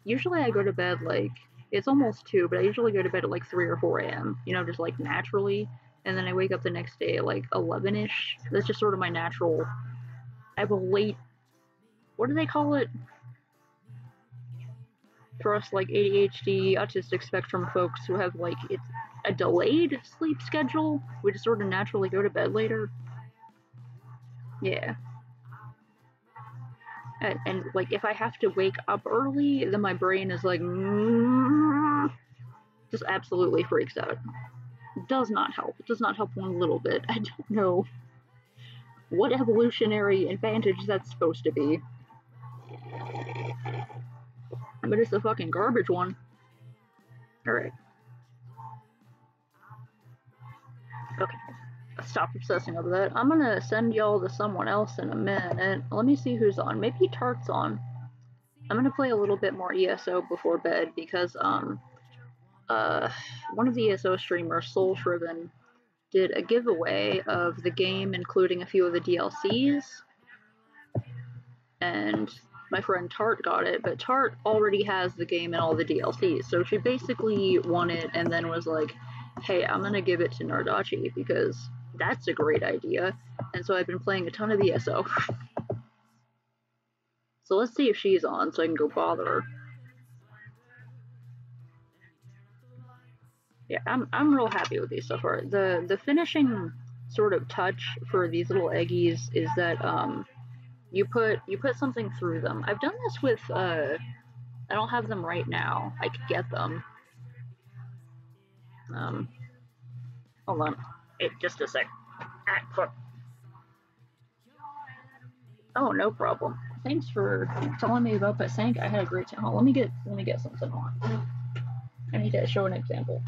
usually I go to bed, like, it's almost 2, but I usually go to bed at like 3 or 4 a.m., you know, just like naturally. And then I wake up the next day at like 11-ish. That's just sort of my natural. I have a late, what do they call it? For us, like ADHD, autistic spectrum folks who have like it's a delayed sleep schedule, we just sort of naturally go to bed later. Yeah. And like if I have to wake up early, then my brain is like just absolutely freaks out. It does not help. It does not help one little bit. I don't know what evolutionary advantage that's supposed to be. But it's the fucking garbage one. Alright. Okay. Stop obsessing over that. I'm gonna send y'all to someone else in a minute. Let me see who's on. Maybe Tart's on. I'm gonna play a little bit more ESO before bed because one of the ESO streamers, Soul Shriven, did a giveaway of the game, including a few of the DLCs. And my friend Tart got it, but Tart already has the game and all the DLCs, so she basically won it and then was like, hey, I'm gonna give it to Nardachi because that's a great idea. And so I've been playing a ton of ESO. So let's see if she's on so I can go bother her. Yeah, I'm real happy with these so far. The finishing sort of touch for these little eggies is that you put something through them. I've done this with I don't have them right now. I could get them. Hold on. Hey, just a sec. Ah, fuck. Oh, no problem. Thanks for telling me about Pasank. I had a great time. Let me get something on. I need to show an example.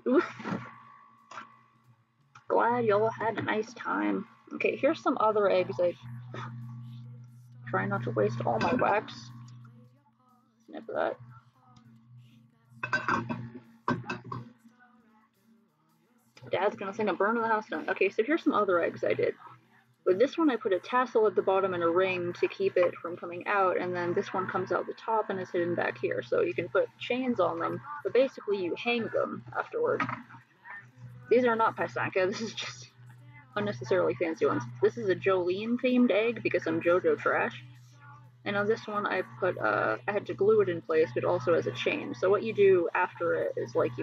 Oof. Glad y'all had a nice time. Okay, here's some other eggs. I try not to waste all my wax. Snip that. Dad's gonna think I'm burning the house down. Okay, so here's some other eggs I did. With this one, I put a tassel at the bottom and a ring to keep it from coming out, and then this one comes out the top and is hidden back here. So you can put chains on them, but basically you hang them afterward. These are not Pysanka, this is just unnecessarily fancy ones. This is a Jolene themed egg because I'm JoJo trash. And on this one I put, I had to glue it in place, but also as a chain. So what you do after it is like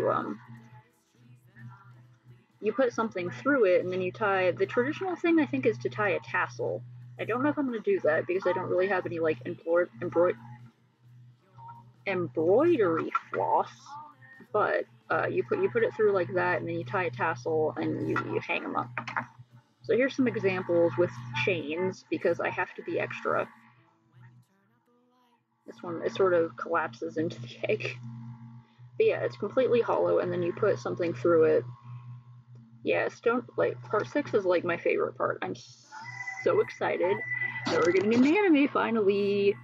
you put something through it and then you tie, the traditional thing I think is to tie a tassel. I don't know if I'm going to do that because I don't really have any like embroidery floss, but you put it through like that and then you tie a tassel and you hang them up. So here's some examples with chains because I have to be extra. This one, it sort of collapses into the egg. But yeah, it's completely hollow and then you put something through it. Yeah, part 6 is like my favorite part. I'm so excited that we're getting an anime finally.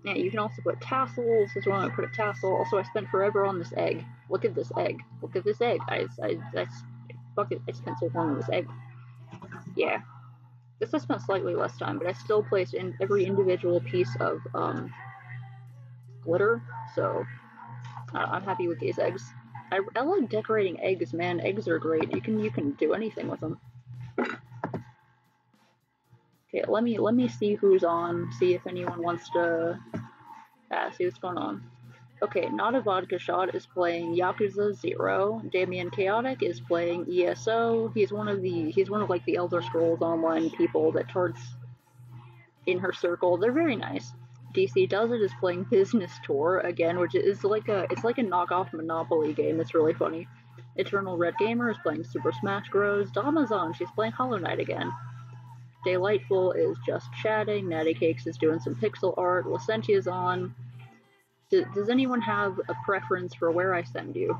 Yeah, you can also put tassels as well. I put a tassel. Also, I spent forever on this egg. Look at this egg. Look at this egg. I spent so long on this egg. Yeah. This I spent slightly less time, but I still placed in every individual piece of glitter, so I'm happy with these eggs. I love decorating eggs, man. Eggs are great. You can do anything with them. Okay, let me see who's on. See if anyone wants to see what's going on. Okay, Not a Vodka Shot is playing Yakuza 0. Damien Chaotic is playing ESO. He's one of like the Elder Scrolls Online people that Tart's in her circle. They're very nice. DC Does It is playing Business Tour again, which is like a knockoff Monopoly game. It's really funny. Eternal Red Gamer is playing Super Smash Bros. Damazon, she's playing Hollow Knight again. Daylightful is just chatting. Natty Cakes is doing some pixel art. Licentia's on. Does anyone have a preference for where I send you?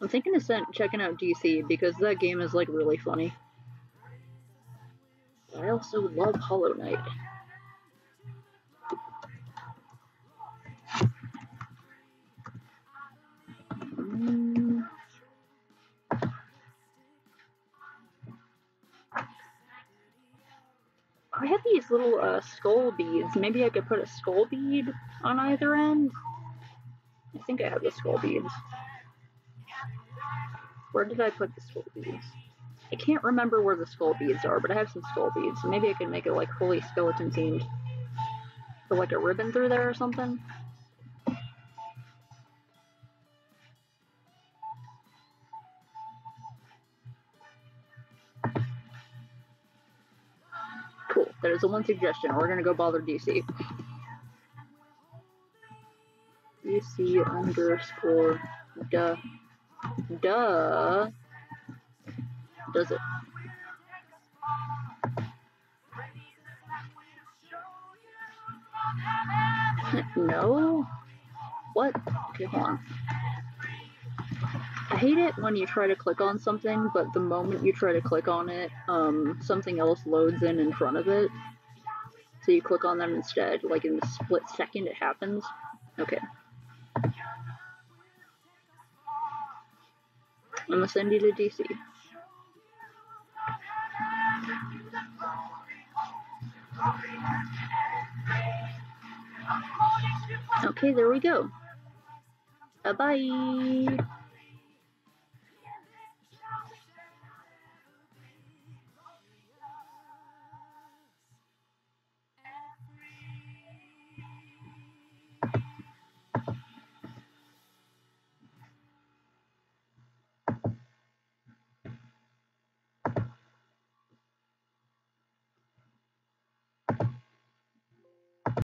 I'm thinking of checking out DC because that game is like really funny. I also love Hollow Knight. I have these little skull beads. Maybe I could put a skull bead on either end. I think I have the skull beads. Where did I put the skull beads? I can't remember where the skull beads are, but I have some skull beads, so maybe I can make it like fully skeleton themed. Put like a ribbon through there or something. Cool, that is the one suggestion. We're gonna go bother DC. DC underscore duh. Does it? No? What? Okay, hold on. I hate it when you try to click on something, but the moment you try to click on it, something else loads in front of it. So you click on them instead, like in the split second it happens. Okay. I'm gonna send you to DC. Okay, there we go. Bye-bye.